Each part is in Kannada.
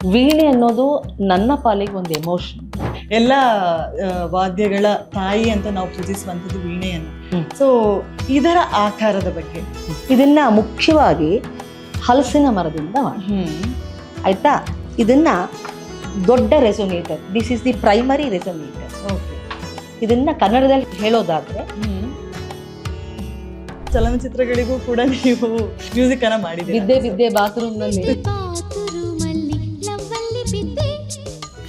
ವೀಣೆ ಅನ್ನೋದು ನನ್ನ ಪಾಲಿಗೆ ಒಂದು ಎಮೋಷನ್. ಎಲ್ಲ ವಾದ್ಯಗಳ ತಾಯಿ ಅಂತ ನಾವು ಪೂಜಿಸುವಂಥದ್ದು ವೀಣೆಯನ್ನು. ಸೊ ಇದರ ಆಕಾರದ ಬಗ್ಗೆ ಇದನ್ನ ಮುಖ್ಯವಾಗಿ ಹಲಸಿನ ಮರದಿಂದ ಮಾಡಿ, ಆಯ್ತಾ. ಇದನ್ನ ದೊಡ್ಡ resonator, this is the primary resonator. Okay, ಇದನ್ನ ಕನ್ನಡದಲ್ಲಿ ಹೇಳೋದಾದ್ರೆ ಚಲನಚಿತ್ರಗಳಿಗೂ ಕೂಡ ನೀವು ಮ್ಯೂಸಿಕ್ ಅನ್ನ ಮಾಡಿದ್ದೀರಿ. ಬಿದ್ದೆ ಬಿದ್ದೆ ಬಾತ್ರೂಮ್ ನಲ್ಲಿ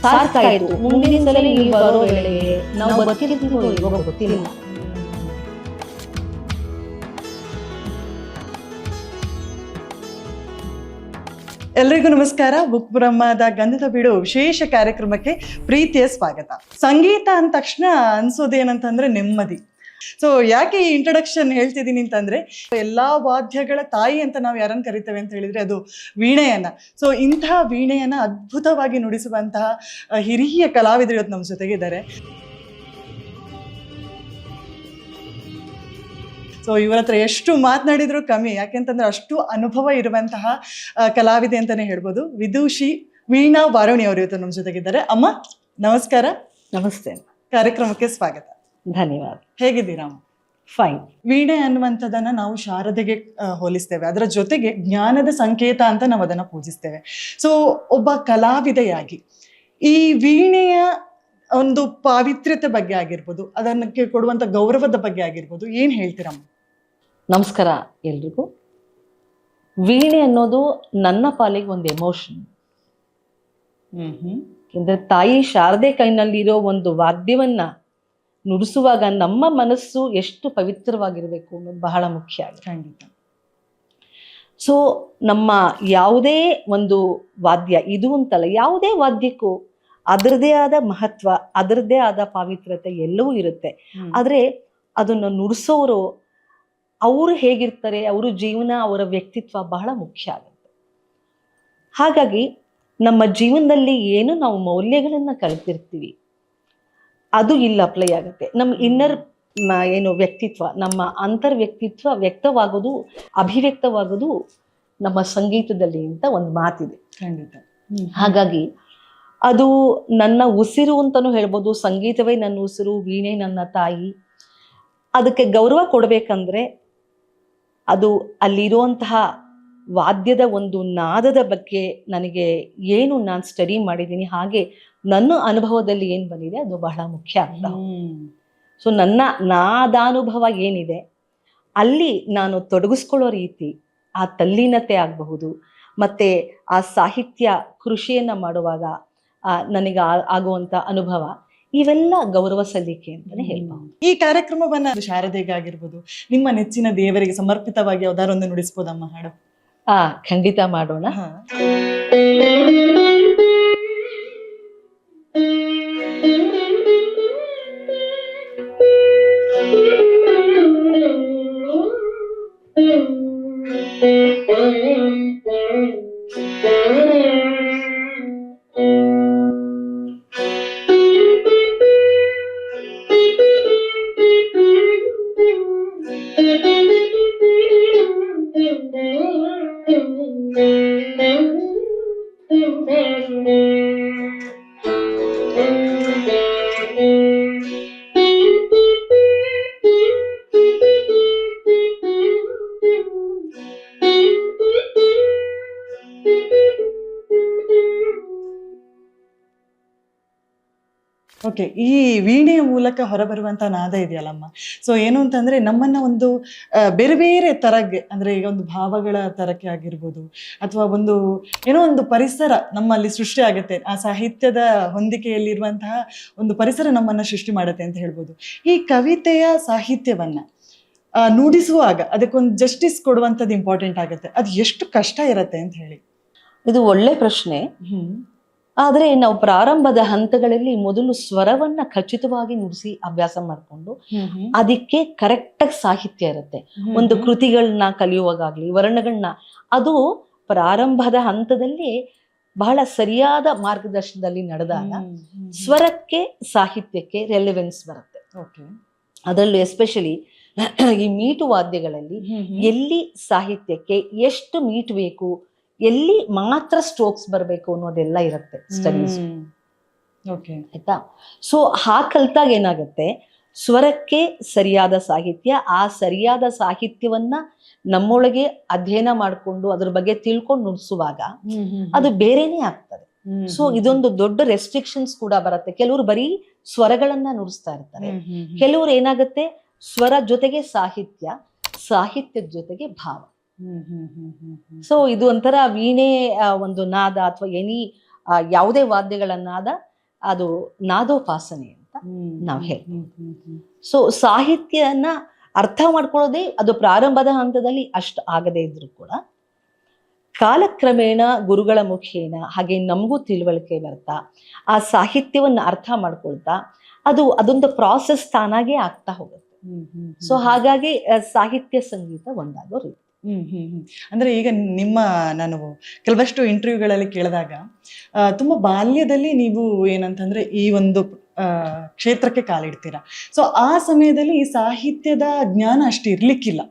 ಸಾಕಾಯ್ತು, ಮುಂದಿನ ಸಲ ನೀವು ಬರೋ ವೇಳೆಗೆ ನಾವು ಬದುಕಿರ್ತೀವೋ ಇವಾಗ ಗೊತ್ತಿಲ್ಲ. ಎಲ್ರಿಗೂ ನಮಸ್ಕಾರ. ಬುಕ್ ಬ್ರಹ್ಮದ ಗಂಧದ ಬೀಡು ವಿಶೇಷ ಕಾರ್ಯಕ್ರಮಕ್ಕೆ ಪ್ರೀತಿಯ ಸ್ವಾಗತ. ಸಂಗೀತ ಅಂದ ತಕ್ಷಣ ಅನ್ಸೋದೇನಂತಂದ್ರೆ ನೆಮ್ಮದಿ. ಸೊ ಯಾಕೆ ಈ ಇಂಟ್ರೊಡಕ್ಷನ್ ಹೇಳ್ತಿದ್ದೀನಿ ಅಂತಂದ್ರೆ, ಎಲ್ಲಾ ವಾದ್ಯಗಳ ತಾಯಿ ಅಂತ ನಾವು ಯಾರನ್ನು ಕರಿತೇವೆ ಅಂತ ಹೇಳಿದ್ರೆ ಅದು ವೀಣೆಯನ್ನ. ಸೊ ಇಂತಹ ವೀಣೆಯನ್ನ ಅದ್ಭುತವಾಗಿ ನುಡಿಸುವಂತಹ ಹಿರಿಯ ಕಲಾವಿದರು ಇವತ್ತು ನಮ್ಮ ಜೊತೆಗಿದ್ದಾರೆ. ಸೊ ಇವರ ಹತ್ರ ಎಷ್ಟು ಮಾತನಾಡಿದ್ರು ಕಮ್ಮಿ, ಯಾಕೆಂತಂದ್ರೆ ಅಷ್ಟು ಅನುಭವ ಇರುವಂತಹ ಕಲಾವಿದೆ ಅಂತಾನೆ ಹೇಳ್ಬೋದು. ವಿದುಷಿ ವೀಣಾ ವಾರುಣಿ ಅವರು ಇವತ್ತು ನಮ್ಮ ಜೊತೆಗಿದ್ದಾರೆ. ಅಮ್ಮ ನಮಸ್ಕಾರ. ನಮಸ್ತೆ, ಕಾರ್ಯಕ್ರಮಕ್ಕೆ ಸ್ವಾಗತ. ಧನ್ಯವಾದ. ಹೇಗಿದ್ದೀರಾ? ಫೈನ್. ವೀಣೆ ಅನ್ನುವಂಥದ್ದನ್ನ ನಾವು ಶಾರದೆಗೆ ಹೋಲಿಸ್ತೇವೆ, ಅದರ ಜೊತೆಗೆ ಜ್ಞಾನದ ಸಂಕೇತ ಅಂತ ನಾವು ಅದನ್ನ ಪೂಜಿಸ್ತೇವೆ. ಸೊ ಒಬ್ಬ ಕಲಾವಿದೆಯಾಗಿ ಈ ವೀಣೆಯ ಒಂದು ಪಾವಿತ್ರ್ಯತೆ ಬಗ್ಗೆ ಆಗಿರ್ಬೋದು, ಅದಕ್ಕೆ ಕೊಡುವಂತ ಗೌರವದ ಬಗ್ಗೆ ಆಗಿರ್ಬೋದು, ಏನ್ ಹೇಳ್ತೀರಮ್ಮ? ನಮಸ್ಕಾರ ಎಲ್ರಿಗೂ. ವೀಣೆ ಅನ್ನೋದು ನನ್ನ ಪಾಲಿಗೆ ಒಂದು ಎಮೋಷನ್. ಯಾಕೆಂದ್ರೆ ತಾಯಿ ಶಾರದೆ ಕೈನಲ್ಲಿರೋ ಒಂದು ವಾದ್ಯವನ್ನ ನುಡಿಸುವಾಗ ನಮ್ಮ ಮನಸ್ಸು ಎಷ್ಟು ಪವಿತ್ರವಾಗಿರ್ಬೇಕು ಅನ್ನೋದು ಬಹಳ ಮುಖ್ಯ ಆಗಿದೆ. ಖಂಡಿತ. ಸೊ ನಮ್ಮ ಯಾವುದೇ ಒಂದು ವಾದ್ಯ, ಇದು ಅಂತಲ್ಲ, ಯಾವುದೇ ವಾದ್ಯಕ್ಕೂ ಅದರದೇ ಆದ ಮಹತ್ವ, ಅದರದೇ ಆದ ಪಾವಿತ್ರ್ಯತೆ ಎಲ್ಲವೂ ಇರುತ್ತೆ. ಆದ್ರೆ ಅದನ್ನು ನುಡಿಸೋರು ಅವರು ಹೇಗಿರ್ತಾರೆ, ಅವರ ಜೀವನ, ಅವರ ವ್ಯಕ್ತಿತ್ವ ಬಹಳ ಮುಖ್ಯ ಆಗುತ್ತೆ. ಹಾಗಾಗಿ ನಮ್ಮ ಜೀವನದಲ್ಲಿ ಏನು ನಾವು ಮೌಲ್ಯಗಳನ್ನ ಕಲಿತಿರ್ತೀವಿ ಅದು ಇಲ್ಲಿ ಅಪ್ಲೈ ಆಗುತ್ತೆ. ನಮ್ಮ ಇನ್ನರ್ ಏನು ವ್ಯಕ್ತಿತ್ವ, ನಮ್ಮ ಅಂತರ್ ವ್ಯಕ್ತಿತ್ವ ವ್ಯಕ್ತವಾಗೋದು, ಅಭಿವ್ಯಕ್ತವಾಗೋದು ನಮ್ಮ ಸಂಗೀತದಲ್ಲಿ ಅಂತ ಒಂದು ಮಾತಿದೆ. ಖಂಡಿತ. ಹಾಗಾಗಿ ಅದು ನನ್ನ ಉಸಿರು ಅಂತಲೂ ಹೇಳ್ಬೋದು. ಸಂಗೀತವೇ ನನ್ನ ಉಸಿರು, ವೀಣೆ ನನ್ನ ತಾಯಿ. ಅದಕ್ಕೆ ಗೌರವ ಕೊಡಬೇಕಂದ್ರೆ ಅದು ಅಲ್ಲಿರುವಂತಹ ವಾದ್ಯದ ಒಂದು ನಾದದ ಬಗ್ಗೆ ನನಗೆ ಏನು ನಾನು ಸ್ಟಡಿ ಮಾಡಿದ್ದೀನಿ, ಹಾಗೆ ನನ್ನ ಅನುಭವದಲ್ಲಿ ಏನು ಬಂದಿದೆ ಅದು ಬಹಳ ಮುಖ್ಯ ಆಗ್ತಾ. ಸೊ ನನ್ನ ನಾದಾನುಭವ ಏನಿದೆ ಅಲ್ಲಿ ನಾನು ತೊಡಗಿಸ್ಕೊಳ್ಳೋ ರೀತಿ, ಆ ತಲ್ಲೀನತೆ ಆಗಬಹುದು, ಮತ್ತೆ ಆ ಸಾಹಿತ್ಯ ಕೃಷಿಯನ್ನ ಮಾಡುವಾಗ ನನಗೆ ಆಗುವಂತ ಅನುಭವ, ಇವೆಲ್ಲ ಗೌರವ ಸಲ್ಲಿಕೆ ಅಂತಾನೆ ಹೇಳ್ಬಹುದು. ಈ ಕಾರ್ಯಕ್ರಮವನ್ನ ಶಾರದೆಗಾಗಿರ್ಬೋದು, ನಿಮ್ಮ ನೆಚ್ಚಿನ ದೇವರಿಗೆ ಸಮರ್ಪಿತವಾಗಿ ಯಾವ್ದಾರು ಒಂದು ನುಡಿಸ್ಬೋದಮ್ಮ ಹಾಡು? ಖಂಡಿತ ಮಾಡೋಣ. ಓಕೆ, ಈ ವೀಣೆಯ ಮೂಲಕ ಹೊರಬರುವಂತ ನಾದ ಇದೆಯಲ್ಲಮ್ಮ, ಸೊ ಏನು ಅಂತಂದ್ರೆ ನಮ್ಮನ್ನ ಒಂದು ಬೇರೆ ಬೇರೆ ತರಗೆ, ಅಂದ್ರೆ ಈಗ ಒಂದು ಭಾವಗಳ ತರಕ್ಕೆ ಆಗಿರ್ಬೋದು, ಅಥವಾ ಒಂದು ಏನೋ ಒಂದು ಪರಿಸರ ನಮ್ಮಲ್ಲಿ ಸೃಷ್ಟಿ ಆಗುತ್ತೆ. ಆ ಸಾಹಿತ್ಯದ ಹೊಂದಿಕೆಯಲ್ಲಿರುವಂತಹ ಒಂದು ಪರಿಸರ ನಮ್ಮನ್ನ ಸೃಷ್ಟಿ ಮಾಡುತ್ತೆ ಅಂತ ಹೇಳ್ಬೋದು. ಈ ಕವಿತೆಯ ಸಾಹಿತ್ಯವನ್ನ ನುಡಿಸುವಾಗ ಅದಕ್ಕೊಂದು ಜಸ್ಟಿಸ್ ಕೊಡುವಂಥದ್ದು ಇಂಪಾರ್ಟೆಂಟ್ ಆಗುತ್ತೆ. ಅದು ಎಷ್ಟು ಕಷ್ಟ ಇರತ್ತೆ ಅಂತ ಹೇಳಿ? ಇದು ಒಳ್ಳೆ ಪ್ರಶ್ನೆ. ಆದರೆ ನಾವು ಪ್ರಾರಂಭದ ಹಂತಗಳಲ್ಲಿ ಮೊದಲು ಸ್ವರವನ್ನ ಖಚಿತವಾಗಿ ನುಡಿಸಿ ಅಭ್ಯಾಸ ಮಾಡಿಕೊಂಡು ಅದಕ್ಕೆ ಕರೆಕ್ಟಾಗಿ ಸಾಹಿತ್ಯ ಇರುತ್ತೆ. ಒಂದು ಕೃತಿಗಳನ್ನ ಕಲಿಯುವಾಗಲಿ ವರ್ಣಗಳನ್ನ, ಅದು ಪ್ರಾರಂಭದ ಹಂತದಲ್ಲಿ ಬಹಳ ಸರಿಯಾದ ಮಾರ್ಗದರ್ಶನದಲ್ಲಿ ನಡೆದಾಗ ಸ್ವರಕ್ಕೆ ಸಾಹಿತ್ಯಕ್ಕೆ ರೆಲೆವೆನ್ಸ್ ಬರುತ್ತೆ. ಅದರಲ್ಲೂ ಎಸ್ಪೆಷಲಿ ಈ ಮೀಟು ವಾದ್ಯಗಳಲ್ಲಿ ಎಲ್ಲಿ ಸಾಹಿತ್ಯಕ್ಕೆ ಎಷ್ಟು ಮೀಟ್ ಬೇಕು, ಎಲ್ಲಿ ಮಾತ್ರ ಸ್ಟ್ರೋಕ್ಸ್ ಬರಬೇಕು ಅನ್ನೋದೆಲ್ಲ ಇರುತ್ತೆ ಸ್ಟಡೀಸ್, ಓಕೆ. ಆಯ್ತಾ. ಸೊ ಕಲ್ತಾಗ ಏನಾಗುತ್ತೆ, ಸ್ವರಕ್ಕೆ ಸರಿಯಾದ ಸಾಹಿತ್ಯ, ಆ ಸರಿಯಾದ ಸಾಹಿತ್ಯವನ್ನ ನಮ್ಮೊಳಗೆ ಅಧ್ಯಯನ ಮಾಡಿಕೊಂಡು ಅದ್ರ ಬಗ್ಗೆ ತಿಳ್ಕೊಂಡು ನುಡಿಸುವಾಗ ಅದು ಬೇರೆನೇ ಆಗ್ತದೆ. ಸೊ ಇದೊಂದು ದೊಡ್ಡ ರೆಸ್ಟ್ರಿಕ್ಷನ್ಸ್ ಕೂಡ ಬರುತ್ತೆ. ಕೆಲವರು ಬರೀ ಸ್ವರಗಳನ್ನ ನುಡಿಸ್ತಾ ಇರ್ತಾರೆ, ಕೆಲವರು ಏನಾಗುತ್ತೆ ಸ್ವರ ಜೊತೆಗೆ ಸಾಹಿತ್ಯ, ಸಾಹಿತ್ಯದ ಜೊತೆಗೆ ಭಾವ. ಸೊ ಇದು ಒಂಥರ ವೀಣೆ ಒಂದು ನಾದ ಅಥವಾ ಯಾವುದೇ ವಾದ್ಯಗಳ ನಾದ, ಅದು ನಾದೋಪಾಸನೆ ಅಂತ ನಾವು ಹೇಳ್ತೀವಿ. ಸೊ ಸಾಹಿತ್ಯನ ಅರ್ಥ ಮಾಡ್ಕೊಳ್ಳೋದೇ ಅದು ಪ್ರಾರಂಭದ ಹಂತದಲ್ಲಿ ಅಷ್ಟು ಆಗದೇ ಇದ್ರು ಕೂಡ ಕಾಲಕ್ರಮೇಣ ಗುರುಗಳ ಮುಖೇನ ಹಾಗೆ ನಮಗೂ ತಿಳುವಳಿಕೆ ಬರ್ತಾ ಆ ಸಾಹಿತ್ಯವನ್ನ ಅರ್ಥ ಮಾಡ್ಕೊಳ್ತಾ ಅದೊಂದು ಪ್ರಾಸೆಸ್ ತಾನಾಗೆ ಆಗ್ತಾ ಹೋಗುತ್ತೆ. ಸೊ ಹಾಗಾಗಿ ಸಾಹಿತ್ಯ ಸಂಗೀತ ಒಂದಾಗೋ ರೀತಿ. ಅಂದ್ರೆ ಈಗ ನಾನು ಕೆಲವಷ್ಟು ಇಂಟರ್ವ್ಯೂಗಳಲ್ಲಿ ಕೇಳಿದಾಗ ತುಂಬಾ ಬಾಲ್ಯದಲ್ಲಿ ನೀವು ಏನಂತಂದ್ರೆ ಈ ಒಂದು ಕ್ಷೇತ್ರಕ್ಕೆ ಕಾಲಿಡ್ತೀರಾ. ಸೊ ಆ ಸಮಯದಲ್ಲಿ ಈ ಸಾಹಿತ್ಯದ ಜ್ಞಾನ ಅಷ್ಟು ಇರ್ಲಿಕ್ಕಿಲ್ಲ.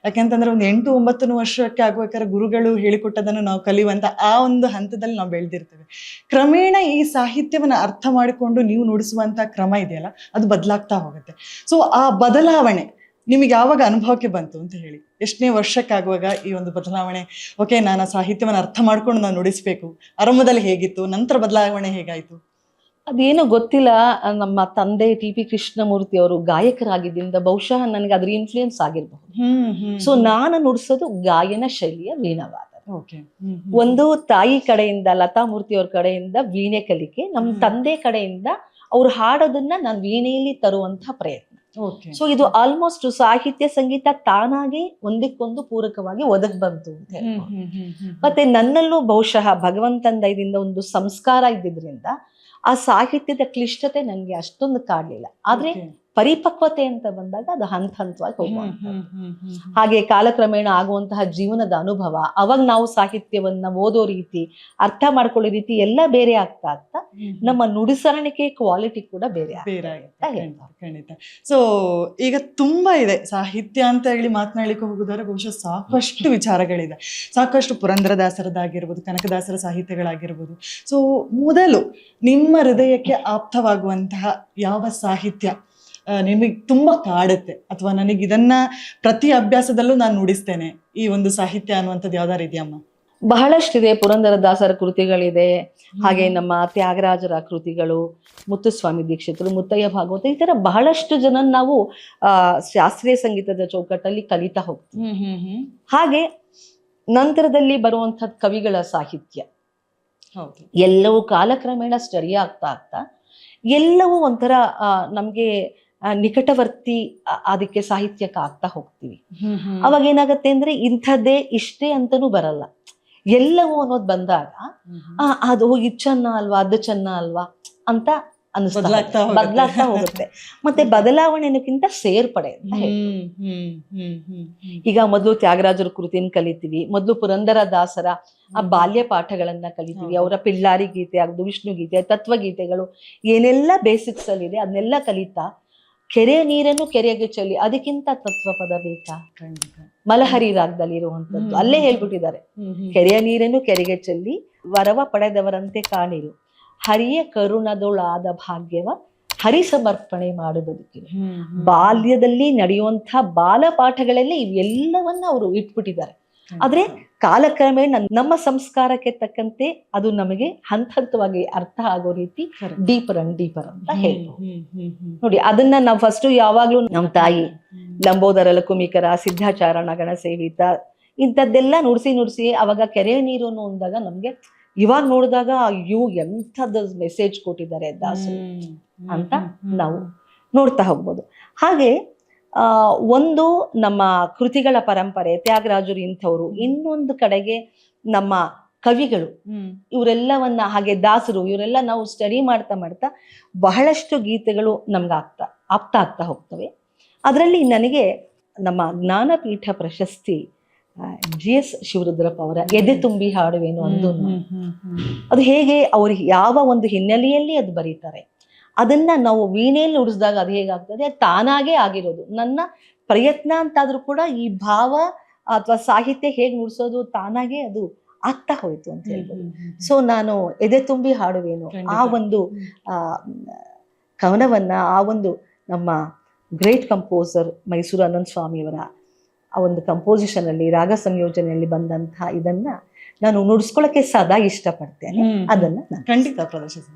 ಯಾಕೆಂತಂದ್ರೆ ಒಂದು 8-9 ವರ್ಷಕ್ಕೆ ಆಗುಬೇಕಾದ್ರೆ ಗುರುಗಳು ಹೇಳಿಕೊಟ್ಟದನ್ನು ನಾವು ಕಲಿಯುವಂತ ಆ ಒಂದು ಹಂತದಲ್ಲಿ ನಾವು ಬೆಳೆದಿರ್ತೇವೆ. ಕ್ರಮೇಣ ಈ ಸಾಹಿತ್ಯವನ್ನ ಅರ್ಥ ಮಾಡಿಕೊಂಡು ನೀವು ನುಡಿಸುವಂತ ಕ್ರಮ ಇದೆಯಲ್ಲ, ಅದು ಬದಲಾಗ್ತಾ ಹೋಗುತ್ತೆ. ಸೊ ಆ ಬದಲಾವಣೆ ನಿಮಗೆ ಯಾವಾಗ ಅನುಭವಕ್ಕೆ ಬಂತು ಅಂತ ಹೇಳಿ, ಎಷ್ಟನೇ ವರ್ಷಕ್ಕಾಗುವಾಗ ಈ ಒಂದು ಬದಲಾವಣೆ, ಓಕೆ ನಾನು ಆ ಸಾಹಿತ್ಯವನ್ನು ಅರ್ಥ ಮಾಡ್ಕೊಂಡು ನಾನು ನುಡಿಸ್ಬೇಕು, ಆರಂಭದಲ್ಲಿ ಹೇಗಿತ್ತು, ನಂತರ ಬದಲಾವಣೆ ಹೇಗಾಯ್ತು? ಅದೇನೋ ಗೊತ್ತಿಲ್ಲ. ನಮ್ಮ ತಂದೆ ಟಿ.ಪಿ. ಕೃಷ್ಣಮೂರ್ತಿ ಅವರು ಗಾಯಕರಾಗಿದ್ದರಿಂದ ಬಹುಶಃ ನನಗೆ ಅದ್ರ ಇನ್ಫ್ಲೂಯೆನ್ಸ್ ಆಗಿರಬಹುದು. ಸೊ ನಾನು ನುಡಿಸೋದು ಗಾಯನ ಶೈಲಿಯ ವೀಣಾವಾದ. ಒಂದು ತಾಯಿ ಕಡೆಯಿಂದ ಲತಾ ಮೂರ್ತಿ ಅವ್ರ ಕಡೆಯಿಂದ ವೀಣೆ ಕಲಿಕೆ, ನಮ್ಮ ತಂದೆ ಕಡೆಯಿಂದ ಅವ್ರು ಹಾಡೋದನ್ನ ನಾನು ವೀಣೆಯಲ್ಲಿ ತರುವಂತಹ ಪ್ರಯತ್ನ. ಸೊ ಇದು ಆಲ್ಮೋಸ್ಟ್ ಸಾಹಿತ್ಯ ಸಂಗೀತ ತಾನಾಗಿ ಒಂದಕ್ಕೊಂದು ಪೂರಕವಾಗಿ ಒದಗ್ ಬಂತು ಅಂತ ಹೇಳ್ಬೋದು. ಮತ್ತೆ ನನ್ನಲ್ಲೂ ಬಹುಶಃ ಭಗವಂತನ ದಯದಿಂದ ಒಂದು ಸಂಸ್ಕಾರ ಇದ್ದಿದ್ರಿಂದ ಆ ಸಾಹಿತ್ಯದ ಕ್ಲಿಷ್ಟತೆ ನನಗೆ ಅಷ್ಟೊಂದು ಕಾಡ್ಲಿಲ್ಲ. ಆದ್ರೆ ಪರಿಪಕ್ವತೆ ಅಂತ ಬಂದಾಗ ಅದು ಹಂತವಾಗಿ ಹೋಗುವಂಥದ್ದು. ಹಾಗೆ ಕಾಲಕ್ರಮೇಣ ಆಗುವಂತಹ ಜೀವನದ ಅನುಭವ, ಅವಾಗ ನಾವು ಸಾಹಿತ್ಯವನ್ನ ಓದೋ ರೀತಿ, ಅರ್ಥ ಮಾಡ್ಕೊಳ್ಳೋ ರೀತಿ ಎಲ್ಲ ಬೇರೆ ಆಗ್ತಾ ನಮ್ಮ ನುಡಿಸರಣಿಕೆ ಕ್ವಾಲಿಟಿ ಕೂಡ ಬೇರೆ ಖಂಡಿತ. ಸೊ ಈಗ ತುಂಬಾ ಇದೆ ಸಾಹಿತ್ಯ ಅಂತ ಹೇಳಿ ಮಾತನಾಡ್ಲಿಕ್ಕೆ ಹೋಗುದಾದ್ರೆ ಬಹುಶಃ ಸಾಕಷ್ಟು ವಿಚಾರಗಳಿದೆ. ಸಾಕಷ್ಟು ಪುರಂದರದಾಸರದಾಗಿರ್ಬೋದು, ಕನಕದಾಸರ ಸಾಹಿತ್ಯಗಳಾಗಿರ್ಬೋದು. ಸೊ ಮೊದಲು ನಿಮ್ಮ ಹೃದಯಕ್ಕೆ ಆಪ್ತವಾಗುವಂತಹ ಯಾವ ಸಾಹಿತ್ಯ ನಿಮಗೆ ತುಂಬಾ ಕಾಡುತ್ತೆ, ಅಥವಾ ನನಗೆ ಇದನ್ನ ಪ್ರತಿ ಅಭ್ಯಾಸದಲ್ಲೂ ನಾನು ನುಡಿಸ್ತೇನೆ ಈ ಒಂದು ಸಾಹಿತ್ಯ ಅನ್ನುವಂಥದ್ದು ಯಾವ್ದಾರು ಇದೆಯಮ್ಮ? ಬಹಳಷ್ಟಿದೆ. ಪುರಂದರದಾಸರ ಕೃತಿಗಳಿದೆ, ಹಾಗೆ ನಮ್ಮ ತ್ಯಾಗರಾಜರ ಕೃತಿಗಳು, ಮುತ್ತುಸ್ವಾಮಿ ದೀಕ್ಷಿತರು, ಮುತ್ತಯ್ಯ ಭಾಗವತ, ಈ ತರ ಬಹಳಷ್ಟು ಜನ ನಾವು ಶಾಸ್ತ್ರೀಯ ಸಂಗೀತದ ಚೌಕಟ್ಟಲ್ಲಿ ಕಲಿತಾ ಹೋಗ್ತೀವಿ. ಹಾಗೆ ನಂತರದಲ್ಲಿ ಬರುವಂತಹದ್ದು ಕವಿಗಳ ಸಾಹಿತ್ಯ ಎಲ್ಲವೂ ಕಾಲಕ್ರಮೇಣ ಸ್ಟಡಿ ಆಗ್ತಾ ಎಲ್ಲವೂ ಒಂಥರ ನಮ್ಗೆ ನಿಕಟವರ್ತಿ ಅದಕ್ಕೆ ಸಾಹಿತ್ಯಕ್ಕೆ ಆಗ್ತಾ ಹೋಗ್ತೀವಿ. ಅವಾಗ ಏನಾಗತ್ತೆ ಅಂದ್ರೆ ಇಂಥದ್ದೇ ಇಷ್ಟೇ ಅಂತನೂ ಬರಲ್ಲ, ಎಲ್ಲವೂ ಅನ್ನೋದು ಬಂದಾಗ ಅದು ಇದು ಚೆನ್ನ ಅಲ್ವಾ, ಅದು ಚೆನ್ನ ಅಲ್ವಾ ಅಂತ ಬದಲಾಗ್ತಾ ಹೋಗುತ್ತೆ. ಮತ್ತೆ ಬದಲಾವಣೆನಕ್ಕಿಂತ ಸೇರ್ಪಡೆ ಅಂತ ಈಗ ಮೊದಲು ತ್ಯಾಗರಾಜರ ಕೃತಿನ ಕಲಿತೀವಿ, ಮೊದಲು ಪುರಂದರದಾಸರ ಆ ಬಾಲ್ಯ ಪಾಠಗಳನ್ನ ಕಲಿತೀವಿ, ಅವರ ಪಿಳ್ಳಾರಿ ಗೀತೆ ಆಗದು, ವಿಷ್ಣು ಗೀತೆ, ತತ್ವಗೀತೆಗಳು, ಏನೆಲ್ಲ ಬೇಸಿಕ್ಸ್ ಅಲ್ಲಿ ಇದೆ ಅದನ್ನೆಲ್ಲ ಕಲಿತಾ ಕೆರೆಯ ನೀರನ್ನು ಕೆರೆಗೆ ಚೆಲ್ಲಿ, ಅದಕ್ಕಿಂತ ತತ್ವ ಪದ ಬೇಕಾ? ಮಲಹರಿ ರಾಗದಲ್ಲಿ ಇರುವಂತದ್ದು ಅಲ್ಲೇ ಹೇಳ್ಬಿಟ್ಟಿದ್ದಾರೆ, ಕೆರೆಯ ನೀರನ್ನು ಕೆರೆಗೆ ಚೆಲ್ಲಿ ವರವ ಪಡೆದವರಂತೆ ಕಾಣಿರು, ಹರಿಯ ಕರುಣದೊಳಾದ ಭಾಗ್ಯವ ಹರಿ ಸಮರ್ಪಣೆ ಮಾಡುವುದಕ್ಕೆ. ಬಾಲ್ಯದಲ್ಲಿ ನಡೆಯುವಂತಹ ಬಾಲಪಾಠಗಳಲ್ಲಿ ಇವೆಲ್ಲವನ್ನ ಅವರು ಇಟ್ಬಿಟ್ಟಿದ್ದಾರೆ. ಆದ್ರೆ ಕಾಲಕ್ರಮೇಣ ನಮ್ಮ ಸಂಸ್ಕಾರಕ್ಕೆ ತಕ್ಕಂತೆ ಅದು ನಮಗೆ ಹಂತವಾಗಿ ಅರ್ಥ ಆಗೋ ರೀತಿ ಡೀಪರ್ ಅಂಡ್ ಡೀಪರ್ ಅಂತ ಹೇಳ್ಬೋದು. ನೋಡಿ, ಅದನ್ನ ನಾವು ಫಸ್ಟ್ ಯಾವಾಗ್ಲೂ ನಮ್ಮ ತಾಯಿ ಲಂಬೋದರ ಲಕುಮಿಕರ, ಸಿದ್ಧಾಚಾರಣ ಗಣ ಸೇವಿತ ಇಂಥದ್ದೆಲ್ಲ ನುಡಿಸಿ ಅವಾಗ ಕೆರೆ ನೀರು ಅಂದಾಗ ನಮ್ಗೆ ಇವಾಗ ನೋಡಿದಾಗ ಅಯ್ಯೋ ಎಂಥದ್ದು ಮೆಸೇಜ್ ಕೊಟ್ಟಿದ್ದಾರೆ ದಾಸರು ಅಂತ ನಾವು ನೋಡ್ತಾ ಹೋಗ್ಬೋದು. ಹಾಗೆ ಒಂದು ನಮ್ಮ ಕೃತಿಗಳ ಪರಂಪರೆ, ತ್ಯಾಗರಾಜರು ಇಂಥವ್ರು, ಇನ್ನೊಂದು ಕಡೆಗೆ ನಮ್ಮ ಕವಿಗಳು, ಇವರೆಲ್ಲವನ್ನ, ಹಾಗೆ ದಾಸರು, ಇವರೆಲ್ಲ ನಾವು ಸ್ಟಡಿ ಮಾಡ್ತಾ ಬಹಳಷ್ಟು ಗೀತೆಗಳು ನಮ್ಗೆ ಆಗ್ತಾ ಹೋಗ್ತವೆ. ಅದರಲ್ಲಿ ನನಗೆ ನಮ್ಮ ಜ್ಞಾನಪೀಠ ಪ್ರಶಸ್ತಿ GS ಶಿವರುದ್ರಪ್ಪ ಅವರ ಎದೆ ತುಂಬಿ ಹಾಡುವೇನು ಅಂದು, ಅದು ಹೇಗೆ ಅವ್ರಿಗೆ ಯಾವ ಒಂದು ಹಿನ್ನೆಲೆಯಲ್ಲಿ ಅದು ಬರೀತಾರೆ, ಅದನ್ನ ನಾವು ವೀಣೆಯಲ್ಲಿ ಉಡಿಸಿದಾಗ ಅದು ಹೇಗಾಗ್ತದೆ, ತಾನಾಗೇ ಆಗಿರೋದು. ನನ್ನ ಪ್ರಯತ್ನ ಅಂತಾದ್ರೂ ಕೂಡ ಈ ಭಾವ ಅಥವಾ ಸಾಹಿತ್ಯ ಹೇಗೆ ನುಡಿಸೋದು ತಾನಾಗೆ ಅದು ಆಗ್ತಾ ಹೋಯ್ತು ಅಂತ ಹೇಳ್ಬೋದು. ಸೊ ನಾನು ಎದೆ ತುಂಬಿ ಹಾಡುವೇನು ಆ ಒಂದು ಕವನವನ್ನ, ಆ ಒಂದು ನಮ್ಮ ಗ್ರೇಟ್ ಕಂಪೋಸರ್ ಮೈಸೂರು ಅನಂತ ಸ್ವಾಮಿಯವರ ಆ ಒಂದು ಕಂಪೋಸಿಷನ್ ಅಲ್ಲಿ, ರಾಗ ಸಂಯೋಜನೆಯಲ್ಲಿ ಬಂದಂತಹ ಇದನ್ನ ನಾನು ನುಡಿಸ್ಕೊಳ್ಳಕ್ಕೆ ಸದಾ ಇಷ್ಟಪಡ್ತೇನೆ. ಅದನ್ನ ಖಂಡಿತ ಪ್ರದರ್ಶಿಸ.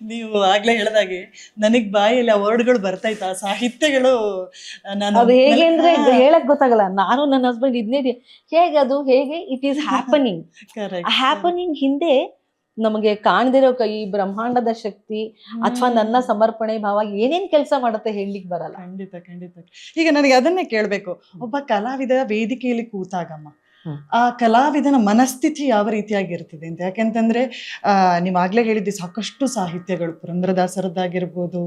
ನೀವು ಆಗ್ಲೇ ಹೇಳ್ದಾಗೆ ನನಗ್ ಬಾಯಲ್ಲಿ ಆ ವರ್ಡ್ಗಳು ಬರ್ತಾಯ್ತು, ಆ ಸಾಹಿತ್ಯಗಳು. ಅದು ಹೇಗೆ ಅಂದ್ರೆ ಹೇಳಕ್ ಗೊತ್ತಾಗಲ್ಲ. ನಾನು ನನ್ನ ಹಸ್ಬೆಂಡ್ ಇದನ್ನೇ ಹೇಗೆ ಇಟ್ ಈಸ್ ಹ್ಯಾಪನಿಂಗ್. ಹ್ಯಾಪನಿಂಗ್ ಹಿಂದೆ ನಮಗೆ ಕಾಣದಿರೋ ಕೈ, ಬ್ರಹ್ಮಾಂಡದ ಶಕ್ತಿ ಅಥವಾ ನನ್ನ ಸಮರ್ಪಣೆ ಭಾವ ಏನೇನ್ ಕೆಲಸ ಮಾಡುತ್ತೆ ಹೇಳಲಿಕ್ಕೆ ಬರಲ್ಲ. ಖಂಡಿತ ಖಂಡಿತ. ಈಗ ನನಗೆ ಅದನ್ನೇ ಕೇಳ್ಬೇಕು, ಒಬ್ಬ ಕಲಾವಿದ ವೇದಿಕೆಯಲ್ಲಿ ಕೂತಾಗಮ್ಮ ಆ ಕಲಾವಿದನ ಮನಸ್ಥಿತಿ ಯಾವ ರೀತಿಯಾಗಿರ್ತದೆ ಅಂತ. ಯಾಕೆಂತಂದ್ರೆ ನೀವಾಗ್ಲೇ ಹೇಳಿದ್ದೆ ಸಾಕಷ್ಟು ಸಾಹಿತ್ಯಗಳು, ಪುರಂದರದಾಸರದ್ದಾಗಿರ್ಬೋದು,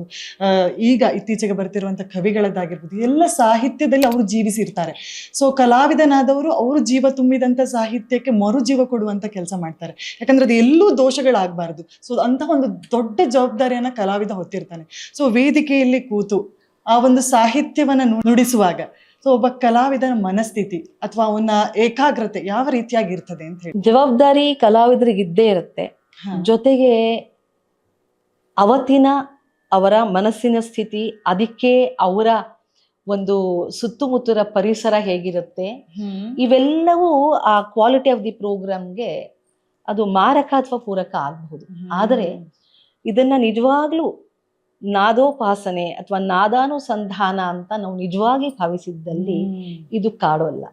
ಈಗ ಇತ್ತೀಚೆಗೆ ಬರ್ತಿರುವಂತ ಕವಿಗಳದ್ದಾಗಿರ್ಬೋದು, ಎಲ್ಲ ಸಾಹಿತ್ಯದಲ್ಲಿ ಅವರು ಜೀವಿಸಿರ್ತಾರೆ. ಸೊ ಕಲಾವಿದನಾದವರು ಅವರು ಜೀವ ತುಂಬಿದಂತ ಸಾಹಿತ್ಯಕ್ಕೆ ಮರು ಜೀವ ಕೊಡುವಂತ ಕೆಲಸ ಮಾಡ್ತಾರೆ. ಯಾಕಂದ್ರೆ ಅದು ಎಲ್ಲೂ ದೋಷಗಳಾಗಬಾರ್ದು. ಸೊ ಅಂತಹ ಒಂದು ದೊಡ್ಡ ಜವಾಬ್ದಾರಿಯನ್ನ ಕಲಾವಿದ ಹೊತ್ತಿರ್ತಾನೆ. ಸೊ ವೇದಿಕೆಯಲ್ಲಿ ಕೂತು ಆ ಒಂದು ಸಾಹಿತ್ಯವನ್ನ ನುಡಿಸುವಾಗ ಸೊ ಒಬ್ಬ ಕಲಾವಿದನ ಮನಸ್ಥಿತಿ ಅಥವಾ ಅವನ ಏಕಾಗ್ರತೆ ಯಾವ ರೀತಿಯಾಗಿರ್ತದೆ ಅಂತ ಹೇಳಿ. ಜವಾಬ್ದಾರಿ ಕಲಾವಿದರಿಗೆ ಇದ್ದೇ ಇರುತ್ತೆ. ಜೊತೆಗೆ ಅವತ್ತಿನ ಅವರ ಮನಸ್ಸಿನ ಸ್ಥಿತಿ, ಅದಕ್ಕೆ ಅವರ ಒಂದು ಸುತ್ತಮುತ್ತಲ ಪರಿಸರ ಹೇಗಿರುತ್ತೆ, ಇವೆಲ್ಲವೂ ಆ ಕ್ವಾಲಿಟಿ ಆಫ್ ದಿ ಪ್ರೋಗ್ರಾಮ್ಗೆ ಅದು ಮಾರಕ ಅಥವಾ ಪೂರಕ ಆಗಬಹುದು. ಆದರೆ ಇದನ್ನ ನಿಜವಾಗ್ಲೂ ನಾದೋಪಾಸನೆ ಅಥವಾ ನಾದಾನುಸಂಧಾನ ಅಂತ ನಾವು ನಿಜವಾಗಿ ಭಾವಿಸಿದ್ದಲ್ಲಿ ಇದು ಕಾಡೋಲ್ಲ.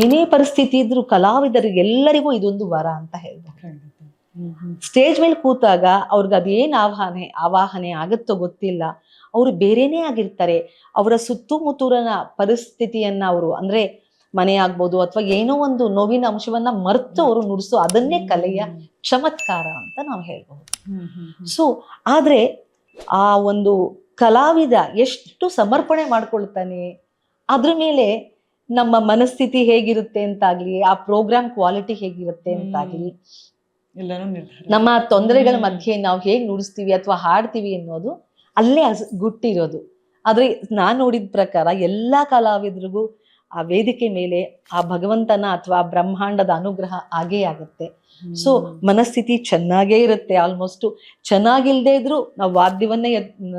ಏನೇ ಪರಿಸ್ಥಿತಿ ಇದ್ರೂ ಕಲಾವಿದರಿಗೆ ಎಲ್ಲರಿಗೂ ಇದೊಂದು ವರ ಅಂತ ಹೇಳ್ಬೋದು. ಸ್ಟೇಜ್ ಮೇಲೆ ಕೂತಾಗ ಅವ್ರಿಗೆ ಅದೇನ್ ಆವಾಹನೆ ಆಗುತ್ತೋ ಗೊತ್ತಿಲ್ಲ, ಅವರು ಬೇರೆನೇ ಆಗಿರ್ತಾರೆ. ಅವರ ಸುತ್ತಮುತ್ತಲಿನ ಪರಿಸ್ಥಿತಿಯನ್ನ ಅವರು, ಅಂದ್ರೆ ಮನೆ ಆಗ್ಬೋದು ಅಥವಾ ಏನೋ ಒಂದು ನೋವಿನ ಅಂಶವನ್ನ ಮರೆತು ಅವರು ನುಡಿಸೋ ಅದನ್ನೇ ಕಲೆಯ ಚಮತ್ಕಾರ ಅಂತ ನಾವು ಹೇಳ್ಬಹುದು. ಸೊ ಆದ್ರೆ ಆ ಒಂದು ಕಲಾವಿದ ಎಷ್ಟು ಸಮರ್ಪಣೆ ಮಾಡ್ಕೊಳ್ತಾನೆ, ಅದ್ರ ಮೇಲೆ ನಮ್ಮ ಮನಸ್ಥಿತಿ ಹೇಗಿರುತ್ತೆ ಅಂತಾಗ್ಲಿ, ಆ ಪ್ರೋಗ್ರಾಮ್ ಕ್ವಾಲಿಟಿ ಹೇಗಿರುತ್ತೆ ಅಂತಾಗ್ಲಿ, ನಮ್ಮ ತೊಂದರೆಗಳ ಮಧ್ಯೆ ನಾವು ಹೇಗ್ ನುಡಿಸ್ತೀವಿ ಅಥವಾ ಹಾಡ್ತೀವಿ ಅನ್ನೋದು ಅಲ್ಲೇ ಗುಟ್ಟಿರೋದು. ಆದ್ರೆ ನಾನ್ ನೋಡಿದ ಪ್ರಕಾರ ಎಲ್ಲಾ ಕಲಾವಿದರಿಗೂ ಆ ವೇದಿಕೆ ಮೇಲೆ ಆ ಭಗವಂತನ ಅಥವಾ ಬ್ರಹ್ಮಾಂಡದ ಅನುಗ್ರಹ ಆಗೇ ಆಗುತ್ತೆ. ಸೊ ಮನಸ್ಥಿತಿ ಚೆನ್ನಾಗೇ ಇರುತ್ತೆ. ಆಲ್ಮೋಸ್ಟ್ ಚೆನ್ನಾಗಿಲ್ದೇ ಇದ್ರು ನಾವು ವಾದ್ಯವನ್ನೇ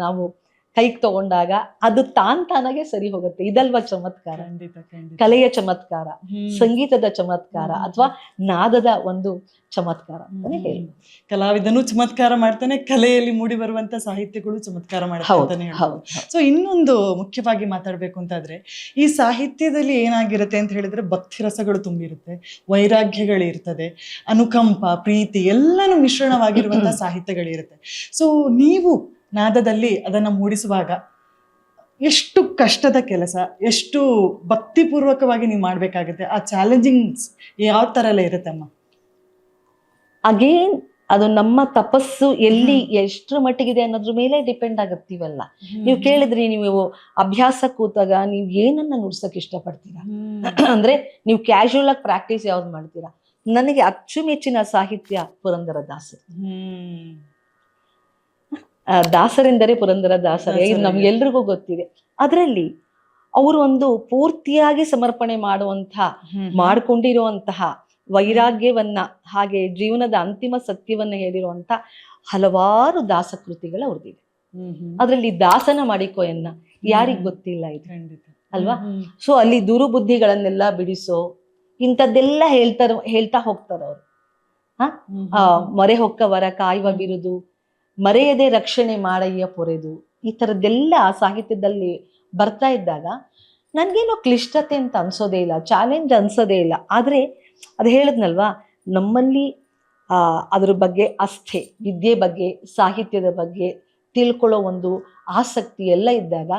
ನಾವು ಕೈಗೆ ತಗೊಂಡಾಗ ಅದು ತಾನಾಗೆ ಸರಿ ಹೋಗುತ್ತೆ. ಇದಲ್ವಾ ಚಮತ್ಕಾರ, ಕಲೆಯ ಚಮತ್ಕಾರ, ಸಂಗೀತದ ಚಮತ್ಕಾರ ಅಥವಾ ನಾದದ ಒಂದು ಚಮತ್ಕಾರ ಅಂತಾನೆ ಹೇಳಿ. ಕಲಾವಿದನು ಚಮತ್ಕಾರ ಮಾಡ್ತಾನೆ, ಕಲೆಯಲ್ಲಿ ಮೂಡಿ ಬರುವಂತ ಸಾಹಿತ್ಯಗಳು ಚಮತ್ಕಾರ ಮಾಡ್ತಾನೆ. ಸೊ ಇನ್ನೊಂದು ಮುಖ್ಯವಾಗಿ ಮಾತಾಡ್ಬೇಕು ಅಂತಾದ್ರೆ, ಈ ಸಾಹಿತ್ಯದಲ್ಲಿ ಏನಾಗಿರುತ್ತೆ ಅಂತ ಹೇಳಿದ್ರೆ ಭಕ್ತಿ ರಸಗಳು ತುಂಬಿರುತ್ತೆ, ವೈರಾಗ್ಯಗಳಿರ್ತದೆ, ಅನುಕಂಪ, ಪ್ರೀತಿ ಎಲ್ಲಾನು ಮಿಶ್ರಣವಾಗಿರುವಂತಹ ಸಾಹಿತ್ಯಗಳಿರುತ್ತೆ. ಸೊ ನೀವು ನಾದದಲ್ಲಿ ಅದನ್ನ ಮೂಡಿಸುವಾಗ ಎಷ್ಟು ಕಷ್ಟದ ಕೆಲಸ, ಎಷ್ಟು ಭಕ್ತಿಪೂರ್ವಕವಾಗಿ ನೀವು ಮಾಡ್ಬೇಕಾಗುತ್ತೆ, ಆ ಚಾಲೆಂಜಿಂಗ್ಸ್ ಯಾವ ತರ ಎಲ್ಲ ಇರುತ್ತಮ್ಮ? ಅಗೇನ್ ಅದು ನಮ್ಮ ತಪಸ್ಸು ಎಲ್ಲಿ ಎಷ್ಟರ ಮಟ್ಟಿಗಿದೆ ಅನ್ನೋದ್ರ ಮೇಲೆ ಡಿಪೆಂಡ್ ಆಗತ್ತೀವಲ್ಲ. ನೀವು ಕೇಳಿದ್ರಿ, ನೀವು ಅಭ್ಯಾಸ ಕೂತಾಗ ನೀವು ಏನನ್ನ ನುಡ್ಸಕ್ ಇಷ್ಟಪಡ್ತೀರಾ ಅಂದ್ರೆ ನೀವು ಕ್ಯಾಶುವಲ್ ಆಗಿ ಪ್ರಾಕ್ಟೀಸ್ ಯಾವ್ದು ಮಾಡ್ತೀರಾ? ನನಗೆ ಅಚ್ಚುಮೆಚ್ಚಿನ ಸಾಹಿತ್ಯ ಪುರಂದರದಾಸರು. ದಾಸರೆಂದರೆ ಪುರಂದರ ದಾಸರೇ, ಇದು ನಮ್ಗೆಲ್ರಿಗೂ ಗೊತ್ತಿದೆ. ಅದರಲ್ಲಿ ಅವರು ಒಂದು ಪೂರ್ತಿಯಾಗಿ ಸಮರ್ಪಣೆ ಮಾಡ್ಕೊಂಡಿರುವಂತಹ ವೈರಾಗ್ಯವನ್ನ, ಹಾಗೆ ಜೀವನದ ಅಂತಿಮ ಸತ್ಯವನ್ನ ಹೇಳಿರುವಂತ ಹಲವಾರು ದಾಸಕೃತಿಗಳು ಅವ್ರದ್ದಿದೆ. ಅದ್ರಲ್ಲಿ ದಾಸನ ಮಾಡಿಕೋ ಎನ್ನ ಯಾರಿಗ್ ಗೊತ್ತಿಲ್ಲ ಇದು, ಅಲ್ವಾ? ಸೊ ಅಲ್ಲಿ ದುರುಬುದ್ಧಿಗಳನ್ನೆಲ್ಲ ಬಿಡಿಸೋ ಇಂಥದ್ದೆಲ್ಲ ಹೇಳ್ತಾ ಹೋಗ್ತಾರ ಅವ್ರು. ಮೊರೆ ಹೊಕ್ಕವರ ಕಾಯುವ ಬಿರುದು, ಮರೆಯದೆ ರಕ್ಷಣೆ ಮಾಡಯ್ಯ ಪೊರೆದು, ಈ ತರದ್ದೆಲ್ಲ ಸಾಹಿತ್ಯದಲ್ಲಿ ಬರ್ತಾ ಇದ್ದಾಗ ನನ್ಗೇನೋ ಕ್ಲಿಷ್ಟತೆ ಅಂತ ಅನ್ಸೋದೇ ಇಲ್ಲ, ಚಾಲೆಂಜ್ ಅನ್ಸೋದೇ ಇಲ್ಲ. ಆದ್ರೆ ಅದು ಹೇಳದ್ನಲ್ವಾ, ನಮ್ಮಲ್ಲಿ ಅದ್ರ ಬಗ್ಗೆ ಅಸ್ಥೆ, ವಿದ್ಯೆ ಬಗ್ಗೆ, ಸಾಹಿತ್ಯದ ಬಗ್ಗೆ ತಿಳ್ಕೊಳ್ಳೋ ಒಂದು ಆಸಕ್ತಿ ಎಲ್ಲ ಇದ್ದಾಗ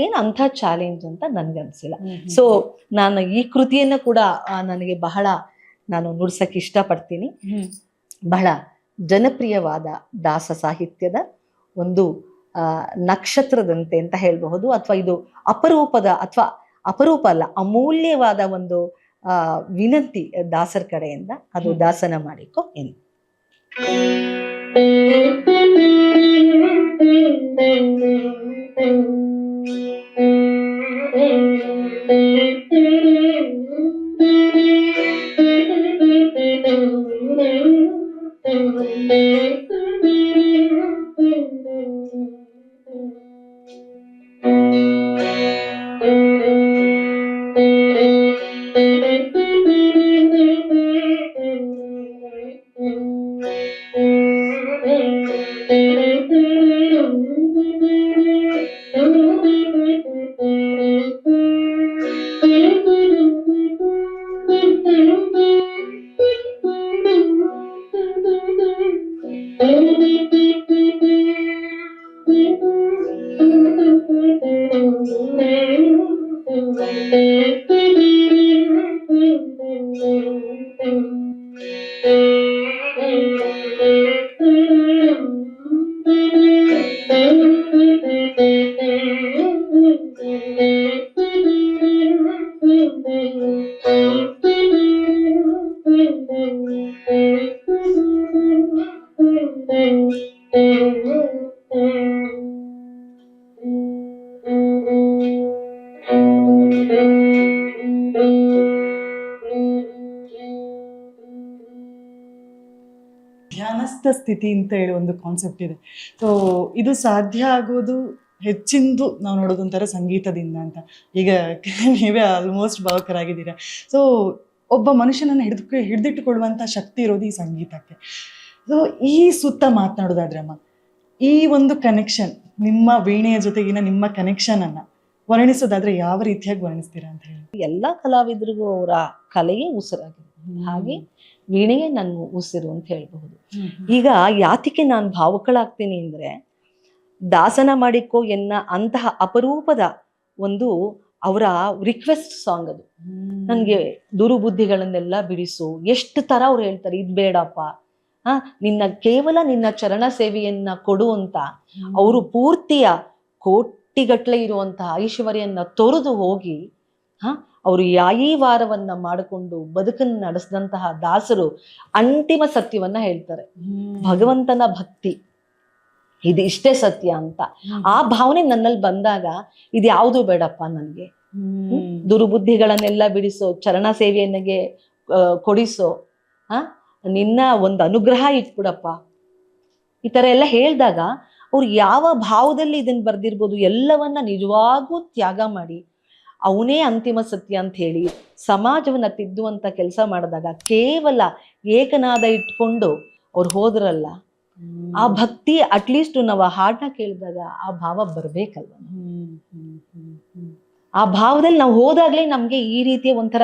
ಏನು ಅಂಥ ಚಾಲೆಂಜ್ ಅಂತ ನನ್ಗನ್ಸಿಲ್ಲ. ಸೊ ನಾನು ಈ ಕೃತಿಯನ್ನ ಕೂಡ ನನಗೆ ಬಹಳ ನಾನು ನುಡ್ಸಕ್ಕೆ ಇಷ್ಟಪಡ್ತೀನಿ. ಬಹಳ ಜನಪ್ರಿಯವಾದ ದಾಸ ಸಾಹಿತ್ಯದ ಒಂದು ನಕ್ಷತ್ರದಂತೆ ಅಂತ ಹೇಳಬಹುದು, ಅಥವಾ ಇದು ಅಪರೂಪದ, ಅಥವಾ ಅಪರೂಪ ಅಲ್ಲ, ಅಮೂಲ್ಯವಾದ ಒಂದು ವಿನಂತಿ ದಾಸರ ಕಡೆಯಿಂದ. ಅದು ದಾಸನ ಮಾಡಿಕೋ ಎಂದು. ಧ್ಯಾನಸ್ಥ ಸ್ಥಿತಿ ಅಂತ ಹೇಳಿ ಒಂದು ಕಾನ್ಸೆಪ್ಟ್ ಇದೆ. ಸೊ ಇದು ಸಾಧ್ಯ ಆಗೋದು ಹೆಚ್ಚಿಂದು ನಾವು ನೋಡೋದು ಒಂಥರ ಸಂಗೀತದಿಂದ ಅಂತ. ಈಗ ನೀವೇ ಆಲ್ಮೋಸ್ಟ್ ಭಾವಕರಾಗಿದ್ದೀರಾ. ಸೊ ಒಬ್ಬ ಮನುಷ್ಯನನ್ನು ಹಿಡಿದಿಟ್ಟುಕೊಳ್ಳುವಂಥ ಶಕ್ತಿ ಇರೋದು ಈ ಸಂಗೀತಕ್ಕೆ. ಸೊ ಈ ಸುತ್ತ ಮಾತನಾಡೋದಾದ್ರಮ್ಮ, ಈ ಒಂದು ಕನೆಕ್ಷನ್, ನಿಮ್ಮ ವೀಣೆಯ ಜೊತೆಗಿನ ನಿಮ್ಮ ಕನೆಕ್ಷನ್ ಅನ್ನ ವರ್ಣಿಸೋದಾದ್ರೆ ಯಾವ ರೀತಿಯಾಗಿ ವರ್ಣಿಸ್ತೀರಾ ಅಂತ ಹೇಳಿ? ಎಲ್ಲಾ ಕಲಾವಿದರಿಗೂ ಅವರ ಕಲೆಯೇ ಉಸಿರಾಗಿದೆ, ಹಾಗೆ ವೀಣೆಯೇ ನನ್ನ ಉಸಿರು ಅಂತ ಹೇಳ್ಬಹುದು. ಈಗ ಯಾತಿಗೆ ನಾನು ಭಾವುಕಳಾಗ್ತೀನಿ ಅಂದ್ರೆ, ದಾಸನ ಮಾಡಿಕೋ ಎನ್ನ ಅಂತಹ ಅಪರೂಪದ ಒಂದು ಅವರ ರಿಕ್ವೆಸ್ಟ್ ಸಾಂಗ್ ಅದು. ನನ್ಗೆ ದುರುಬುದ್ಧಿಗಳನ್ನೆಲ್ಲ ಬಿಡಿಸು, ಎಷ್ಟು ತರ ಅವ್ರು ಹೇಳ್ತಾರೆ, ಇದ್ ಬೇಡಪ್ಪ, ಕೇವಲ ನಿನ್ನ ಚರಣ ಸೇವೆಯನ್ನ ಕೊಡು ಅಂತ. ಅವರು ಪೂರ್ತಿಯ ಕೋಟಿಗಟ್ಲೆ ಇರುವಂತಹ ಐಶ್ವರ್ಯನ್ನ ತೊರೆದು ಹೋಗಿ ಅವರು ಯಾಯಿ ವಾರವನ್ನ ಮಾಡಿಕೊಂಡು ಬದುಕನ್ನು ನಡೆಸಿದಂತಹ ದಾಸರು ಅಂತಿಮ ಸತ್ಯವನ್ನ ಹೇಳ್ತಾರೆ, ಭಗವಂತನ ಭಕ್ತಿ ಇದು ಇಷ್ಟೇ ಸತ್ಯ ಅಂತ. ಆ ಭಾವನೆ ನನ್ನಲ್ಲಿ ಬಂದಾಗ ಇದು ಯಾವುದು ಬೇಡಪ್ಪ ನನ್ಗೆ, ದುರ್ಬುದ್ಧಿಗಳನ್ನೆಲ್ಲ ಬಿಡಿಸೋ, ಚರಣ ಸೇವೆಯನ್ನಿಗೆ ಕೊಡಿಸೋ, ನಿನ್ನ ಒಂದು ಅನುಗ್ರಹ ಇಟ್ಬಿಡಪ್ಪ, ಈ ತರ ಎಲ್ಲ ಹೇಳಿದಾಗ ಅವ್ರು ಯಾವ ಭಾವದಲ್ಲಿ ಇದನ್ನ ಬರ್ದಿರ್ಬೋದು, ಎಲ್ಲವನ್ನ ನಿಜವಾಗೂ ತ್ಯಾಗ ಮಾಡಿ ಅವನೇ ಅಂತಿಮ ಸತ್ಯ ಅಂತ ಹೇಳಿ ಸಮಾಜವನ್ನ ತಿದ್ದುವಂತ ಕೆಲಸ ಮಾಡಿದಾಗ ಕೇವಲ ಏಕನಾದ ಇಟ್ಕೊಂಡು ಅವ್ರು ಹೋದ್ರಲ್ಲ, ಆ ಭಕ್ತಿ ಅಟ್ಲೀಸ್ಟ್ ನಾವು ಆ ಹಾಡನ್ನ ಕೇಳಿದಾಗ ಆ ಭಾವ ಬರ್ಬೇಕಲ್ವ. ಆ ಭಾವದಲ್ಲಿ ನಾವು ಹೋದಾಗ್ಲೇ ನಮ್ಗೆ ಈ ರೀತಿಯ ಒಂಥರ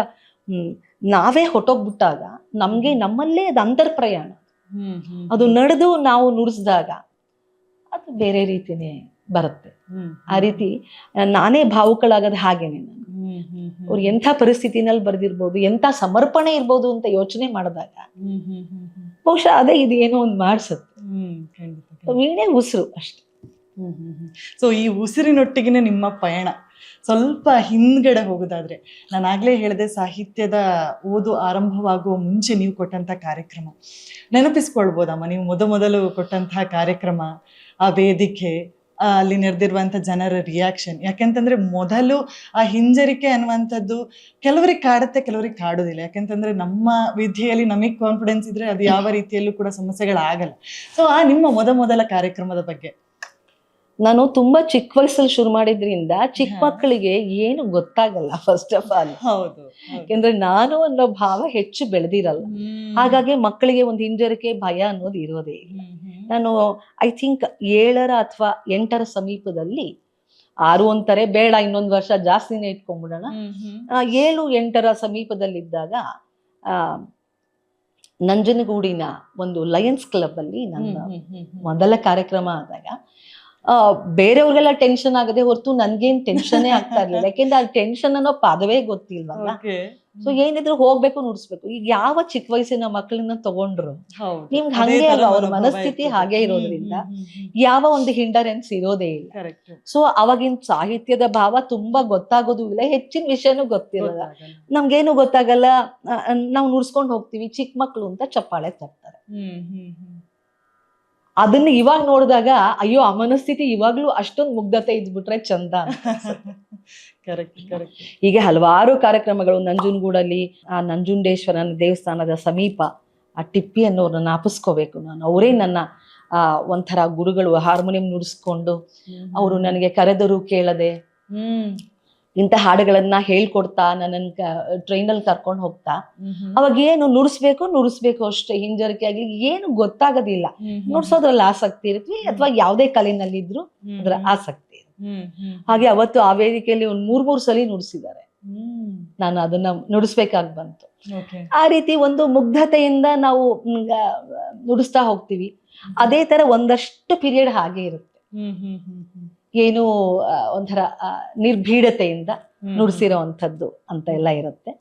ನಾವೇ ಹೊಟ್ಟೋಗ್ಬಿಟ್ಟಾಗ ನಮ್ಗೆ ನಮ್ಮಲ್ಲೇ ಅದು ಅಂತರ್ಪ್ರಯಾಣ, ಅದು ನಡೆದು ನಾವು ನುಡಿಸಿದಾಗ ಅದು ಬೇರೆ ರೀತಿನೇ ಬರುತ್ತೆ. ಆ ರೀತಿ ನಾನೇ ಭಾವುಕಳಾಗದ ಹಾಗೇನೆ. ನಾನು ಅವ್ರು ಎಂಥ ಪರಿಸ್ಥಿತಿನಲ್ಲಿ ಬರ್ದಿರ್ಬೋದು, ಎಂಥ ಸಮರ್ಪಣೆ ಇರ್ಬೋದು ಅಂತ ಯೋಚನೆ ಮಾಡಿದಾಗ ಬಹುಶಃ ಅದೇ ಇದು ಏನೋ ಒಂದು ಮಾಡ್ಸುತ್ತೆ. ವೀಣೆ ಉಸಿರು ಅಷ್ಟೆ. ಸೊ ಈ ಉಸಿರಿನೊಟ್ಟಿಗಿನ ನಿಮ್ಮ ಪಯಣ ಸ್ವಲ್ಪ ಹಿಂದ್ಗಡೆ ಹೋಗೋದಾದ್ರೆ, ನಾನು ಆಗ್ಲೇ ಹೇಳಿದೆ ಸಾಹಿತ್ಯದ ಓದು ಆರಂಭವಾಗುವ ಮುಂಚೆ ನೀವು ಕೊಟ್ಟಂತ ಕಾರ್ಯಕ್ರಮ ನೆನಪಿಸ್ಕೊಳ್ಬೋದಮ್ಮ? ನೀವು ಮೊದಲು ಕೊಟ್ಟಂತಹ ಕಾರ್ಯಕ್ರಮ ಆ ವೇದಿಕೆ, ಅಲ್ಲಿ ನೆರೆದಿರುವಂಥ ಜನರ ರಿಯಾಕ್ಷನ್. ಯಾಕೆಂತಂದ್ರೆ ಮೊದಲು ಆ ಹಿಂಜರಿಕೆ ಅನ್ನುವಂಥದ್ದು ಕೆಲವರಿಗೆ ಕಾಡುತ್ತೆ, ಕೆಲವರಿಗೆ ಕಾಡೋದಿಲ್ಲ. ಯಾಕೆಂತಂದ್ರೆ ನಮ್ಮ ವಿದ್ಯೆಯಲ್ಲಿ ನಮಗೆ ಕಾನ್ಫಿಡೆನ್ಸ್ ಇದ್ರೆ ಅದು ಯಾವ ರೀತಿಯಲ್ಲೂ ಕೂಡ ಸಮಸ್ಯೆಗಳಾಗಲ್ಲ. ಸೊ ಆ ನಿಮ್ಮ ಮೊದಲ ಕಾರ್ಯಕ್ರಮದ ಬಗ್ಗೆ. ನಾನು ತುಂಬಾ ಚಿಕ್ಕ ವಯಸ್ಸಲ್ಲಿ ಶುರು ಮಾಡಿದ್ರಿಂದ ಚಿಕ್ಕ ಮಕ್ಕಳಿಗೆ ಏನು ಗೊತ್ತಾಗಲ್ಲ ಫಸ್ಟ್ ಆಫ್ ಆಲ್. ಹೌದು. ಯಾಕೆಂದ್ರೆ ನಾನು ಅನ್ನೋ ಭಾವ ಹೆಚ್ಚು ಬೆಳೆದಿರಲ್ಲ, ಹಾಗಾಗಿ ಮಕ್ಕಳಿಗೆ ಒಂದು ಹಿಂಜರಿಕೆ ಭಯ ಅನ್ನೋದು ಇರೋದೇ ಇಲ್ಲ. ನಾನು ಐ ಥಿಂಕ್ 7ರ ಅಥವಾ 8ರ ಸಮೀಪದಲ್ಲಿ 6 ಅಂತಾರೆ ಬೇಡ, ಇನ್ನೊಂದು ವರ್ಷ ಜಾಸ್ತಿನೇ ಇಟ್ಕೊಂಡ್ಬಿಡೋಣ, 7, 8ರ ಸಮೀಪದಲ್ಲಿದ್ದಾಗ ನಂಜನಗೂಡಿನ ಒಂದು ಲಯನ್ಸ್ ಕ್ಲಬ್ ಅಲ್ಲಿ ನನ್ನ ಮೊದಲ ಕಾರ್ಯಕ್ರಮ ಆದಾಗ ಬೇರೆಯವ್ರಿಗೆಲ್ಲ ಟೆನ್ಷನ್ ಆಗದೆ ಹೊರತು ನನ್ಗೇನ್ ಟೆನ್ಷನ್ನೇ ಆಗ್ತಾ ಇರ್ಲಿಲ್ಲ. ಯಾಕೆಂದ್ರೆ ಆ ಟೆನ್ಷನ್ ಅನ್ನೋ ಪದವೇ ಗೊತ್ತಿಲ್ವಲ್ಲ. ಸೊ ಏನಿದ್ರು ಹೋಗ್ಬೇಕು, ನುಡಿಸ್ಬೇಕು. ಈಗ ಯಾವ ಚಿಕ್ಕ ವಯಸ್ಸಿನ ಮಕ್ಕಳನ್ನ ತಗೊಂಡ್ರು ನಿಮ್ಗೆ ಹಂಗೆ ಅಲ್ವಾ, ಅವ್ರ ಮನಸ್ಥಿತಿ ಹಾಗೆ ಇರೋದ್ರಿಂದ ಯಾವ ಒಂದು ಹಿಂಡರೆನ್ಸ್ ಇರೋದೇ ಇಲ್ಲ. ಸೊ ಅವಾಗಿನ ಸಾಹಿತ್ಯದ ಭಾವ ತುಂಬಾ ಗೊತ್ತಾಗೋದು ಇಲ್ಲ, ಹೆಚ್ಚಿನ ವಿಷಯನೂ ಗೊತ್ತಿರಲ್ಲ, ನಮ್ಗೇನು ಗೊತ್ತಾಗಲ್ಲ. ನಾವು ನುಡ್ಸ್ಕೊಂಡು ಹೋಗ್ತೀವಿ, ಚಿಕ್ಕ ಮಕ್ಳು ಅಂತ ಚಪ್ಪಾಳೆ ತರ್ತಾರೆ. ಅದನ್ನ ಇವಾಗ ನೋಡಿದಾಗ ಅಯ್ಯೋ ಆ ಮನಸ್ಥಿತಿ ಇವಾಗ್ಲೂ ಅಷ್ಟೊಂದು ಮುಗ್ಧತೆ ಇದ್ಬಿಟ್ರೆ ಚಂದ. ಹೀಗೆ ಹಲವಾರು ಕಾರ್ಯಕ್ರಮಗಳು ನಂಜನಗೂಡಲ್ಲಿ ಆ ನಂಜುಂಡೇಶ್ವರನ ದೇವಸ್ಥಾನದ ಸಮೀಪ ಆ ಟಿಪ್ಪಿ ಅನ್ನೋರನ್ನ ಅಪಿಸ್ಕೋಬೇಕು ನಾನು. ಅವರೇ ನನ್ನ ಒಂಥರ ಗುರುಗಳು. ಹಾರ್ಮೋನಿಯಂ ನುಡಿಸ್ಕೊಂಡು ಅವರು ನನಗೆ ಕರೆದರು ಕೇಳದೆ ಇಂಥ ಹಾಡುಗಳನ್ನ ಹೇಳ್ಕೊಡ್ತಾ ನನ್ನನ್ನು ಟ್ರೈನಲ್ಲಿ ಕರ್ಕೊಂಡು ಹೋಗ್ತಾ, ಅವಾಗ ಏನು ನುಡಿಸ್ಬೇಕು ಅಷ್ಟೇ, ಹಿಂಜರಿಕೆ ಆಗ್ಲಿ ಏನು ಗೊತ್ತಾಗೋದಿಲ್ಲ. ನುಡ್ಸೋದ್ರಲ್ಲಿ ಆಸಕ್ತಿ ಇರುತ್ತವಿ ಅಥವಾ ಯಾವುದೇ ಕಲೆನಲ್ಲಿದ್ರು ಅದ್ರ ಆಸಕ್ತಿ ಇರುತ್ತೆ. ಹಾಗೆ ಅವತ್ತು ಆ ವೇದಿಕೆಯಲ್ಲಿ ಒಂದು 3 ಸಲ ನುಡಿಸಿದ್ದಾರೆ. ನಾನು ಅದನ್ನ ನುಡಿಸ್ಬೇಕಾಗಿ ಬಂತು. ಆ ರೀತಿ ಒಂದು ಮುಗ್ಧತೆಯಿಂದ ನಾವು ನುಡಿಸ್ತಾ ಹೋಗ್ತೀವಿ. ಅದೇ ತರ ಒಂದಷ್ಟು ಪೀರಿಯಡ್ ಹಾಗೆ ಇರುತ್ತೆ, ಏನು ಒಂಥರ ನಿರ್ಭೀಡತೆಯಿಂದ ನುಡಿಸಿರೋ ಅಂಥದ್ದು ಅಂತ ಎಲ್ಲ ಇರುತ್ತೆ.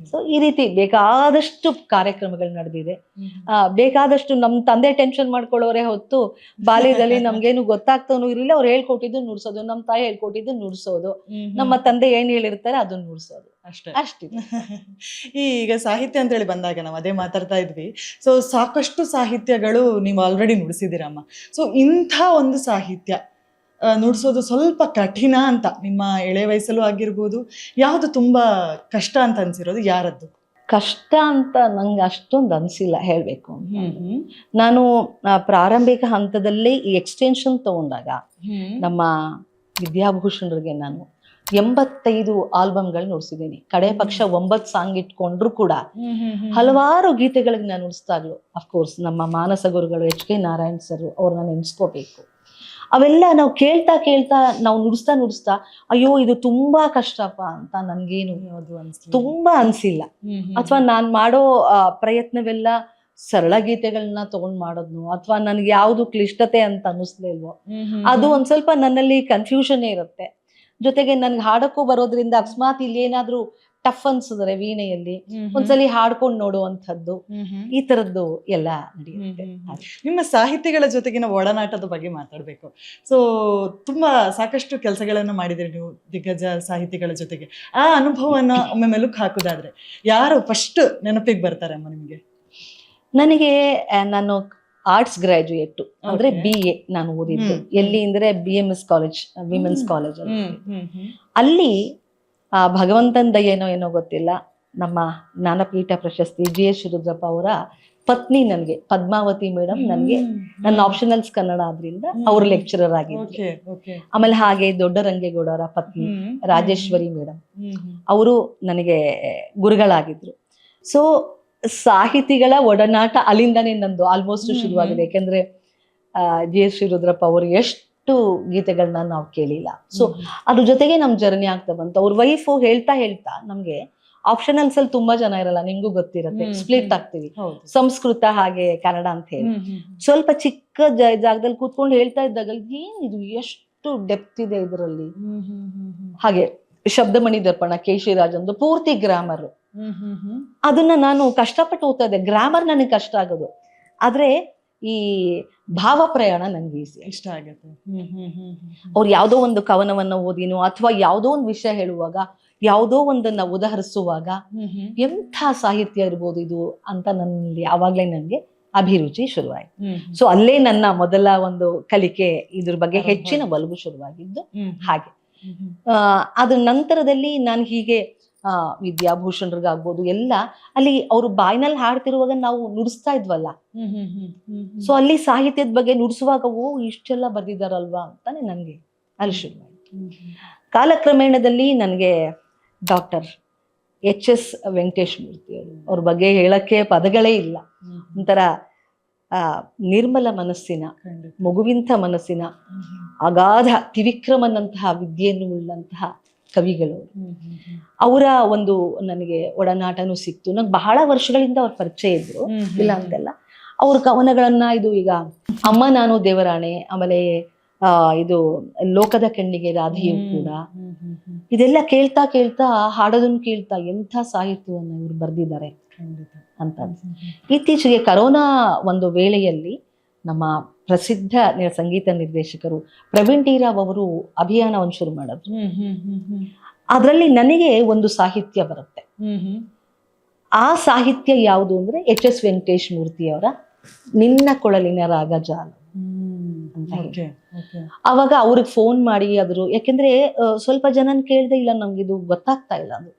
ಸೊ ಈ ರೀತಿ ಬೇಕಾದಷ್ಟು ಕಾರ್ಯಕ್ರಮಗಳು ನಡೆದಿದೆ. ಬೇಕಾದಷ್ಟು ನಮ್ಮ ತಂದೆ ಟೆನ್ಷನ್ ಮಾಡ್ಕೊಳ್ಳೋರೆ ಹೊತ್ತು ಬಾಲ್ಯದಲ್ಲಿ ನಮ್ಗೇನು ಗೊತ್ತಾಗ್ತಾನೂ ಇರಲಿಲ್ಲ. ಅವ್ರು ಹೇಳ್ಕೊಟ್ಟಿದ್ದು ನುಡ್ಸೋದು, ನಮ್ಮ ತಾಯಿ ಹೇಳ್ಕೊಟ್ಟಿದ್ದು ನುಡ್ಸೋದು, ನಮ್ಮ ತಂದೆ ಏನ್ ಹೇಳಿರ್ತಾರೆ ಅದನ್ನ ನುಡ್ಸೋದು ಅಷ್ಟೇ. ಈಗ ಸಾಹಿತ್ಯ ಅಂತ ಹೇಳಿ ಬಂದಾಗ ನಾವು ಅದೇ ಮಾತಾಡ್ತಾ ಇದ್ವಿ. ಸೊ ಸಾಕಷ್ಟು ಸಾಹಿತ್ಯಗಳು ನೀವು ಆಲ್ರೆಡಿ ನುಡಿಸಿದಿರಮ್ಮ. ಸೊ ಇಂಥ ಒಂದು ಸಾಹಿತ್ಯ ನುಡ್ಸೋದು ಸ್ವಲ್ಪ ಕಠಿಣ ಅಂತ ನಿಮ್ಮ ಎಳೆ ವಯಸ್ಸಲ್ಲೂ ಆಗಿರ್ಬೋದು, ಯಾವುದು ತುಂಬಾ ಕಷ್ಟ ಅಂತ ಅನ್ಸಿರೋದು ಯಾರದ್ದು? ಕಷ್ಟ ಅಂತ ನಂಗೆ ಅಷ್ಟೊಂದು ಅನ್ಸಿಲ್ಲ ಹೇಳ್ಬೇಕು. ನಾನು ಪ್ರಾರಂಭಿಕ ಹಂತದಲ್ಲೇ ಈ ಎಕ್ಸ್ಟೆನ್ಷನ್ ತಗೊಂಡಾಗ ನಮ್ಮ ವಿದ್ಯಾಭೂಷಣರಿಗೆ ನಾನು 85 ಆಲ್ಬಮ್ಗಳು ನುಡಿಸಿದ್ದೀನಿ. ಕಡೆ ಪಕ್ಷ 9 ಸಾಂಗ್ ಇಟ್ಕೊಂಡ್ರು ಕೂಡ ಹಲವಾರು ಗೀತೆಗಳಿಗೆ ನಾನು ನುಡಿಸ್ದಾಗ್ಲು ಅಫ್ಕೋರ್ಸ್ ನಮ್ಮ ಮಾನಸ ಗುರುಗಳು HK ನಾರಾಯಣ್ ಸರ್ ಅವ್ರನ್ನ ನೆನೆಸ್ಕೋಬೇಕು. ಅವೆಲ್ಲ ನಾವು ಕೇಳ್ತಾ ನಾವು ನುಡಿಸ್ತಾ ಅಯ್ಯೋ ಇದು ತುಂಬಾ ಕಷ್ಟಪ್ಪ ಅಂತ ನನ್ಗೇನು ತುಂಬಾ ಅನ್ಸಿಲ್ಲ. ಅಥವಾ ನಾನ್ ಮಾಡೋ ಪ್ರಯತ್ನವೆಲ್ಲ ಸರಳ ಗೀತೆಗಳನ್ನ ತಗೊಂಡ್ ಮಾಡೋದ್ನು ಅಥವಾ ನನ್ಗೆ ಯಾವ್ದು ಕ್ಲಿಷ್ಟತೆ ಅಂತ ಅನ್ನಿಸ್ಲೇ ಇಲ್ವೋ, ಅದು ಒಂದ್ ಸ್ವಲ್ಪ ನನ್ನಲ್ಲಿ ಕನ್ಫ್ಯೂಷನ್ ಇರುತ್ತೆ. ಜೊತೆಗೆ ನನ್ಗೆ ಹಾಡಕ್ಕೂ ಬರೋದ್ರಿಂದ ಅಕಸ್ಮಾತ್ ಇಲ್ಲಿ ಏನಾದ್ರೂ ಟಫ್ ಅನ್ಸಿದ್ರೆ ವೀಣೆಯಲ್ಲಿ ಒಂದ್ಸಲಿ ಹಾಡ್ಕೊಂಡು ನೋಡುವಂಥದ್ದು, ಈ ತರದ್ದು ಎಲ್ಲ ನಡೆಯುತ್ತೆ. ನಿಮ್ಮ ಸಾಹಿತಿಗಳ ಜೊತೆಗಿನ ಒಡನಾಟದ ಬಗ್ಗೆ ಮಾತಾಡ್ಬೇಕು. ಸೊ ತುಂಬಾ ಸಾಕಷ್ಟು ಕೆಲಸಗಳನ್ನು ಮಾಡಿದ್ರಿ ನೀವು ದಿಗ್ಗಜ ಸಾಹಿತಿಗಳ ಜೊತೆಗೆ. ಆ ಅನುಭವನ ಒಮ್ಮೆ ಮೆಲುಕು ಹಾಕೋದಾದ್ರೆ ಯಾರು ಫಸ್ಟ್ ನೆನಪಿಗೆ ಬರ್ತಾರೆ ಅಮ್ಮ ನಿಮ್ಗೆ? ನನಗೆ ನಾನು ಆರ್ಟ್ಸ್ ಗ್ರಾಜುಯೇಟ್ ಅಂದ್ರೆ BA ನಾನು ಓದಿದ್ದು. ಎಲ್ಲಿ ಅಂದ್ರೆ BMS ಕಾಲೇಜ್, ವಿಮೆನ್ಸ್ ಕಾಲೇಜ್. ಅಲ್ಲಿ ಭಗವಂತನ ದಯೇನೋ ಏನೋ ಗೊತ್ತಿಲ್ಲ, ನಮ್ಮ ಜ್ಞಾನಪೀಠ ಪ್ರಶಸ್ತಿ GS ಶಿವರುದ್ರಪ್ಪ ಅವರ ಪತ್ನಿ ನನಗೆ ಪದ್ಮಾವತಿ ಮೇಡಮ್, ನನಗೆ ನನ್ನ ಆಪ್ಷನಲ್ಸ್ ಕನ್ನಡ ಆದ್ರಿಂದ ಅವ್ರ ಲೆಕ್ಚರರ್ ಆಗಿದ್ರು. ಆಮೇಲೆ ಹಾಗೆ ದೊಡ್ಡರಂಗೇಗೌಡ ಅವರ ಪತ್ನಿ ರಾಜೇಶ್ವರಿ ಮೇಡಮ್, ಅವರು ನನಗೆ ಗುರುಗಳಾಗಿದ್ರು. ಸೊ ಸಾಹಿತಿಗಳ ಒಡನಾಟ ಅಲ್ಲಿಂದಾನೇ ನಂದು ಆಲ್ಮೋಸ್ಟ್ ಶುರುವಾಗಿದೆ. ಯಾಕೆಂದ್ರೆ GS ಶಿವರುದ್ರಪ್ಪ ಅವರು ಎಷ್ಟು ಗೀತೆಗಳನ್ನ ನಾವು ಕೇಳಿಲ್ಲ. ಸೊ ಅದ್ರ ಜೊತೆಗೆ ನಮ್ ಜರ್ನಿ ಆಗ್ತಾ ಬಂತು. ಅವ್ರ ವೈಫು ಹೇಳ್ತಾ ನಮ್ಗೆ ಆಪ್ಷನಲ್ಸ್ ಅಲ್ಲಿ ತುಂಬಾ ಜನ ಇರಲ್ಲ, ನಿಂಗೂ ಗೊತ್ತಿರತ್ತೆ, ಸ್ಪ್ಲಿಟ್ ಆಗ್ತೀವಿ, ಸಂಸ್ಕೃತ ಹಾಗೆ ಕನ್ನಡ ಅಂತ ಹೇಳಿ. ಸ್ವಲ್ಪ ಚಿಕ್ಕ ಜಾಗದಲ್ಲಿ ಕೂತ್ಕೊಂಡು ಹೇಳ್ತಾ ಇದ್ದಾಗ ಏನಿದು ಎಷ್ಟು ಡೆಪ್ತ್ ಇದೆ ಇದರಲ್ಲಿ. ಹಾಗೆ ಶಬ್ದಮಣಿ ದರ್ಪಣ ಕೇಶಿರಾಜ್ ಒಂದು ಪೂರ್ತಿ ಗ್ರಾಮರ್, ಅದನ್ನ ನಾನು ಕಷ್ಟಪಟ್ಟು ಓದ್ತಾ ಇದ್ದೆ. ಗ್ರಾಮರ್ ನನಗೆ ಕಷ್ಟ ಆಗೋದು, ಆದ್ರೆ ಈ ಭಾವ ಪ್ರಯಾಣ ನನ್ಗೆ ಈಸಿ, ಇಷ್ಟ ಆಗುತ್ತೆ. ಅವ್ರು ಯಾವ್ದೋ ಒಂದು ಕವನವನ್ನ ಓದಿನೋ ಅಥವಾ ಯಾವ್ದೋ ಒಂದು ವಿಷಯ ಹೇಳುವಾಗ, ಯಾವ್ದೋ ಒಂದನ್ನ ಉದಾಹರಿಸುವಾಗ ಎಂಥ ಸಾಹಿತ್ಯ ಇರ್ಬೋದು ಇದು ಅಂತ ನನ್ನಲ್ಲಿ ಯಾವಾಗ್ಲೇ ನನ್ಗೆ ಅಭಿರುಚಿ ಶುರುವಾಯಿತು. ಸೊ ಅಲ್ಲೇ ನನ್ನ ಮೊದಲ ಒಂದು ಕಲಿಕೆ, ಇದ್ರ ಬಗ್ಗೆ ಹೆಚ್ಚಿನ ಒಲವು ಶುರುವಾಗಿದ್ದು ಹಾಗೆ. ಅದ್ರ ನಂತರದಲ್ಲಿ ನಾನು ಹೀಗೆ ವಿದ್ಯಾಭೂಷಣರಿಗಾಗ್ಬೋದು ಎಲ್ಲ ಅಲ್ಲಿ ಅವರು ಬಾಯ್ನಲ್ಲಿ ಹಾಡ್ತಿರುವಾಗ ನಾವು ನುಡಿಸ್ತಾ ಇದ್ವಲ್ಲ, ಸೊ ಅಲ್ಲಿ ಸಾಹಿತ್ಯದ ಬಗ್ಗೆ ನುಡಿಸುವಾಗ ಇಷ್ಟೆಲ್ಲ ಬರ್ದಿದಾರಲ್ವಾ ಅಂತಾನೆ ನನಗೆ ಅಲ್ಲಿ ಶುರುವಾಯಿತು. ಕಾಲಕ್ರಮೇಣದಲ್ಲಿ ನನಗೆ ಡಾಕ್ಟರ್ HS ವೆಂಕಟೇಶ್ ಮೂರ್ತಿ ಅವ್ರ ಬಗ್ಗೆ ಹೇಳಕ್ಕೆ ಪದಗಳೇ ಇಲ್ಲ. ಒಂಥರ ನಿರ್ಮಲ ಮನಸ್ಸಿನ, ಮಗುವಿಂಥ ಮನಸ್ಸಿನ, ಅಗಾಧ ತ್ರಿವಿಕ್ರಮನಂತಹ ವಿದ್ಯೆಯನ್ನು ಉಳ್ಳಂತಹ ಕವಿಗಳು. ಅವರ ಒಂದು ನನಗೆ ಒಡನಾಟನೂ ಸಿಕ್ತು. ನಂಗೆ ಬಹಳ ವರ್ಷಗಳಿಂದ ಅವ್ರ ಪರಿಚಯ ಇದ್ರು, ಇಲ್ಲ ಅಂತೆಲ್ಲ. ಅವ್ರ ಕವನಗಳನ್ನ ಇದು ಈಗ ಅಮ್ಮ ನಾನು ದೇವರಾಣೆ, ಆಮೇಲೆ ಇದು ಲೋಕದ ಕಣ್ಣಿಗೆ ರಾಧೆಯು ಕೂಡ, ಇದೆಲ್ಲ ಕೇಳ್ತಾ ಕೇಳ್ತಾ ಹಾಡೋದನ್ನು ಕೇಳ್ತಾ ಎಂಥ ಸಾಹಿತ್ಯವನ್ನು ಇವ್ರು ಬರ್ದಿದ್ದಾರೆ ಅಂತ. ಇತ್ತೀಚೆಗೆ ಕರೋನಾ ಒಂದು ವೇಳೆಯಲ್ಲಿ ನಮ್ಮ ಪ್ರಸಿದ್ಧ ಸಂಗೀತ ನಿರ್ದೇಶಕರು ಪ್ರವೀಣ್ ಟಿ ರಾವ್ ಅವರು ಅಭಿಯಾನವನ್ನು ಶುರು ಮಾಡಿದ್ರು. ಅದರಲ್ಲಿ ನನಗೆ ಒಂದು ಸಾಹಿತ್ಯ ಬರುತ್ತೆ. ಆ ಸಾಹಿತ್ಯ ಯಾವುದು ಅಂದ್ರೆ HS ವೆಂಕಟೇಶ್ ಮೂರ್ತಿ ಅವರ ನಿನ್ನ ಕೊಳಲಿನ ರಾಗಜಾಲ ಅಂತ ಹೇಳಿ. ಅವಾಗ ಅವ್ರಿಗೆ ಫೋನ್ ಮಾಡಿ ಅದ್ರು, ಯಾಕೆಂದ್ರೆ ಸ್ವಲ್ಪ ಜನನ್ ಕೇಳ್ದೆ, ಇಲ್ಲ ನಮ್ಗೆ ಇದು ಗೊತ್ತಾಗ್ತಾ ಇಲ್ಲ, ಅದು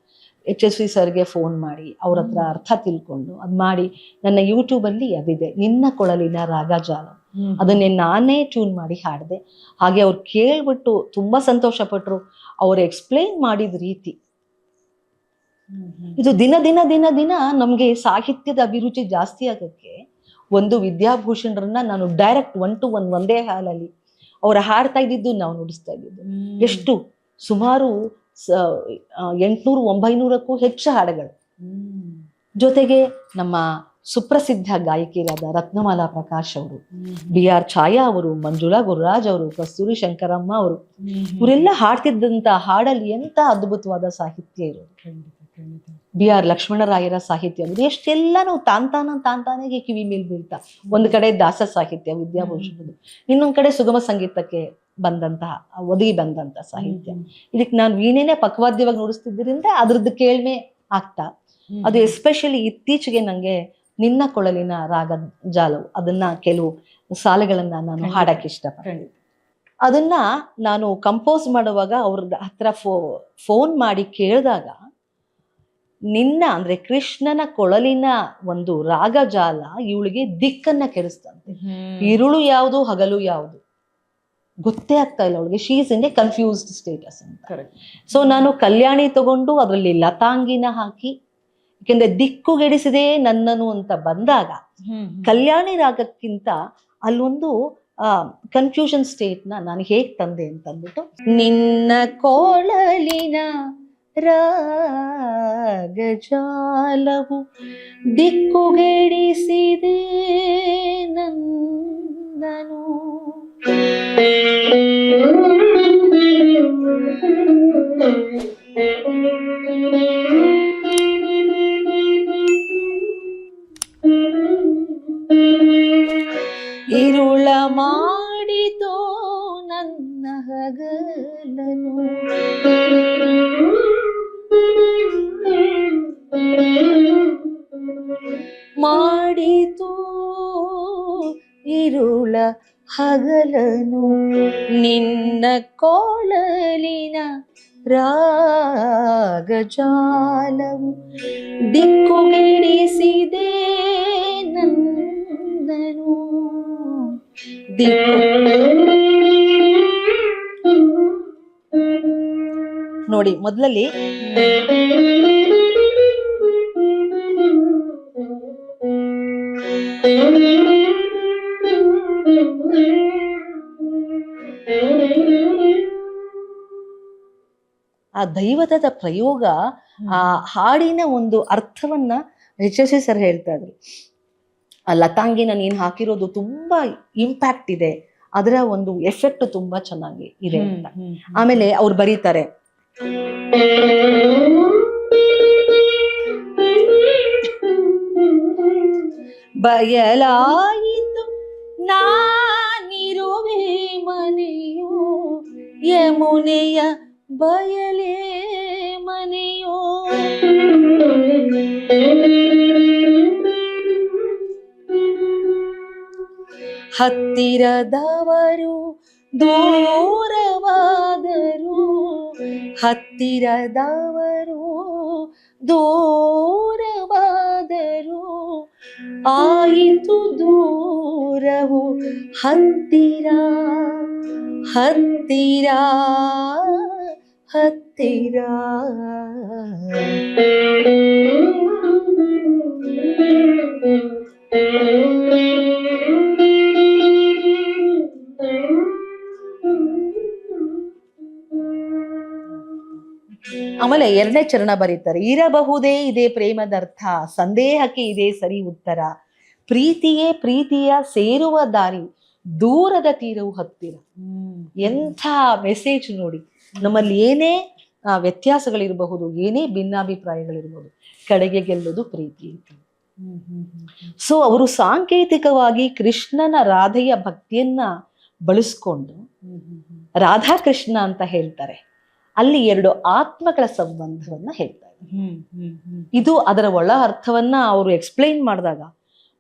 HSV ಸರ್ಗೆ ಫೋನ್ ಮಾಡಿ ಅವ್ರ ಹತ್ರ ಅರ್ಥ ತಿಳ್ಕೊಂಡು ಅದ್ ಮಾಡಿ ನನ್ನ ಯೂಟ್ಯೂಬ್ ಅಲ್ಲಿ ಅದಿದೆ, ನಿನ್ನ ಕೊಳಲಿನ ರಾಗಜಾಲ. ಅದನ್ನೇ ನಾನೇ ಟ್ಯೂನ್ ಮಾಡಿ ಹಾಡಿದೆ. ಹಾಗೆ ಅವ್ರು ಕೇಳ್ಬಿಟ್ಟು ತುಂಬಾ ಸಂತೋಷ ಪಟ್ರು. ಅವ್ರು ಎಕ್ಸ್ಪ್ಲೇನ್ ಮಾಡಿದ ರೀತಿ, ಇದು ದಿನ ದಿನ ದಿನ ದಿನ ನಮ್ಗೆ ಸಾಹಿತ್ಯದ ಅಭಿರುಚಿ ಜಾಸ್ತಿ ಆಗಕ್ಕೆ ಒಂದು ವಿದ್ಯಾಭೂಷಣರನ್ನ ನಾನು ಡೈರೆಕ್ಟ್ 1 to 1 ಒಂದೇ ಹಾಲಲ್ಲಿ ಅವ್ರ ಹಾಡ್ತಾ ಇದ್ದಿದ್ದು ನಾವು ನುಡಿಸ್ತಾ ಇದ್ದಿದ್ದು. ಎಷ್ಟು ಸುಮಾರು 800-900ಕ್ಕೂ ಹೆಚ್ಚು ಹಾಡುಗಳು. ಜೊತೆಗೆ ನಮ್ಮ ಸುಪ್ರಸಿದ್ಧ ಗಾಯಕಿಯರಾದ ರತ್ನಮಾಲಾ ಪ್ರಕಾಶ್ ಅವರು, BR ಛಾಯಾ ಅವರು, ಮಂಜುಳಾ ಗುರುರಾಜ್ ಅವರು, ಕಸ್ತೂರಿ ಶಂಕರಮ್ಮ ಅವರು, ಇವರೆಲ್ಲ ಹಾಡ್ತಿದ್ದಂತ ಹಾಡಲ್ಲಿ ಎಂತ ಅದ್ಭುತವಾದ ಸಾಹಿತ್ಯ ಇರೋದು. BR ಲಕ್ಷ್ಮಣರಾಯರ ಸಾಹಿತ್ಯ ಎಷ್ಟೆಲ್ಲ ನಾವು ತಾಂತಾನೆ ಕಿವಿ ಮೇಲ್ ಬೀಳ್ತಾ. ಒಂದ್ ಕಡೆ ದಾಸ ಸಾಹಿತ್ಯ ವಿದ್ಯಾಭೂಷಣದ್ದು, ಇನ್ನೊಂದ್ ಕಡೆ ಸುಗಮ ಸಂಗೀತಕ್ಕೆ ಬಂದಂತಹ ಒದಗಿ ಬಂದಂತಹ ಸಾಹಿತ್ಯ. ಇದಕ್ಕೆ ನಾನು ವೀಣೆನೇ ಪಕ್ವಾದ್ಯವಾಗಿ ನುಡಿಸ್ತಿದ್ದರಿಂದ ಅದ್ರದ್ದು ಕೇಳ್ಮೆ ಆಗ್ತಾ. ಅದು ಎಸ್ಪೆಷಲಿ ಇತ್ತೀಚೆಗೆ ನಂಗೆ ನಿನ್ನ ಕೊಳಲಿನ ರಾಗ ಜಾಲವು, ಅದನ್ನ ಕೆಲವು ಸಾಲುಗಳನ್ನ ನಾನು ಹಾಡಕ್ಕೆ ಇಷ್ಟಪಡ್ತೀನಿ. ಅದನ್ನ ನಾನು ಕಂಪೋಸ್ ಮಾಡುವಾಗ ಅವ್ರ ಹತ್ರ ಫೋನ್ ಮಾಡಿ ಕೇಳಿದಾಗ, ನಿನ್ನ ಅಂದ್ರೆ ಕೃಷ್ಣನ ಕೊಳಲಿನ ಒಂದು ರಾಗಜಾಲ ಇವಳಿಗೆ ದಿಕ್ಕನ್ನ ಕೆಡಿಸ್ತಂತೆ. ಇರುಳು ಯಾವುದು ಹಗಲು ಯಾವುದು ಗೊತ್ತೇ ಆಗ್ತಾ ಇಲ್ಲ ಅವಳಿಗೆ. She is in a confused status ಅಂತ. ಸೊ ನಾನು ಕಲ್ಯಾಣಿ ತಗೊಂಡು ಅದರಲ್ಲಿ ಲತಾಂಗಿನ ಹಾಕಿ, ಯಾಕೆಂದ್ರೆ ದಿಕ್ಕುಗೆಡಿಸಿದೆ ನನ್ನನು ಅಂತ ಬಂದಾಗ ಕಲ್ಯಾಣಿ ರಾಗಕ್ಕಿಂತ ಅಲ್ಲೊಂದು ಕನ್ಫ್ಯೂಷನ್ ಸ್ಟೇಟ್ನ ನಾನು ಹೇಗ್ ತಂದೆ ಅಂತಂದ್ಬಿಟ್ಟು, ನಿನ್ನ ಕೊಳಲಿನ ರಾಗಜಾಲವು ದಿಕ್ಕುಗೆಡಿಸಿದೆ ನನ್ನನು. ಇರುಳ ಮಾಡಿತೋ ನನ್ನ ಹಗಲನು, ಮಾಡಿತೋ ಇರುಳ ಹಗಲನು, ನಿನ್ನ ಕೊಳಲಿನ ರಾಗಜಾಲವು ದಿಕ್ಕುಗೆಡಿಸಿದೆ ನನ್ನನು. ನೋಡಿ, ಮೊದಲಲ್ಲಿ ಆ ದೈವತದ ಪ್ರಯೋಗ, ಆ ಹಾಡಿನ ಒಂದು ಅರ್ಥವನ್ನ HSV ಸರ್ ಹೇಳ್ತಾ ಇದ್ರು. ಆ ಲತಾಂಗಿನ ನೀನ್ ಹಾಕಿರೋದು ತುಂಬಾ ಇಂಪ್ಯಾಕ್ಟ್ ಇದೆ, ಅದರ ಒಂದು ಎಫೆಕ್ಟ್ ತುಂಬಾ ಚೆನ್ನಾಗಿ ಇದೆ ಅಂತ. ಆಮೇಲೆ ಅವ್ರು ಬರೀತಾರೆ, ಬಯಲಾಯಿತು ನಾನಿರುವೆ ಮನೆಯೋ, ಯಮುನೆಯ ಬಯಲೇ ಮನೆಯೋ, ಹತ್ತಿರದವರು ದೂರವಾದರು, ಹತ್ತಿರದವರು ದೂರವಾದರು, ಆಯಿತು ದೂರವು ಹತ್ತಿರ, ಹತ್ತಿರ, ಹತ್ತಿರ. ಆಮೇಲೆ 2ನೇ ಚರಣ ಬರೀತಾರೆ, ಇರಬಹುದೇ ಇದೇ ಪ್ರೇಮದರ್ಥ, ಸಂದೇಹಕ್ಕೆ ಇದೇ ಸರಿ ಉತ್ತರ, ಪ್ರೀತಿಯೇ ಪ್ರೀತಿಯ ಸೇರುವ ದಾರಿ, ದೂರದ ತೀರವು ಹತ್ತಿರ. ಎಂಥ ಮೆಸೇಜ್ ನೋಡಿ. ನಮ್ಮಲ್ಲಿ ಏನೇ ವ್ಯತ್ಯಾಸಗಳಿರಬಹುದು, ಏನೇ ಭಿನ್ನಾಭಿಪ್ರಾಯಗಳಿರಬಹುದು, ಕಡೆಗೆ ಗೆಲ್ಲೋದು ಪ್ರೀತಿ. ಸೊ ಅವರು ಸಾಂಕೇತಿಕವಾಗಿ ಕೃಷ್ಣನ ರಾಧೆಯ ಭಕ್ತಿಯನ್ನ ಬಳಸ್ಕೊಂಡು ರಾಧಾಕೃಷ್ಣ ಅಂತ ಹೇಳ್ತಾರೆ. ಅಲ್ಲಿ 2 ಆತ್ಮಗಳ ಸಂಬಂಧವನ್ನ ಹೇಳ್ತಾರೆ. ಇದು ಅದರ ಒಳ ಅರ್ಥವನ್ನ ಅವರು ಎಕ್ಸ್ಪ್ಲೈನ್ ಮಾಡಿದಾಗ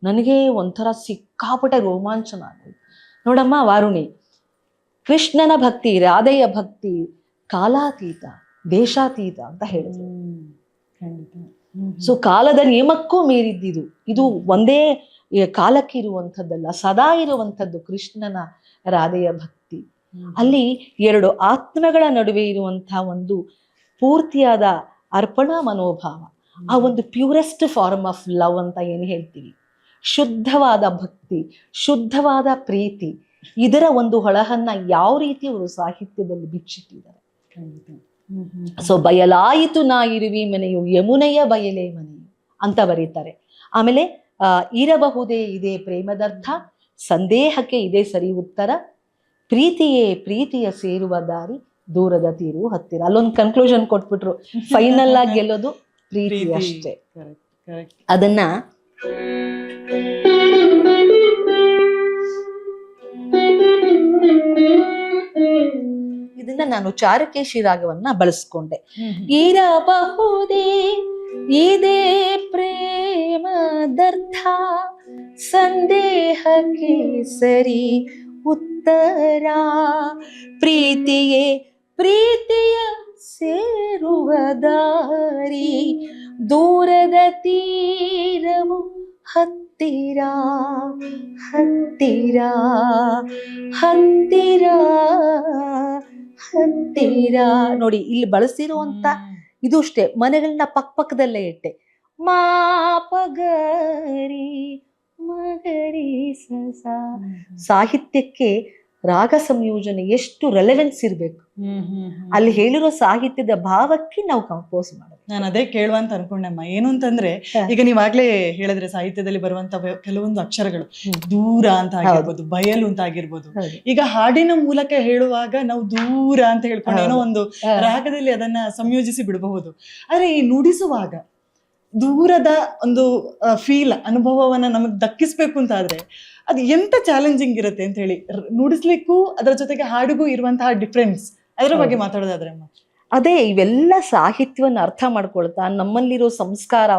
ನನಗೆ ಒಂಥರ ಸಿಕ್ಕಾಪಟ್ಟೆ ರೋಮಾಂಚನ ಆಗೋದು. ನೋಡಮ್ಮ ವಾರುಣಿ, ಕೃಷ್ಣನ ಭಕ್ತಿ, ರಾಧೆಯ ಭಕ್ತಿ ಕಾಲಾತೀತ, ದೇಶಾತೀತ ಅಂತ ಹೇಳಿದ್ರು. ಸೊ ಕಾಲದ ನಿಯಮಕ್ಕೂ ಮೀರಿದ್ದಿದು. ಇದು ಒಂದೇ ಕಾಲಕ್ಕೆ ಇರುವಂಥದ್ದಲ್ಲ, ಸದಾ ಇರುವಂಥದ್ದು ಕೃಷ್ಣನ ರಾಧೆಯ ಭಕ್ತಿ. ಅಲ್ಲಿ 2 ಆತ್ಮಗಳ ನಡುವೆ ಇರುವಂತಹ ಒಂದು ಪೂರ್ತಿಯಾದ ಅರ್ಪಣಾ ಮನೋಭಾವ, ಆ ಒಂದು ಪ್ಯೂರೆಸ್ಟ್ ಫಾರ್ಮ್ ಆಫ್ ಲವ್ ಅಂತ ಏನು ಹೇಳ್ತೀವಿ, ಶುದ್ಧವಾದ ಭಕ್ತಿ, ಶುದ್ಧವಾದ ಪ್ರೀತಿ, ಇದರ ಒಂದು ಹೊಳಹನ್ನ ಯಾವ ರೀತಿ ಅವರು ಸಾಹಿತ್ಯದಲ್ಲಿ ಬಿಚ್ಚಿಟ್ಟಿದ್ದಾರೆ. ಸೊ ಬಯಲಾಯಿತು ನಾ ಇರುವಿ ಮನೆಯು, ಯಮುನೆಯ ಬಯಲೇ ಮನೆಯು ಅಂತ ಬರೀತಾರೆ. ಆಮೇಲೆ ಇರಬಹುದೇ ಇದೇ ಪ್ರೇಮದರ್ಥ, ಸಂದೇಹಕ್ಕೆ ಇದೇ ಸರಿ ಉತ್ತರ, ಪ್ರೀತಿಯೇ ಪ್ರೀತಿಯ ಸೇರುವ ದಾರಿ, ದೂರದ ತೀರು ಹತ್ತಿರ. ಅಲ್ಲೊಂದು ಕನ್ಕ್ಲೂಷನ್ ಕೊಟ್ಬಿಟ್ರು, ಫೈನಲ್ ಆಗಿ ಗೆಲ್ಲೋದು ಪ್ರೀತಿ ಅಷ್ಟೇ. ಅದನ್ನ ಇದನ್ನ ನಾನು ಚಾರುಕೇಶಿ ರಾಗವನ್ನ ಬಳಸ್ಕೊಂಡೆ. ಇರಬಹುದೇ ಇದೇ ಪ್ರೇಮದರ್ಥ, ಸಂದೇಹಕ್ಕೆ ಸರಿ ಉತ್ತರ, ಪ್ರೀತಿಯೇ ಪ್ರೀತಿಯ ಸೇರುವ ದಾರಿ, ದೂರದ ತೀರವು ಹತ್ತಿರ, ಹತ್ತಿರ, ಹತ್ತಿರ, ಹತ್ತಿರ. ನೋಡಿ ಇಲ್ಲಿ ಬಳಸಿರುವಂತ ಇದು ಅಷ್ಟೇ, ಮನೆಗಳನ್ನ ಪಕ್ಕದಲ್ಲೇ ಇಟ್ಟೆ. ಮಾಪಗರಿ ಮಗರಿ ಸಸ. ಸಾಹಿತ್ಯಕ್ಕೆ ರಾಗ ಸಂಯೋಜನೆ ಎಷ್ಟು ರೆಲೆವೆನ್ಸ್ ಇರ್ಬೇಕು, ಅಲ್ಲಿ ಹೇಳಿರೋ ಸಾಹಿತ್ಯದ ಭಾವಕ್ಕೆ ನಾವು ಕಂಪೋಸ್ ಮಾಡಬೇಕು. ನಾನು ಅದೇ ಕೇಳುವಂತ ಅನ್ಕೊಂಡೆಮ್ಮ. ಏನು ಅಂತಂದ್ರೆ, ಈಗ ನೀವಾಗ್ಲೇ ಹೇಳಿದ್ರೆ ಸಾಹಿತ್ಯದಲ್ಲಿ ಬರುವಂತ ಕೆಲವೊಂದು ಅಕ್ಷರಗಳು ದೂರ ಅಂತ ಆಗಿರ್ಬೋದು, ಬಯಲು ಅಂತ ಆಗಿರ್ಬೋದು, ಈಗ ಹಾಡಿನ ಮೂಲಕ ಹೇಳುವಾಗ ನಾವು ದೂರ ಅಂತ ಹೇಳ್ಕೊಂಡು ಏನೋ ಒಂದು ರಾಗದಲ್ಲಿ ಅದನ್ನ ಸಂಯೋಜಿಸಿ ಬಿಡಬಹುದು. ಆದ್ರೆ ಈ ನುಡಿಸುವಾಗ ದೂರದ ಒಂದು ಫೀಲ್, ಅನುಭವವನ್ನ ನಮಗ್ ದಕ್ಕಿಸ್ಬೇಕು ಅಂತ ಆದ್ರೆ ಅದು ಎಂತ ಚಾಲೆಂಜಿಂಗ್ ಇರುತ್ತೆ ಅಂತ ಹೇಳಿ, ನುಡಿಸ್ಲಿಕ್ಕೂ ಅದರ ಜೊತೆಗೆ ಹಾಡಿಗೂ ಇರುವಂತಹ ಡಿಫ್ರೆನ್ಸ್, ಅದರ ಬಗ್ಗೆ ಮಾತಾಡೋದಾದ್ರೆ ಅಮ್ಮ. ಅದೇ ಇವೆಲ್ಲ ಸಾಹಿತ್ಯವನ್ನ ಅರ್ಥ ಮಾಡ್ಕೊಳ್ತಾ ನಮ್ಮಲ್ಲಿರೋ ಸಂಸ್ಕಾರ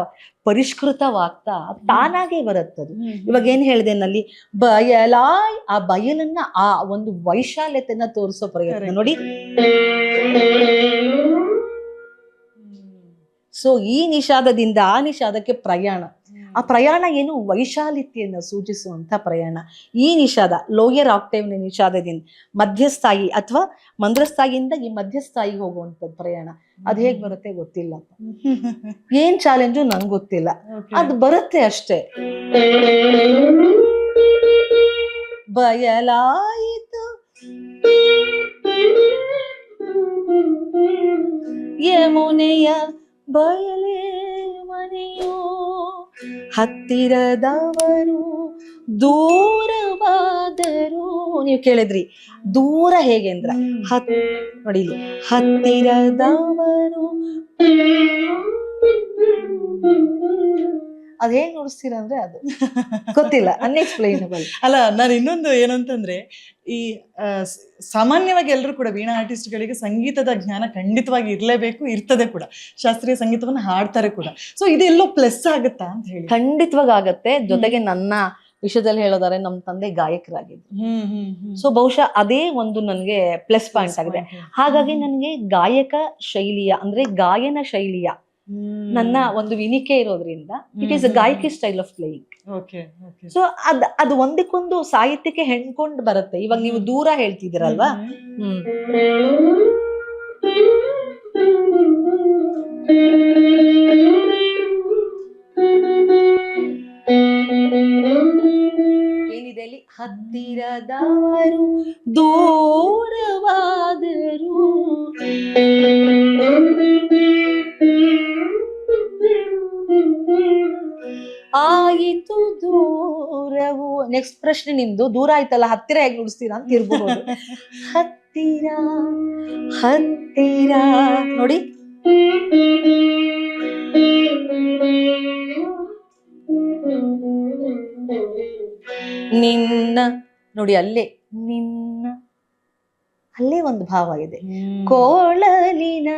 ಪರಿಷ್ಕೃತವಾಗ್ತಾ ತಾನಾಗೆ ಬರುತ್ತದು. ಇವಾಗ ಏನ್ ಹೇಳಿದೆ ನಲ್ಲಿ ಬಯಲಾಯ್, ಆ ಬಯಲನ್ನ ಆ ಒಂದು ವೈಶಾಲ್ಯತೆಯನ್ನ ತೋರಿಸೋ ಪ್ರಯತ್ನ ನೋಡಿ. ಸೊ ಈ ನಿಷಾದದಿಂದ ಆ ನಿಷಾದಕ್ಕೆ ಪ್ರಯಾಣ, ಆ ಪ್ರಯಾಣ ಏನು ವೈಶಾಲಿತ್ಯವನ್ನು ಸೂಚಿಸುವಂತ ಪ್ರಯಾಣ. ಈ ನಿಷಾದ ಲೋಯರ್ ಆಕ್ಟೇವ್ನ ನಿಷಾದದಿಂದ ಮಧ್ಯಸ್ಥಾಯಿ ಅಥವಾ ಮಂದ್ರಸ್ಥಾಯಿಯಿಂದ ಈ ಮಧ್ಯಸ್ಥಾಯಿಗೆ ಹೋಗುವಂಥದ್ದು ಪ್ರಯಾಣ. ಅದು ಹೇಗೆ ಬರುತ್ತೆ ಗೊತ್ತಿಲ್ಲ, ಏನ್ ಚಾಲೆಂಜು ನಂಗೆ ಗೊತ್ತಿಲ್ಲ, ಅದು ಬರುತ್ತೆ ಅಷ್ಟೇ. ಬಯಲಾಯಿತು ಯಮುನೆಯ ಬಯಲೇ ಮನೆಯೋ, ಹತ್ತಿರದವರು ದೂರವಾದರು. ನೀವು ಕೇಳಿದ್ರಿ ದೂರ ಹೇಗೆ ಅಂದ್ರ, ನೋಡಿ ಹತ್ತಿರದವರು ಅದ್ ಹೇಗ್ ನುಡಿಸ್ತೀರ ಅಂದ್ರೆ ಅದು ಗೊತ್ತಿಲ್ಲ, ಅನ್ಎಕ್ಸ್ಪ್ಲೈನಬಲ್. ಅಲ್ಲ, ನಾನು ಇನ್ನೊಂದು ಏನು ಅಂತಂದ್ರೆ, ಈ ಸಾಮಾನ್ಯವಾಗಿ ಎಲ್ಲರೂ ಕೂಡ ವೀಣಾ ಆರ್ಟಿಸ್ಟ್ಗಳಿಗೆ ಸಂಗೀತದ ಜ್ಞಾನ ಖಂಡಿತವಾಗಿ ಇರ್ಲೇಬೇಕು, ಇರ್ತದೆ ಕೂಡ, ಶಾಸ್ತ್ರೀಯ ಸಂಗೀತವನ್ನ ಹಾಡ್ತಾರೆ ಕೂಡ. ಸೊ ಇದೆಲ್ಲೋ ಪ್ಲಸ್ ಆಗುತ್ತಾ ಅಂತ ಹೇಳಿ? ಖಂಡಿತವಾಗಿ ಆಗತ್ತೆ. ಜೊತೆಗೆ ನನ್ನ ವಿಷಯದಲ್ಲಿ ಹೇಳೋದಾದ್ರೆ ನಮ್ಮ ತಂದೆ ಗಾಯಕರಾಗಿದ್ರು. ಹ್ಮ್ ಹ್ಮ್ ಹ್ಮ್ ಸೊ ಬಹುಶಃ ಅದೇ ಒಂದು ನನಗೆ ಪ್ಲಸ್ ಪಾಯಿಂಟ್ ಆಗಿದೆ. ಹಾಗಾಗಿ ನನಗೆ ಗಾಯಕ ಶೈಲಿಯ ಅಂದ್ರೆ ಗಾಯನ ಶೈಲಿಯ ನನ್ನ ಒಂದು ವಿನಿಕೆ ಇರೋದ್ರಿಂದ ಇಟ್ ಈಸ್ ಅ ಗಾಯಕಿ style of playing. Okay okay so ಅದು ಒಂದಕ್ಕೊಂದು ಸಾಹಿತ್ಯಕ್ಕೆ ಹೆಣ್ಕೊಂಡು ಬರುತ್ತೆ. ಇವಾಗ ನೀವು ದೂರ ಹೇಳ್ತಿದ್ದೀರಲ್ವಾ, ಏನಿದೆ ಅಲ್ಲಿ, ಹತ್ತಿರದವರು ದೂರವಾದರು, ಆಯಿತು ದೂರವು. ನೆಕ್ಸ್ಟ್ ಪ್ರಶ್ನೆ ನಿಮ್ದು, ದೂರ ಆಯ್ತಲ್ಲ ಹತ್ತಿರ ಹೇಗೆ ನುಡಿಸ್ತೀರಾ ಅಂತ ಇರ್ಬೋದು. ಹತ್ತಿರ ಹತ್ತಿರ ನೋಡಿ, ನಿನ್ನ ನೋಡಿ ಅಲ್ಲೇ, ನಿನ್ನ ಅಲ್ಲೇ ಒಂದು ಭಾವ ಇದೆ. ಕೋಳಲಿನ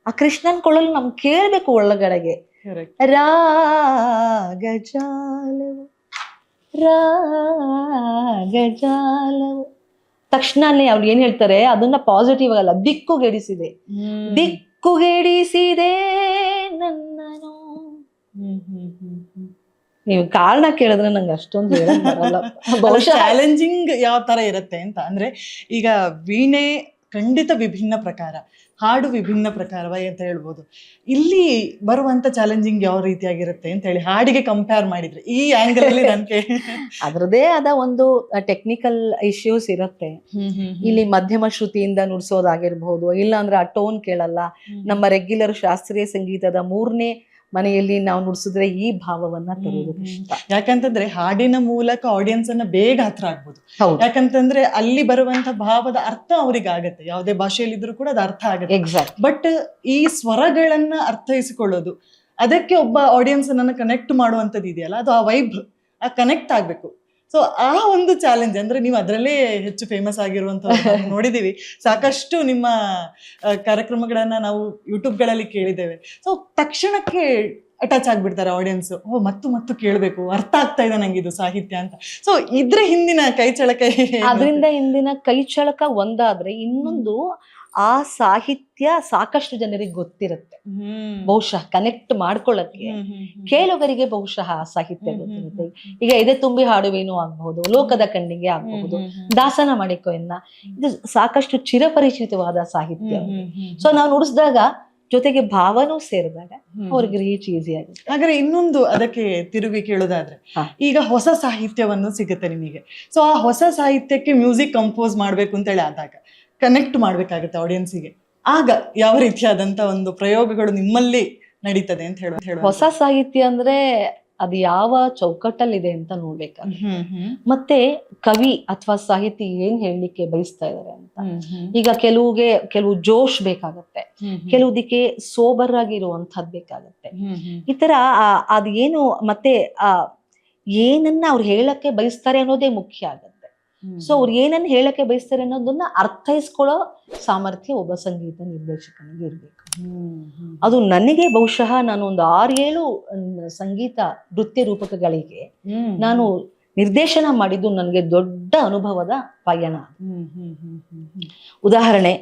ಆ ಕೃಷ್ಣನ್ ಕೊಳಲು ನಮ್ಗೆ ಕೇಳ್ಬೇಕು ಒಳಗಡೆಗೆ. ರಾಗಜಾಲವು ರಾಗಜಾಲವು ತಕ್ಷಣನೇ ಅವ್ರು ಏನ್ ಹೇಳ್ತಾರೆ, ಅದನ್ನ ಪಾಸಿಟಿವ್ ಆಗಲ್ಲ, ದಿಕ್ಕುಗೆಡಿಸಿದೆ, ದಿಕ್ಕುಗೆಡಿಸಿದೆ ನನ್ನನು. ನೀವು ಕಾರಣ ಕೇಳಿದ್ರೆ ನಂಗೆ ಅಷ್ಟೊಂದು ಹೇಳಕ್ ಬರಲ್ಲ. ಬಹುಶಃ ಚಾಲೆಂಜಿಂಗ್ ಯಾವ ತರ ಇರುತ್ತೆ ಅಂತ ಅಂದ್ರೆ, ಈಗ ವೀಣೆ ಖಂಡಿತ ವಿಭಿನ್ನ ಪ್ರಕಾರ, ಹಾಡು ವಿಭಿನ್ನ ಪ್ರಕಾರವಾಗಿ ಅಂತ ಹೇಳ್ಬೋದು. ಇಲ್ಲಿ ಬರುವಂತ ಚಾಲೆಂಜಿಂಗ್ ಯಾವ ರೀತಿಯಾಗಿರುತ್ತೆ ಅಂತ ಹೇಳಿ ಹಾಡಿಗೆ ಕಂಪೇರ್ ಮಾಡಿದ್ರೆ ಈ ಆಂಗಲ್ ಅಲ್ಲಿ ನನ್ಗೆ ಅದ್ರದೇ ಆದ ಒಂದು ಟೆಕ್ನಿಕಲ್ ಇಶ್ಯೂಸ್ ಇರುತ್ತೆ. ಇಲ್ಲಿ ಮಧ್ಯಮ ಶ್ರುತಿಯಿಂದ ನುಡಿಸೋದಾಗಿರ್ಬಹುದು, ಇಲ್ಲ ಅಂದ್ರೆ ಆ ಟೋನ್ ಕೇಳಲ್ಲ. ನಮ್ಮ ರೆಗ್ಯುಲರ್ ಶಾಸ್ತ್ರೀಯ ಸಂಗೀತದ 3ನೇ ಮನೆಯಲ್ಲಿ ನಾವು ನುಡಿಸಿದ್ರೆ ಈ ಭಾವವನ್ನ ತರೋದು ಕಷ್ಟ. ಯಾಕಂತಂದ್ರೆ ಹಾಡಿನ ಮೂಲಕ ಆಡಿಯನ್ಸ್ ಅನ್ನ ಬೇಗ ಹತ್ರ ಆಗ್ಬೋದು. ಹೌದು, ಯಾಕಂತಂದ್ರೆ ಅಲ್ಲಿ ಬರುವಂತ ಭಾವದ ಅರ್ಥ ಅವ್ರಿಗೆ ಆಗತ್ತೆ, ಯಾವುದೇ ಭಾಷೆಯಲ್ಲಿದ್ರು ಕೂಡ ಅದು ಅರ್ಥ ಆಗುತ್ತೆ. ಎಕ್ಸಾಕ್ಟ್. ಬಟ್ ಈ ಸ್ವರಗಳನ್ನ ಅರ್ಥೈಸಿಕೊಳ್ಳೋದು, ಅದಕ್ಕೆ ಒಬ್ಬ ಆಡಿಯನ್ಸ್ ಅನ್ನ ಕನೆಕ್ಟ್ ಮಾಡುವಂತದ್ದು ಇದೆಯಲ್ಲ, ಅದು ಆ ವೈಬ್, ಆ ಕನೆಕ್ಟ್ ಆಗ್ಬೇಕು. ಸೊ ಆ ಒಂದು ಚಾಲೆಂಜ್ ಅಂದ್ರೆ ನೀವು ಅದರಲ್ಲೇ ಹೆಚ್ಚು ಫೇಮಸ್ ಆಗಿರುವಂತ ನೋಡಿದೀವಿ. ಸಾಕಷ್ಟು ನಿಮ್ಮ ಕಾರ್ಯಕ್ರಮಗಳನ್ನ ನಾವು ಯೂಟ್ಯೂಬ್ಗಳಲ್ಲಿ ಕೇಳಿದ್ದೇವೆ. ಸೊ ತಕ್ಷಣಕ್ಕೆ ಅಟ್ಯಾಚ್ ಆಗ್ಬಿಡ್ತಾರೆ ಆಡಿಯನ್ಸ್. ಓ ಮತ್ತು ಕೇಳಬೇಕು, ಅರ್ಥ ಆಗ್ತಾ ಇದೆ ನಂಗೆ ಇದು ಸಾಹಿತ್ಯ ಅಂತ. ಸೊ ಇದ್ರ ಹಿಂದಿನ ಕೈಚಳಕ, ಅದರಿಂದ ಹಿಂದಿನ ಕೈಚಳಕ ಒಂದಾದ್ರೆ, ಇನ್ನೊಂದು ಆ ಸಾಹಿತ್ಯ ಸಾಕಷ್ಟು ಜನರಿಗೆ ಗೊತ್ತಿರುತ್ತೆ. ಬಹುಶಃ ಕನೆಕ್ಟ್ ಮಾಡ್ಕೊಳ್ಳಕ್ಕೆ ಕೇಳುಗರಿಗೆ ಬಹುಶಃ ಆ ಸಾಹಿತ್ಯ ಗೊತ್ತಿರುತ್ತೆ. ಈಗ ಎದೆ ತುಂಬಿ ಹಾಡುವೇನು ಆಗ್ಬಹುದು, ಲೋಕದ ಕಣ್ಣಿಗೆ ಆಗ್ಬಹುದು, ದಾಸನ ಮಾಡಿಕೋ ಎನ್ನ, ಇದು ಸಾಕಷ್ಟು ಚಿರಪರಿಚಿತವಾದ ಸಾಹಿತ್ಯ. ಸೊ ನಾವು ನುಡಿಸಿದಾಗ ಜೊತೆಗೆ ಭಾವನೂ ಸೇರಿದಾಗ ಅವ್ರಿಗೆ ರೀಚ್ ಈಸಿ ಆಗುತ್ತೆ. ಹಾಗಾದ್ರೆ ಇನ್ನೊಂದು ಅದಕ್ಕೆ ತಿರುಗಿ ಕೇಳೋದಾದ್ರೆ, ಈಗ ಹೊಸ ಸಾಹಿತ್ಯವನ್ನು ಸಿಗುತ್ತೆ ನಿಮಗೆ. ಸೊ ಆ ಹೊಸ ಸಾಹಿತ್ಯಕ್ಕೆ ಮ್ಯೂಸಿಕ್ ಕಂಪೋಸ್ ಮಾಡ್ಬೇಕು ಅಂತ ಹೇಳಿ ಆದಾಗ ಕನೆಕ್ಟ್ ಮಾಡ್ಬೇಕಾಗುತ್ತೆ ಆಡಿಯನ್ಸಿಗೆ. ಆಗ ಯಾವ ರೀತಿಯಾದಂತ ಒಂದು ಪ್ರಯೋಗಗಳು ನಿಮ್ಮಲ್ಲಿ ನಡೀತದೆ ಅಂತ ಹೇಳೋ. ಹೊಸ ಸಾಹಿತ್ಯ ಅಂದ್ರೆ ಅದು ಯಾವ ಚೌಕಟ್ಟಲ್ಲಿದೆ ಅಂತ ನೋಡ್ಬೇಕಾಗುತ್ತೆ. ಮತ್ತೆ ಕವಿ ಅಥವಾ ಸಾಹಿತಿ ಏನ್ ಹೇಳಲಿಕ್ಕೆ ಬಯಸ್ತಾ ಇದಾರೆ ಅಂತ. ಈಗ ಕೆಲವು ಜೋಶ್ ಬೇಕಾಗತ್ತೆ, ಕೆಲವುದಕ್ಕೆ ಸೋಬರ್ ಆಗಿರುವಂತಹದ್ದು ಬೇಕಾಗತ್ತೆ. ಈ ತರ ಅದು ಏನು ಮತ್ತೆ ಏನನ್ನ ಅವ್ರು ಹೇಳಕ್ಕೆ ಬಯಸ್ತಾರೆ ಅನ್ನೋದೇ ಮುಖ್ಯ ಆಗತ್ತೆ. ಸೊ ಅವ್ರು ಏನನ್ನ ಹೇಳಕ್ಕೆ ಬಯಸ್ತಾರೆ ಅನ್ನೋದನ್ನ ಅರ್ಥೈಸ್ಕೊಳ್ಳೋ ಸಾಮರ್ಥ್ಯ ಒಬ್ಬ ಸಂಗೀತ ನಿರ್ದೇಶಕನಿಗೆ ಇರ್ಬೇಕು. ಅದು ನನಗೆ ಬಹುಶಃ ನಾನು ಒಂದು 6-7 ಸಂಗೀತ ನೃತ್ಯ ರೂಪಕಗಳಿಗೆ ನಾನು ನಿರ್ದೇಶನ ಮಾಡಿದ್ದು ನನಗೆ ದೊಡ್ಡ ಅನುಭವದ ಪಯಣ. ಉದಾಹರಣೆ,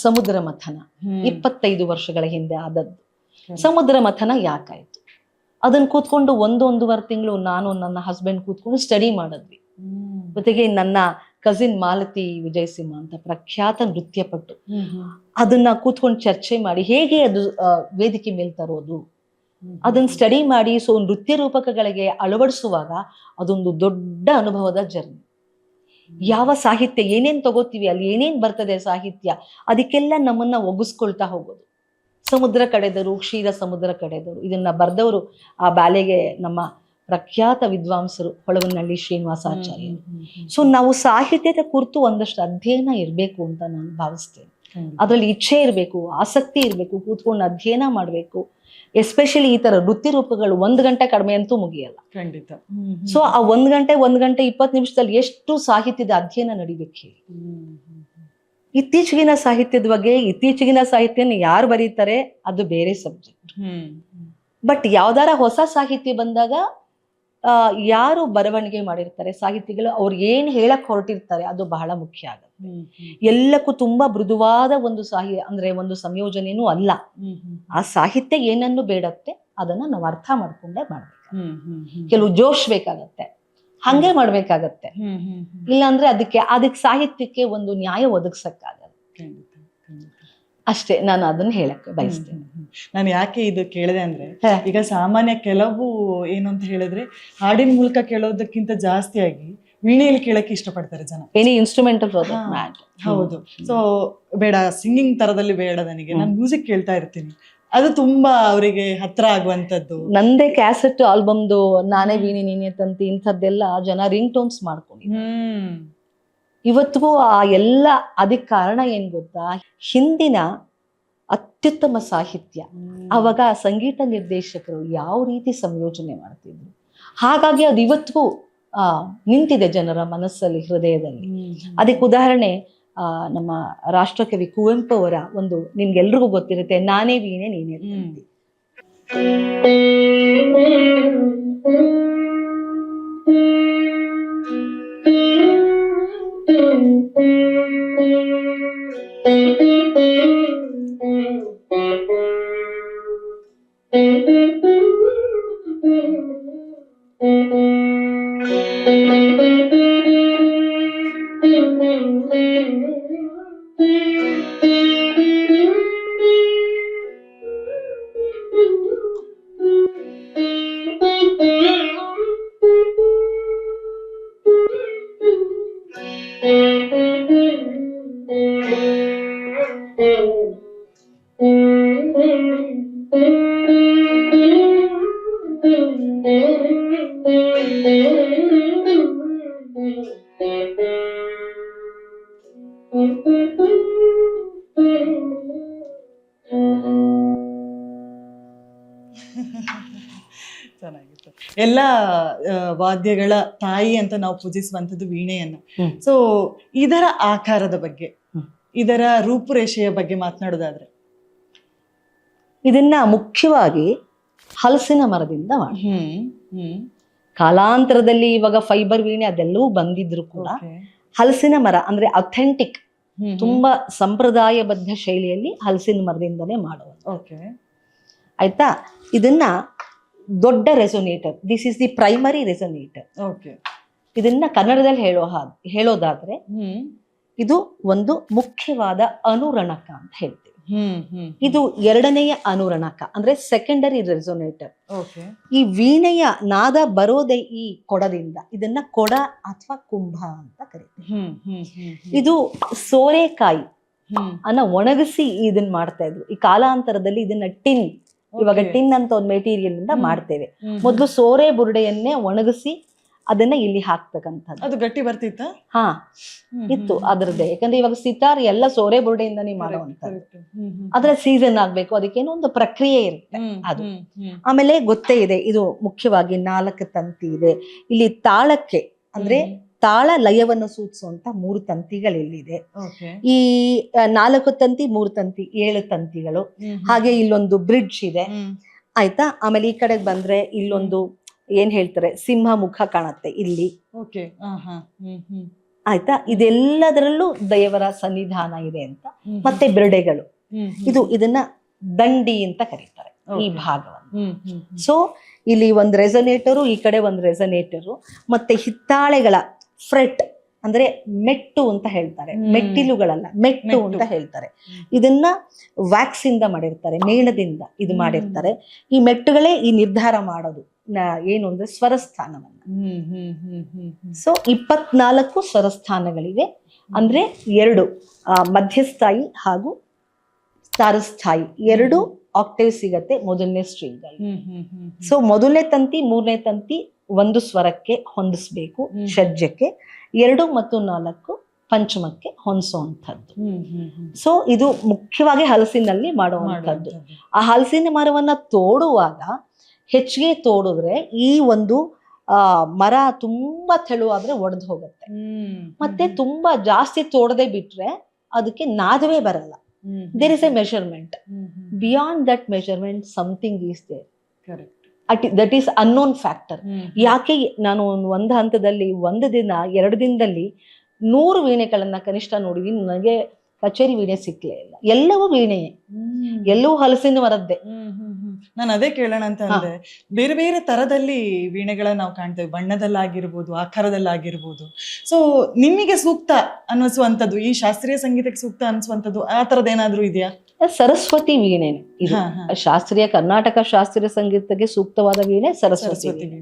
ಸಮುದ್ರ ಮಥನ 25 ವರ್ಷಗಳ ಹಿಂದೆ ಆದದ್ದು. ಸಮುದ್ರ ಮಥನ ಯಾಕಾಯ್ತು, ಅದನ್ನ ಕೂತ್ಕೊಂಡು 1-1.5 ತಿಂಗಳು ನಾನು ನನ್ನ ಹಸ್ಬೆಂಡ್ ಕೂತ್ಕೊಂಡು ಸ್ಟಡಿ ಮಾಡಿದ್ವಿ. ಜೊತೆಗೆ ನನ್ನ ಕಸಿನ್ ಮಾಲತಿ ವಿಜಯಸಿಂಹ ಅಂತ ಪ್ರಖ್ಯಾತ ನೃತ್ಯ ಪಟ್ಟು, ಅದನ್ನ ಕೂತ್ಕೊಂಡು ಚರ್ಚೆ ಮಾಡಿ ಹೇಗೆ ಅದು ವೇದಿಕೆ ಮೇಲೆ ತರೋದು, ಅದನ್ನ ಸ್ಟಡಿ ಮಾಡಿ ಸೊ ನೃತ್ಯ ರೂಪಕಗಳಿಗೆ ಅಳವಡಿಸುವಾಗ ಅದೊಂದು ದೊಡ್ಡ ಅನುಭವದ ಜರ್ನಿ. ಯಾವ ಸಾಹಿತ್ಯ ಏನೇನ್ ತಗೋತೀವಿ, ಅಲ್ಲಿ ಏನೇನ್ ಬರ್ತದೆ ಸಾಹಿತ್ಯ, ಅದಕ್ಕೆಲ್ಲ ನಮ್ಮನ್ನ ಒಗ್ಗಿಸ್ಕೊಳ್ತಾ ಹೋಗೋದು. ಸಮುದ್ರ ಕಡೆದರು, ಕ್ಷೀರ ಸಮುದ್ರ ಕಡೆದರು, ಇದನ್ನ ಬರ್ದವರು ಆ ಬ್ಯಾಲೆಗೆ ನಮ್ಮ ಪ್ರಖ್ಯಾತ ವಿದ್ವಾಂಸರು ಹೊಳವನಹಳ್ಳಿ ಶ್ರೀನಿವಾಸಾಚಾರ್ಯ. ಸೊ ನಾವು ಸಾಹಿತ್ಯದ ಕುರಿತು ಒಂದಷ್ಟು ಅಧ್ಯಯನ ಇರಬೇಕು ಅಂತ ನಾನು ಭಾವಿಸ್ತೇನೆ. ಅದ್ರಲ್ಲಿ ಇಚ್ಛೆ ಇರಬೇಕು, ಆಸಕ್ತಿ ಇರಬೇಕು, ಕೂತ್ಕೊಂಡು ಅಧ್ಯಯನ ಮಾಡಬೇಕು. ಎಸ್ಪೆಷಲಿ ಈ ತರ ನೃತ್ಯ ರೂಪಗಳು 1 ಗಂಟೆ ಕಡಿಮೆ ಅಂತೂ ಮುಗಿಯಲ್ಲ ಖಂಡಿತ. ಸೊ ಆ 1 ಗಂಟೆ 20 ನಿಮಿಷದಲ್ಲಿ ಎಷ್ಟು ಸಾಹಿತ್ಯದ ಅಧ್ಯಯನ ನಡಿಬೇಕು ಹೇಳಿ. ಇತ್ತೀಚೆಗಿನ ಸಾಹಿತ್ಯದ ಬಗ್ಗೆ, ಇತ್ತೀಚೆಗಿನ ಸಾಹಿತ್ಯನ ಯಾರು ಬರೀತಾರೆ ಅದು ಬೇರೆ ಸಬ್ಜೆಕ್ಟ್. ಬಟ್ ಯಾವ್ದಾರ ಹೊಸ ಸಾಹಿತ್ಯ ಬಂದಾಗ ಯಾರು ಬರವಣಿಗೆ ಮಾಡಿರ್ತಾರೆ ಸಾಹಿತಿಗಳು, ಅವ್ರು ಏನ್ ಹೇಳಕ್ ಹೊರಟಿರ್ತಾರೆ ಅದು ಬಹಳ ಮುಖ್ಯ ಆಗುತ್ತೆ. ಎಲ್ಲಕ್ಕೂ ತುಂಬಾ ಮೃದುವಾದ ಒಂದು ಅಂದ್ರೆ ಒಂದು ಸಂಯೋಜನೆನೂ ಅಲ್ಲ. ಆ ಸಾಹಿತ್ಯ ಏನನ್ನು ಬೇಡತ್ತೆ ಅದನ್ನ ನಾವು ಅರ್ಥ ಮಾಡ್ಕೊಂಡೇ ಮಾಡ್ಬೇಕು. ಕೆಲವು ಜೋಶ್ ಬೇಕಾಗತ್ತೆ, ಹಂಗೆ ಮಾಡ್ಬೇಕಾಗತ್ತೆ. ಇಲ್ಲಾಂದ್ರೆ ಅದಕ್ಕೆ ಸಾಹಿತ್ಯಕ್ಕೆ ಒಂದು ನ್ಯಾಯ ಒದಗಿಸಕ್ಕಾಗಲ್ಲ. ಅಷ್ಟೇ, ನಾನು ಅದನ್ನ ಹೇಳಕ್ ಬಯಸ್ತೇನೆ. ನಾನು ಯಾಕೆ ಇದು ಕೇಳಿದೆ ಅಂದ್ರೆ, ಈಗ ಸಾಮಾನ್ಯ ಕೆಲವು ಏನು ಅಂತ ಹೇಳಿದ್ರೆ ಹಾಡಿನ ಮೂಲಕ ಕೇಳೋದಕ್ಕಿಂತ ಜಾಸ್ತಿಯಾಗಿ ವೀಣೆಯಲ್ಲಿ ಕೇಳಕ್ಕೆ ಇಷ್ಟಪಡ್ತಾರೆ ಜನ. Any instrumental. ಹೌದು. ಸೊ ಬೇಡ ಸಿಂಗಿಂಗ್ ತರದಲ್ಲಿ ಬೇಡ, ನನಗೆ ನಾನು ಮ್ಯೂಸಿಕ್ ಕೇಳ್ತಾ ಇರ್ತೀನಿ, ಅದು ತುಂಬಾ ಅವರಿಗೆ ಹತ್ರ ಆಗುವಂತದ್ದು. ನಂದೇ ಕ್ಯಾಸೆಟ್ ಆಲ್ಬಮ್ದು ನಾನೇ ವೀಣೆ ನೀನೇ ತಂತಿ ಇಂಥದ್ದೆಲ್ಲ ಜನ ರಿಂಗ್ ಟೋನ್ಸ್ ಮಾಡ್ಕೊಂಡಿದ್ದಾರೆ. ಇವತ್ತಿಗೂ ಅದಕ್ಕೆ ಕಾರಣ ಏನ್ ಗೊತ್ತಾ, ಹಿಂದಿನ ಅತ್ಯುತ್ತಮ ಸಾಹಿತ್ಯ, ಅವಾಗ ಸಂಗೀತ ನಿರ್ದೇಶಕರು ಯಾವ ರೀತಿ ಸಂಯೋಜನೆ ಮಾಡ್ತಿದ್ರು, ಹಾಗಾಗಿ ಅದು ಇವತ್ತಿಗೂ ನಿಂತಿದೆ ಜನರ ಮನಸ್ಸಲ್ಲಿ, ಹೃದಯದಲ್ಲಿ. ಅದಕ್ಕೆ ಉದಾಹರಣೆ ನಮ್ಮ ರಾಷ್ಟ್ರಕವಿ ಕುವೆಂಪು ಅವರ ಒಂದು, ನಿಮ್ಗೆಲ್ರಿಗೂ ಗೊತ್ತಿರುತ್ತೆ, ನಾನೇ ವೀಣೆ ನೀನೇ ತಂತಿ. ಚೆನ್ನಾಗಿತ್ತು. ಎಲ್ಲ ವಾದ್ಯಗಳ ತಾಯಿ ಅಂತ ನಾವು ಪೂಜಿಸುವಂಥದ್ದು ವೀಣೆಯನ್ನು. ಸೊ ಇದರ ಆಕಾರದ ಬಗ್ಗೆ, ಇದರ ರೂಪುರೇಷೆಯ ಬಗ್ಗೆ ಮಾತನಾಡೋದಾದ್ರೆ, ಇದನ್ನ ಮುಖ್ಯವಾಗಿ ಹಲಸಿನ ಮರದಿಂದ ಮಾಡಿ, ಕಾಲಾಂತರದಲ್ಲಿ ಇವಾಗ ಫೈಬರ್ ವೀಣೆ ಅದೆಲ್ಲವೂ ಬಂದಿದ್ರು ಕೂಡ ಹಲಸಿನ ಮರ ಅಂದ್ರೆ ಅಥೆಂಟಿಕ್, ತುಂಬಾ ಸಂಪ್ರದಾಯಬದ್ಧ ಶೈಲಿಯಲ್ಲಿ ಹಲಸಿನ ಮರದಿಂದನೇ ಮಾಡುವುದು. ಆಯ್ತಾ, ಇದನ್ನ ದೊಡ್ಡ resonator, this is the primary resonator. ಇದನ್ನ ಕನ್ನಡದಲ್ಲಿ ಹೇಳೋದಾದ್ರೆ ಇದು ಒಂದು ಮುಖ್ಯವಾದ ಅನುರಣಕ ಅಂತ ಹೇಳ್ತೀವಿ. ಇದು ಎರಡನೆಯ ಅನುರಣಕ ಅಂದ್ರೆ ಸೆಕೆಂಡರಿ ರೆಸೊನೇಟರ್. ಈ ವೀಣೆಯ ನಾದ ಬರೋದೇ ಈ ಕೊಡದಿಂದ, ಇದನ್ನ ಕೊಡ ಅಥವಾ ಕುಂಭ ಅಂತ ಕರೀತೀವಿ. ಇದು ಸೋರೆಕಾಯಿ ಅನ್ನ ಒಣಗಿಸಿ ಇದನ್ನ ಮಾಡ್ತಾ ಇದ್ರು. ಈ ಕಾಲಾಂತರದಲ್ಲಿ ಇದನ್ನ ಟಿನ್, ಇವಾಗ ಟಿನ್ ಅಂತ ಒಂದು ಮೆಟೀರಿಯಲ್ ಇಂದ ಮಾಡ್ತೇವೆ. ಮೊದಲು ಸೋರೆ ಬುರುಡೆಯನ್ನೇ ಒಣಗಿಸಿ ಅದನ್ನ ಇಲ್ಲಿ ಹಾಕ್ತಕ್ಕಂಥದ್ದು. ಅದು ಗಟ್ಟಿ ಬರ್ತಿತ್ತ? ಹಾ, ಇತ್ತು ಅದರದ್ದೇ. ಯಾಕಂದ್ರೆ ಇವಾಗ ಸಿತಾರ್ ಎಲ್ಲ ಸೋರೆ ಬುರುಡೆಯಿಂದಾನೇ ಮಾಡುವಂಥದ್ದು. ಅದ್ರ ಸೀಸನ್ ಆಗ್ಬೇಕು, ಅದಕ್ಕೇನೋ ಒಂದು ಪ್ರಕ್ರಿಯೆ ಇರುತ್ತೆ ಅದು. ಆಮೇಲೆ ಗೊತ್ತೇ ಇದೆ, ಇದು ಮುಖ್ಯವಾಗಿ 4 ತಂತಿ ಇದೆ. ಇಲ್ಲಿ ತಾಳಕ್ಕೆ ಅಂದ್ರೆ ತಾಳ ಲಯವನ್ನು ಸೂಚಿಸುವಂತ 3 ತಂತಿಗಳಿಲ್ಲಿದೆ. ಈ 4 ತಂತಿ 3 ತಂತಿ 7 ತಂತಿಗಳು. ಹಾಗೆ ಇಲ್ಲೊಂದು ಬ್ರಿಡ್ಜ್ ಇದೆ. ಆಯ್ತಾ, ಆಮೇಲೆ ಈ ಕಡೆಗೆ ಬಂದ್ರೆ ಇಲ್ಲೊಂದು ಏನ್ ಹೇಳ್ತಾರೆ ಸಿಂಹ ಮುಖ ಕಾಣತ್ತೆ ಇಲ್ಲಿ. ಆಯ್ತಾ, ಇದೆಲ್ಲದರಲ್ಲೂ ದೇವರ ಸನ್ನಿಧಾನ ಇದೆ ಅಂತ. ಮತ್ತೆ ಬಿರುಡೆಗಳು, ಇದನ್ನ ದಂಡಿ ಅಂತ ಕರೀತಾರೆ ಈ ಭಾಗವನ್ನು. ಸೊ ಇಲ್ಲಿ ಒಂದು ರೆಸೊನೇಟರು, ಈ ಕಡೆ ಒಂದು ರೆಸೊನೇಟರು, ಮತ್ತೆ ಹಿತ್ತಾಳೆಗಳ ಫ್ರೆಟ್ ಅಂದ್ರೆ ಮೆಟ್ಟು ಅಂತ ಹೇಳ್ತಾರೆ, ಮೆಟ್ಟಿಲುಗಳಲ್ಲ ಮೆಟ್ಟು ಅಂತ ಹೇಳ್ತಾರೆ. ಇದನ್ನ ವ್ಯಾಕ್ಸ್ ಇಂದ ಮಾಡಿರ್ತಾರೆ, ಮೇಣದಿಂದ ಇದು ಮಾಡಿರ್ತಾರೆ. ಈ ಮೆಟ್ಟುಗಳೇ ಈ ನಿರ್ಧಾರ ಮಾಡೋದು ಏನು ಅಂದ್ರೆ ಸ್ವರಸ್ಥಾನವನ್ನ. ಸೊ 24 ಸ್ವರಸ್ಥಾನಗಳಿವೆ. ಅಂದ್ರೆ 2 ಮಧ್ಯಸ್ಥಾಯಿ ಹಾಗೂ ತಾರಸ್ಥಾಯಿ 2 ಆಕ್ಟೇವ್ ಸಿಗತ್ತೆ ಮೊದಲನೇ ಸ್ಟ್ರಿಂಗ್ಗಳು. ಸೊ ಮೊದಲನೇ ತಂತಿ 3ನೇ ತಂತಿ ಒಂದು ಸ್ವರಕ್ಕೆ ಹೊಂದಿಸ್ಬೇಕು ಷಡ್ಜಕ್ಕೆ, 2 ಮತ್ತು 4 ಪಂಚಮಕ್ಕೆ ಹೊಂದಿಸುವಂಥದ್ದು. ಸೊ ಇದು ಮುಖ್ಯವಾಗಿ ಹಲಸಿನಲ್ಲಿ ಮಾಡುವಂಥದ್ದು. ಆ ಹಲಸಿನ ಮರವನ್ನ ತೋಡುವಾಗ ಹೆಚ್ಚಿಗೆ ತೋಡಿದ್ರೆ ಈ ಒಂದು ಮರ ತುಂಬಾ ತೆಳುವಾದ್ರೆ ಒಡೆದು ಹೋಗುತ್ತೆ. ಮತ್ತೆ ತುಂಬಾ ಜಾಸ್ತಿ ತೋಡದೆ ಬಿಟ್ರೆ ಅದಕ್ಕೆ ನಾದವೇ ಬರಲ್ಲ. There is a measurement. Beyond that measurement something is there. That is unknown factor. ಯಾಕೆ ನಾನು ಒಂದು ಹಂತದಲ್ಲಿ 1 ದಿನ 2 ದಿನದಲ್ಲಿ 100 ವೀಣೆಗಳನ್ನ ಕನಿಷ್ಠ ನೋಡಿದೀನಿ. ನನಗೆ ಕಚೇರಿ ವೀಣೆ ಸಿಕ್ಲೇ ಇಲ್ಲ. ಎಲ್ಲವೂ ವೀಣೆಯೇ, ಎಲ್ಲವೂ ಹಲಸಿನ ಮರದ್ದೇ. ನಾನು ಅದೇ ಕೇಳೋಣ ಅಂತ ಅಂದ್ರೆ, ಬೇರೆ ಬೇರೆ ತರದಲ್ಲಿ ವೀಣೆಗಳನ್ನ ನಾವು ಕಾಣ್ತೇವೆ, ಬಣ್ಣದಲ್ಲಾಗಿರ್ಬೋದು, ಆಕಾರದಲ್ಲಾಗಿರ್ಬೋದು. ಸೊ ನಿಮಗೆ ಸೂಕ್ತ ಅನ್ನಿಸುವಂಥದ್ದು, ಈ ಶಾಸ್ತ್ರೀಯ ಸಂಗೀತಕ್ಕೆ ಸೂಕ್ತ ಅನ್ಸುವಂಥದ್ದು ಆ ತರದೇನಾದ್ರೂ ಇದೆಯಾ? ಸರಸ್ವತಿ ವೀಣೆ ಇದು. ಶಾಸ್ತ್ರೀಯ ಕರ್ನಾಟಕ ಶಾಸ್ತ್ರೀಯ ಸಂಗೀತಕ್ಕೆ ಸೂಕ್ತವಾದ ವೀಣೆ ಸರಸ್ವತಿ ವೀಣೆ.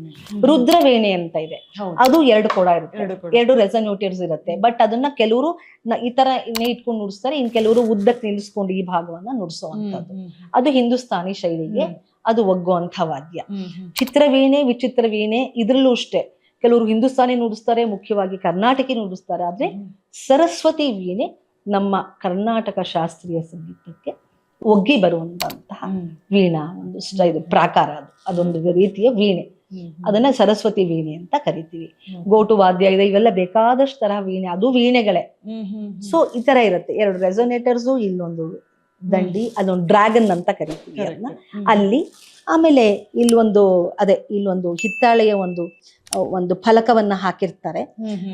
ರುದ್ರ ವೀಣೆ ಅಂತ ಇದೆ, ಅದು 2 ಕೊಡ ಇರುತ್ತೆ, 2 ರೆಸನ್ಯೂಟರ್ಸ್ ಇರುತ್ತೆ. ಬಟ್ ಅದನ್ನ ಕೆಲವರು ಈ ತರ ಇಟ್ಕೊಂಡು ನುಡಿಸ್ತಾರೆ, ಇನ್ ಕೆಲವರು ಉದ್ದಕ್ಕೆ ನಿಲ್ಲಿಸ್ಕೊಂಡು ಈ ಭಾಗವನ್ನ ನುಡಿಸುವಂತದ್ದು. ಅದು ಹಿಂದೂಸ್ತಾನಿ ಶೈಲಿಗೆ ಅದು ಒಗ್ಗುವಂಥ ವಾದ್ಯ. ಚಿತ್ರವೀಣೆ, ವಿಚಿತ್ರ ವೀಣೆ ಇದ್ರಲ್ಲೂ ಅಷ್ಟೇ ಕೆಲವರು ಹಿಂದೂಸ್ತಾನಿ ನುಡಿಸ್ತಾರೆ, ಮುಖ್ಯವಾಗಿ ಕರ್ನಾಟಕಿ ನುಡಿಸ್ತಾರೆ. ಆದ್ರೆ ಸರಸ್ವತಿ ವೀಣೆ ನಮ್ಮ ಕರ್ನಾಟಕ ಶಾಸ್ತ್ರೀಯ ಸಂಗೀತಕ್ಕೆ ಒಗ್ಗಿ ಬರುವಂತಹ ವೀಣಾ ಒಂದು ಇದು ಪ್ರಾಕಾರ. ಅದೊಂದು ರೀತಿಯ ವೀಣೆ, ಅದನ್ನ ಸರಸ್ವತಿ ವೀಣೆ ಅಂತ ಕರಿತೀವಿ. ಗೋಟು ವಾದ್ಯ ಇದೆ, ಇವೆಲ್ಲ ಬೇಕಾದಷ್ಟು ತರಹ ವೀಣೆ, ಅದು ವೀಣೆಗಳೇ. ಸೊ ಈ ತರ ಇರುತ್ತೆ, 2 ರೆಸೊನೇಟರ್ಸು, ಇಲ್ಲೊಂದು ದಂಡಿ, ಅದೊಂದು ಡ್ರ್ಯಾಗನ್ ಅಂತ ಕರಿತೀವಿ ಅದನ್ನ ಅಲ್ಲಿ. ಆಮೇಲೆ ಇಲ್ಲೊಂದು ಹಿತ್ತಾಳೆಯ ಒಂದು ಫಲಕವನ್ನ ಹಾಕಿರ್ತಾರೆ,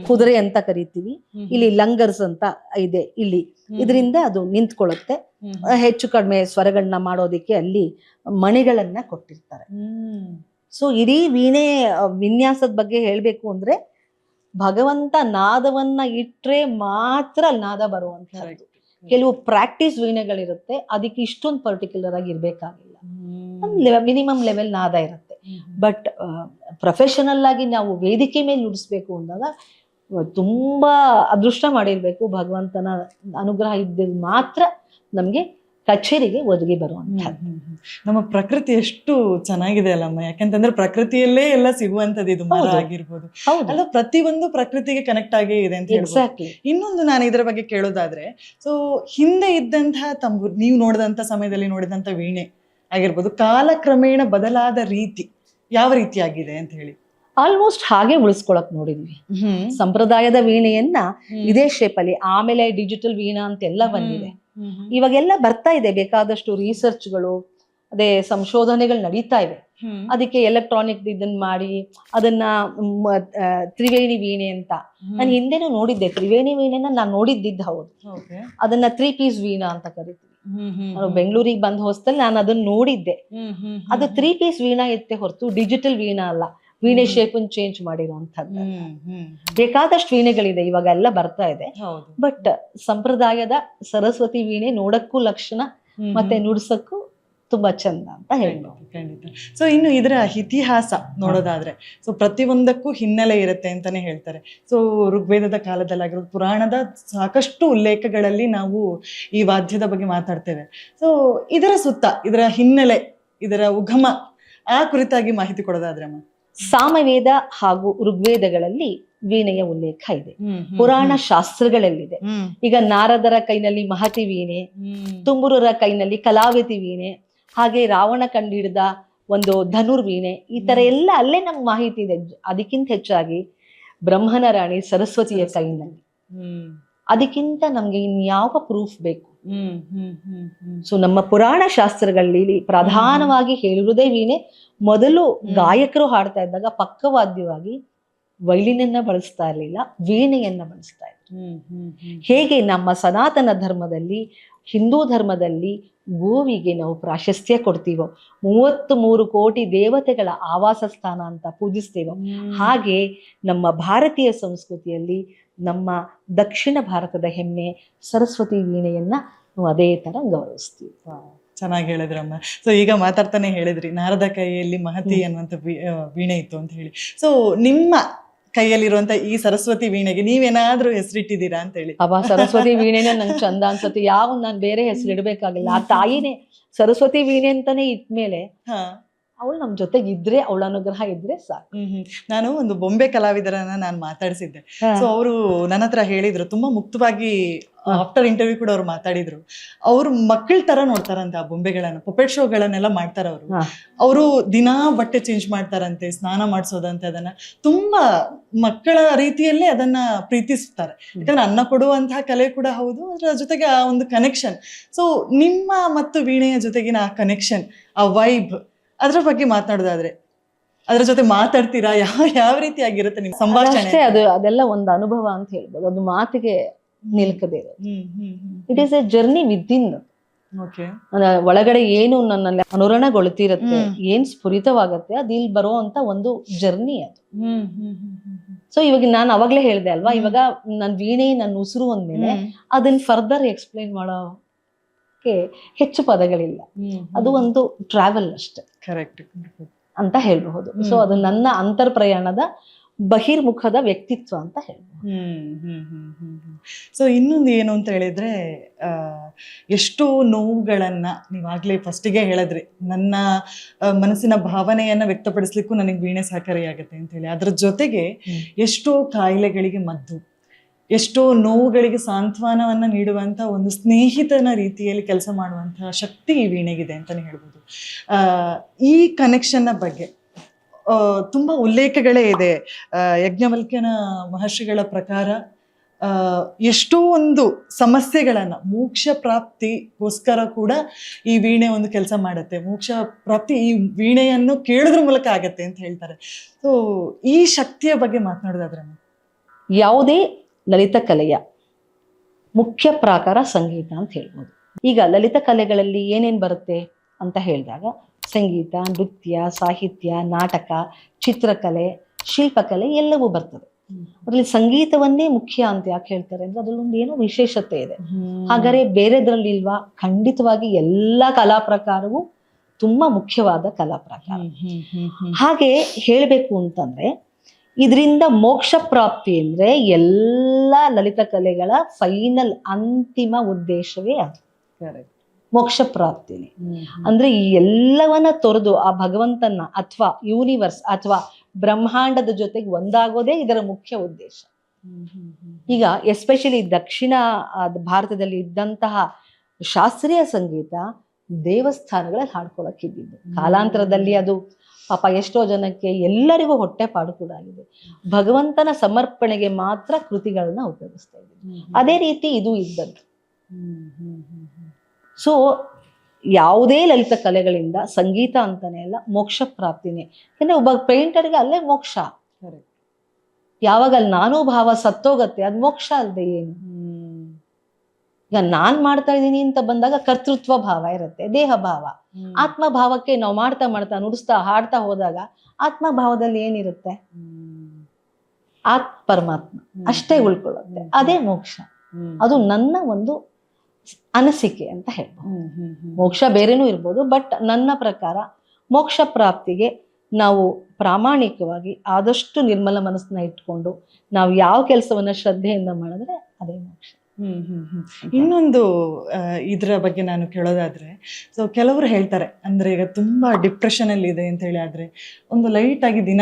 ಕುದುರೆ ಅಂತ ಕರಿತೀವಿ. ಇಲ್ಲಿ ಲಂಗರ್ಸ್ ಅಂತ ಇದೆ, ಇಲ್ಲಿ ಇದರಿಂದ ಅದು ನಿಂತ್ಕೊಳ್ಳುತ್ತೆ. ಹೆಚ್ಚು ಕಡಿಮೆ ಸ್ವರಗಳನ್ನ ಮಾಡೋದಿಕ್ಕೆ ಅಲ್ಲಿ ಮಣಿಗಳನ್ನ ಕೊಟ್ಟಿರ್ತಾರೆ. ಸೊ ಇಡೀ ವೀಣೆ ವಿನ್ಯಾಸದ ಬಗ್ಗೆ ಹೇಳ್ಬೇಕು ಅಂದ್ರೆ, ಭಗವಂತ ನಾದವನ್ನ ಇಟ್ರೆ ಮಾತ್ರ ನಾದ ಬರುವಂತಹದ್ದು. ಕೆಲವು ಪ್ರಾಕ್ಟೀಸ್ ವೀಣೆಗಳಿರುತ್ತೆ, ಅದಕ್ಕೆ ಇಷ್ಟೊಂದು ಪರ್ಟಿಕ್ಯುಲರ್ ಆಗಿ ಇರ್ಬೇಕಾಗಿಲ್ಲ, ಮಿನಿಮಮ್ ಲೆವೆಲ್ ನಾದ ಇರುತ್ತೆ. ಬಟ್ ಪ್ರೊಫೆಷನಲ್ ಆಗಿ ನಾವು ವೇದಿಕೆ ಮೇಲೆ ನುಡಿಸ್ಬೇಕು ಅಂದಾಗ ತುಂಬಾ ಅದೃಷ್ಟ ಮಾಡಿರ್ಬೇಕು, ಭಗವಂತನ ಅನುಗ್ರಹ ಇದ್ದಲ್ಲಿ ಮಾತ್ರ ನಮ್ಗೆ ಕಚೇರಿಗೆ ಒದಗಿ ಬರುವಂತಹದ್ದು. ನಮ್ಮ ಪ್ರಕೃತಿ ಎಷ್ಟು ಚೆನ್ನಾಗಿದೆ ಅಲ್ಲಮ್ಮ, ಯಾಕಂತಂದ್ರೆ ಪ್ರಕೃತಿಯಲ್ಲೇ ಎಲ್ಲ ಸಿಗುವಂತದ್ದು ಇದು, ಮರ ಆಗಿರ್ಬೋದು ಅಲ್ಲ, ಪ್ರತಿಯೊಂದು ಪ್ರಕೃತಿಗೆ ಕನೆಕ್ಟ್ ಆಗೇ ಇದೆ ಅಂತ ಎಕ್ಸಾಕ್ಟ್ಲಿ. ಇನ್ನೊಂದು ನಾನು ಇದ್ರ ಬಗ್ಗೆ ಕೇಳೋದಾದ್ರೆ, ಸೊ ಹಿಂದೆ ಇದ್ದಂತಹ ತಂಬೂರು, ನೀವು ನೋಡಿದಂತ ಸಮಯದಲ್ಲಿ ನೋಡಿದಂತ ವೀಣೆ ಆಗಿರ್ಬೋದು, ಕಾಲಕ್ರಮೇಣ ಬದಲಾದ ರೀತಿ ಯಾವ ರೀತಿಯಾಗಿದೆ ಅಂತ ಹೇಳಿ? ಆಲ್ಮೋಸ್ಟ್ ಹಾಗೆ ಉಳಿಸ್ಕೊಳಕ್ ನೋಡಿದ್ವಿ ಸಂಪ್ರದಾಯದ ವೀಣೆಯನ್ನ ಇದೇ ಶೇಪಲ್ಲಿ. ಆಮೇಲೆ ಡಿಜಿಟಲ್ ವೀಣಾ ಅಂತೆಲ್ಲ ಬಂದಿದೆ, ಇವಾಗೆಲ್ಲ ಬರ್ತಾ ಇದೆ, ಬೇಕಾದಷ್ಟು ರಿಸರ್ಚ್ಗಳು, ಅದೇ ಸಂಶೋಧನೆಗಳು ನಡೀತಾ ಇವೆ. ಅದಕ್ಕೆ ಎಲೆಕ್ಟ್ರಾನಿಕ್ ಇದನ್ನ ಮಾಡಿ ಅದನ್ನ ತ್ರಿವೇಣಿ ವೀಣೆ ಅಂತ ನಾನು ಹಿಂದೆನೂ ನೋಡಿದ್ದೆ. ತ್ರಿವೇಣಿ ವೀಣೆನ ನಾನು ನೋಡಿದ್ದಿದ್ದು ಹೌದು, ಅದನ್ನ 3 ಪೀಸ್ ವೀಣಾ ಅಂತ ಕರಿತೀವಿ. ನಾನು ಬೆಂಗಳೂರಿಗೆ ಬಂದ ಹೊಸ್ತಲ್ಲಿ ನಾನು ಅದನ್ನ ನೋಡಿದ್ದೆ. ಅದು 3 ಪೀಸ್ ವೀಣಾ ಇತ್ತೆ ಹೊರತು ಡಿಜಿಟಲ್ ವೀಣಾ ಅಲ್ಲ, ವೀಣೆ ಶೇಪನ್ ಚೇಂಜ್ ಮಾಡಿರುವಂತದ್ದು. ಬೇಕಾದಷ್ಟು ವೀಣೆಗಳಿದೆ, ಇವಾಗ ಎಲ್ಲ ಬರ್ತಾ ಇದೆ. ಬಟ್ ಸಂಪ್ರದಾಯದ ಸರಸ್ವತಿ ವೀಣೆ ನೋಡಕ್ಕೂ ಲಕ್ಷಣ, ಮತ್ತೆ ನುಡ್ಸಕ್ಕೂ ತುಂಬಾ ಚಂದ ಅಂತ ಹೇಳ್ಬೋದು. ಖಂಡಿತ. ಸೊ ಇನ್ನು ಇದರ ಇತಿಹಾಸ ನೋಡೋದಾದ್ರೆ, ಸೊ ಪ್ರತಿಯೊಂದಕ್ಕೂ ಹಿನ್ನೆಲೆ ಇರುತ್ತೆ ಅಂತಾನೆ ಹೇಳ್ತಾರೆ. ಸೊ ಋಗ್ವೇದದ ಕಾಲದಲ್ಲಾಗಿರೋದು, ಪುರಾಣದ ಸಾಕಷ್ಟು ಉಲ್ಲೇಖಗಳಲ್ಲಿ ನಾವು ಈ ವಾದ್ಯದ ಬಗ್ಗೆ ಮಾತಾಡ್ತೇವೆ. ಸೊ ಇದರ ಸುತ್ತ, ಇದರ ಹಿನ್ನೆಲೆ, ಇದರ ಉಗಮ, ಆ ಕುರಿತಾಗಿ ಮಾಹಿತಿ ಕೊಡೋದಾದ್ರೆ ಅಮ್ಮ? ಸಾಮವೇದ ಹಾಗೂ ಋಗ್ವೇದಗಳಲ್ಲಿ ವೀಣೆಯ ಉಲ್ಲೇಖ ಇದೆ, ಪುರಾಣ ಶಾಸ್ತ್ರಗಳಲ್ಲಿದೆ. ಈಗ ನಾರದರ ಕೈನಲ್ಲಿ ಮಹತಿ ವೀಣೆ, ತುಂಬುರರ ಕೈನಲ್ಲಿ ಕಲಾವತಿ ವೀಣೆ, ಹಾಗೆ ರಾವಣ ಕಂಡುಹಿಡಿದ ಒಂದು ಧನುರ್ವೀಣೆ, ಈ ತರ ಎಲ್ಲ ಅಲ್ಲೇ ನಮ್ಗೆ ಮಾಹಿತಿ ಇದೆ. ಅದಕ್ಕಿಂತ ಹೆಚ್ಚಾಗಿ ಬ್ರಹ್ಮನ ರಾಣಿ ಸರಸ್ವತಿಯ ಕೈನಲ್ಲಿ, ಅದಕ್ಕಿಂತ ನಮ್ಗೆ ಇನ್ಯಾವ ಪ್ರೂಫ್ ಬೇಕು? ಸೊ ನಮ್ಮ ಪುರಾಣ ಶಾಸ್ತ್ರಗಳಲ್ಲಿ ಪ್ರಧಾನವಾಗಿ ಹೇಳಿರುವುದೇ ವೀಣೆ. ಮೊದಲು ಗಾಯಕರು ಹಾಡ್ತಾ ಇದ್ದಾಗ ಪಕ್ಕವಾದ್ಯವಾಗಿ ವೈಲಿನನ್ನ ಬಳಸ್ತಾ ಇರಲಿಲ್ಲ, ವೀಣೆಯನ್ನ ಬಳಸ್ತಾ ಇದ್ರು. ಹೇಗೆ ನಮ್ಮ ಸನಾತನ ಧರ್ಮದಲ್ಲಿ, ಹಿಂದೂ ಧರ್ಮದಲ್ಲಿ ಗೋವಿಗೆ ನಾವು ಪ್ರಾಶಸ್ತ್ಯ ಕೊಡ್ತೀವೋ, 33 ಕೋಟಿ ದೇವತೆಗಳ ಆವಾಸ ಸ್ಥಾನ ಅಂತ ಪೂಜಿಸ್ತೀವೋ, ಹಾಗೆ ನಮ್ಮ ಭಾರತೀಯ ಸಂಸ್ಕೃತಿಯಲ್ಲಿ ನಮ್ಮ ದಕ್ಷಿಣ ಭಾರತದ ಹೆಮ್ಮೆ ಸರಸ್ವತಿ ವೀಣೆಯನ್ನ ನಾವು ಅದೇ ತರ ಗೌರವಿಸ್ತೀವಿ. ಚೆನ್ನಾಗಿ ಹೇಳಿದ್ರಮ್ಮ. ಸೊ ಈಗ ಮಾತಾಡ್ತಾನೆ ಹೇಳಿದ್ರಿ, ನಾರದ ಕೈಯಲ್ಲಿ ಮಹತಿ ಅನ್ನುವಂಥ ವೀಣೆ ಇತ್ತು ಅಂತ ಹೇಳಿ. ಸೊ ನಿಮ್ಮ ಕೈಯಲ್ಲಿರುವಂತ ಈ ಸರಸ್ವತಿ ವೀಣೆಗೆ ನೀವೇನಾದ್ರೂ ಹೆಸರಿಟ್ಟಿದ್ದೀರಾ ಅಂತ ಹೇಳಿ? ಸರಸ್ವತಿ ವೀಣೆನೇ ನಂಗೆ ಚಂದ ಅನ್ಸತ್ತೆ, ಯಾವ ನಾನು ಬೇರೆ ಹೆಸರು ಇಡ್ಬೇಕಾಗಿಲ್ಲ. ಆ ತಾಯಿನೇ ಸರಸ್ವತಿ ವೀಣೆ ಅಂತಾನೆ ಇಟ್ಮೇಲೆ ಅವಳು ನಮ್ ಜೊತೆಗೆ ಇದ್ರೆ, ಅವಳ ಅನುಗ್ರಹ ಇದ್ರೆ ಸಾಕು. ನಾನು ಒಂದು ಬೊಂಬೆ ಕಲಾವಿದರನ್ನ ನಾನು ಮಾತಾಡಿಸಿದ್ದೆ. ಸೊ ಅವರು ನನ್ನ ಹತ್ರ ಹೇಳಿದ್ರು, ತುಂಬಾ ಮುಕ್ತವಾಗಿ, ಆಫ್ಟರ್ ಇಂಟರ್ವ್ಯೂ ಕೂಡ ಅವ್ರು ಮಾತಾಡಿದ್ರು. ಅವ್ರು ಮಕ್ಕಳ ತರ ನೋಡ್ತಾರಂತೆ ಆ ಬೊಂಬೆಗಳನ್ನ, ಪೊಪೆಟ್ ಶೋಗಳನ್ನೆಲ್ಲ ಮಾಡ್ತಾರ ಅವರು ದಿನಾ ಬಟ್ಟೆ ಚೇಂಜ್ ಮಾಡ್ತಾರಂತೆ, ಸ್ನಾನ ಮಾಡಿಸೋದಂತೆ, ಅದನ್ನ ತುಂಬಾ ಮಕ್ಕಳ ರೀತಿಯಲ್ಲೇ ಅದನ್ನ ಪ್ರೀತಿಸ್ತಾರೆ. ಯಾಕಂದ್ರೆ ಅನ್ನ ಕೊಡುವಂತಹ ಕಲೆ ಕೂಡ ಹೌದು, ಅದ್ರ ಜೊತೆಗೆ ಆ ಒಂದು ಕನೆಕ್ಷನ್. ಸೊ ನಿಮ್ಮ ಮತ್ತು ವೀಣೆಯ ಜೊತೆಗಿನ ಆ ಕನೆಕ್ಷನ್, ಆ ವೈಬ್, ಅದ್ರ ಬಗ್ಗೆ ಮಾತನಾಡೋದಾದ್ರೆ ಅದ್ರ ಜೊತೆ ಮಾತಾಡ್ತೀರಾ, ಯಾವ ರೀತಿಯಾಗಿರುತ್ತೆ ನಿಮ್ ಸಂಭಾಷಣೆ? ಅಷ್ಟೇ, ಅದೆಲ್ಲ ಒಂದು ಅನುಭವ ಅಂತ ಹೇಳ್ಬೋದು. ಅದು ಮಾತಿಗೆ ನಿಲ್ಕದೇ ಇರೋದು. It is A journey within. Okay. ಒಳಗಡೆ ಏನು ನನ್ನಲ್ಲಿ ಅನುರಣಗೊಳ್ತಿರತ್ತೆ, ಏನ್ ಸ್ಫುರಿತವಾಗತ್ತೆ, ಅದು ಇಲ್ಲಿ ಬರೋ ಅಂತ ಒಂದು ಜರ್ನಿ ಅದು. ಸೊ ಇವಾಗ ನಾನು ಅವಾಗ್ಲೇ ಹೇಳ್ದೆ ಅಲ್ವಾ, ಇವಾಗ ನನ್ ವೀಣೆ ನನ್ನ ಉಸಿರು ಅಂದ್ಮೇಲೆ ಅದನ್ನ ಫರ್ದರ್ ಎಕ್ಸ್ಪ್ಲೈನ್ ಮಾಡೋಕೆ ಹೆಚ್ಚು ಪದಗಳಿಲ್ಲ. ಅದು ಒಂದು ಟ್ರಾವೆಲ್ ಅಷ್ಟೇ. ಕರೆಕ್ಟ್ ಅಂತ ಹೇಳ್ಬಹುದು. ಸೊ ಅದು ನನ್ನ ಅಂತರ್ಪ್ರಯಾಣದ ಬಹಿರ್ಮುಖದ ವ್ಯಕ್ತಿತ್ವ ಅಂತ ಹೇಳ್ಬೋದು. ಸೊ ಇನ್ನೊಂದು ಏನು ಅಂತ ಹೇಳಿದ್ರೆ, ಎಷ್ಟೋ ನೋವುಗಳನ್ನ ನೀವಾಗ್ಲೇ ಫಸ್ಟಿಗೆ ಹೇಳಿದ್ರಿ, ನನ್ನ ಮನಸ್ಸಿನ ಭಾವನೆಯನ್ನ ವ್ಯಕ್ತಪಡಿಸ್ಲಿಕ್ಕೂ ನನಗೆ ವೀಣೆ ಸಹಕಾರಿಯಾಗತ್ತೆ ಅಂತ ಹೇಳಿ. ಅದ್ರ ಜೊತೆಗೆ ಎಷ್ಟೋ ಕಾಯಿಲೆಗಳಿಗೆ ಮದ್ದು, ಎಷ್ಟೋ ನೋವುಗಳಿಗೆ ಸಾಂತ್ವನವನ್ನ ನೀಡುವಂತ ಒಂದು ಸ್ನೇಹಿತನ ರೀತಿಯಲ್ಲಿ ಕೆಲಸ ಮಾಡುವಂತಹ ಶಕ್ತಿ ಈ ವೀಣೆಗಿದೆ ಅಂತಾನೆ ಹೇಳ್ಬೋದು. ಈ ಕನೆಕ್ಷನ್ನ ಬಗ್ಗೆ ತುಂಬಾ ಉಲ್ಲೇಖಗಳೇ ಇದೆ. ಯಜ್ಞವಲ್ಕ್ಯನ ಮಹರ್ಷಿಗಳ ಪ್ರಕಾರ ಎಷ್ಟೋ ಒಂದು ಸಮಸ್ಯೆಗಳನ್ನ ಮೋಕ್ಷ ಪ್ರಾಪ್ತಿಗೋಸ್ಕರ ಕೂಡ ಈ ವೀಣೆ ಒಂದು ಕೆಲಸ ಮಾಡುತ್ತೆ. ಮೋಕ್ಷ ಪ್ರಾಪ್ತಿ ಈ ವೀಣೆಯನ್ನು ಕೇಳೋದ್ರ ಮೂಲಕ ಆಗತ್ತೆ ಅಂತ ಹೇಳ್ತಾರೆ. ಸೊ ಈ ಶಕ್ತಿಯ ಬಗ್ಗೆ ಮಾತನಾಡೋದಾದ್ರೆ, ಯಾವುದೇ ಲಲಿತ ಕಲೆಯ ಮುಖ್ಯ ಪ್ರಾಕಾರ ಸಂಗೀತ ಅಂತ ಹೇಳ್ಬೋದು. ಈಗ ಲಲಿತ ಕಲೆಗಳಲ್ಲಿ ಏನೇನ್ ಬರುತ್ತೆ ಅಂತ ಹೇಳಿದಾಗ ಸಂಗೀತ, ನೃತ್ಯ, ಸಾಹಿತ್ಯ, ನಾಟಕ, ಚಿತ್ರಕಲೆ, ಶಿಲ್ಪಕಲೆ ಎಲ್ಲವೂ ಬರ್ತದೆ. ಅದ್ರಲ್ಲಿ ಸಂಗೀತವನ್ನೇ ಮುಖ್ಯ ಅಂತ ಯಾಕೆ ಹೇಳ್ತಾರೆ ಅಂದ್ರೆ ಅದ್ರಲ್ಲೊಂದು ಏನೋ ವಿಶೇಷತೆ ಇದೆ. ಹಾಗಾದ್ರೆ ಬೇರೆದ್ರಲ್ಲಿ ಇಲ್ವಾ? ಖಂಡಿತವಾಗಿ ಎಲ್ಲಾ ಕಲಾ ಪ್ರಕಾರವೂ ತುಂಬಾ ಮುಖ್ಯವಾದ ಕಲಾ ಪ್ರಕಾರ. ಹಾಗೆ ಹೇಳ್ಬೇಕು ಅಂತಂದ್ರೆ ಇದರಿಂದ ಮೋಕ್ಷ ಪ್ರಾಪ್ತಿ ಅಂದ್ರೆ ಎಲ್ಲ ಲಲಿತ ಕಲೆಗಳ ಫೈನಲ್ ಅಂತಿಮ ಉದ್ದೇಶವೇ ಅದು, ಮೋಕ್ಷ ಪ್ರಾಪ್ತಿನೇ. ಅಂದ್ರೆ ಈ ಎಲ್ಲವನ್ನ ತೊರೆದು ಆ ಭಗವಂತನ ಅಥವಾ ಯೂನಿವರ್ಸ್ ಅಥವಾ ಬ್ರಹ್ಮಾಂಡದ ಜೊತೆಗೆ ಒಂದಾಗೋದೇ ಇದರ ಮುಖ್ಯ ಉದ್ದೇಶ. ಈಗ ಎಸ್ಪೆಷಲಿ ದಕ್ಷಿಣ ಭಾರತದಲ್ಲಿ ಇದ್ದಂತಹ ಶಾಸ್ತ್ರೀಯ ಸಂಗೀತ ದೇವಸ್ಥಾನಗಳಲ್ಲಿ ಹಾಡ್ಕೊಳಕ್ಕಿದ್ದು. ಕಾಲಾಂತರದಲ್ಲಿ ಅದು ಪಾಪ ಎಷ್ಟೋ ಜನಕ್ಕೆ ಎಲ್ಲರಿಗೂ ಹೊಟ್ಟೆ ಪಾಡು ಕೂಡ ಆಗಿದೆ. ಭಗವಂತನ ಸಮರ್ಪಣೆಗೆ ಮಾತ್ರ ಕೃತಿಗಳನ್ನ ಉಪಯೋಗಿಸ್ತಾ ಇದ್ದೀವಿ. ಅದೇ ರೀತಿ ಇದು ಇದ್ದದ್ದು. ಸೊ ಯಾವುದೇ ಲಲಿತ ಕಲೆಗಳಿಂದ ಸಂಗೀತ ಅಂತಾನೆ ಅಲ್ಲ, ಮೋಕ್ಷ ಪ್ರಾಪ್ತಿನೇ. ಯಾಕಂದ್ರೆ ಒಬ್ಬ ಪೇಂಟರ್ಗೆ ಅಲ್ಲೇ ಮೋಕ್ಷ. ಯಾವಾಗ ಅಲ್ಲಿ ನಾನು ಭಾವ ಸತ್ತೋಗತ್ತೆ, ಅದು ಮೋಕ್ಷ ಅಲ್ಲದೆ ಏನು? ಈಗ ನಾನ್ ಮಾಡ್ತಾ ಇದ್ದೀನಿ ಅಂತ ಬಂದಾಗ ಕರ್ತೃತ್ವ ಭಾವ ಇರುತ್ತೆ, ದೇಹ ಭಾವ. ಆತ್ಮ ಭಾವಕ್ಕೆ ನಾವು ಮಾಡ್ತಾ ಮಾಡ್ತಾ ನುಡಿಸ್ತಾ ಹಾಡ್ತಾ ಹೋದಾಗ ಆತ್ಮ ಭಾವದಲ್ಲಿ ಏನಿರುತ್ತೆ? ಪರಮಾತ್ಮ ಅಷ್ಟೇ ಉಳ್ಕೊಳ್ಳುತ್ತೆ. ಅದೇ ಮೋಕ್ಷ. ಅದು ನನ್ನ ಒಂದು ಅನಿಸಿಕೆ ಅಂತ ಹೇಳ್ಬೋದು. ಮೋಕ್ಷ ಬೇರೆನೂ ಇರ್ಬೋದು, ಬಟ್ ನನ್ನ ಪ್ರಕಾರ ಮೋಕ್ಷ ಪ್ರಾಪ್ತಿಗೆ ನಾವು ಪ್ರಾಮಾಣಿಕವಾಗಿ ಆದಷ್ಟು ನಿರ್ಮಲ ಮನಸ್ಸನ್ನ ಇಟ್ಕೊಂಡು ನಾವು ಯಾವ ಕೆಲಸವನ್ನ ಶ್ರದ್ಧೆಯಿಂದ ಮಾಡಿದ್ರೆ ಅದೇ ಮೋಕ್ಷ. ಇನ್ನೊಂದು ಇದ್ರ ಬಗ್ಗೆ ನಾನು ಕೇಳೋದಾದ್ರೆ, ಸೊ ಕೆಲವರು ಹೇಳ್ತಾರೆ ಅಂದ್ರೆ ಈಗ ತುಂಬಾ ಡಿಪ್ರೆಷನ್ ಅಲ್ಲಿ ಇದೆ ಅಂತ ಹೇಳಿ, ಆದ್ರೆ ಒಂದು ಲೈಟ್ ಆಗಿ ದಿನ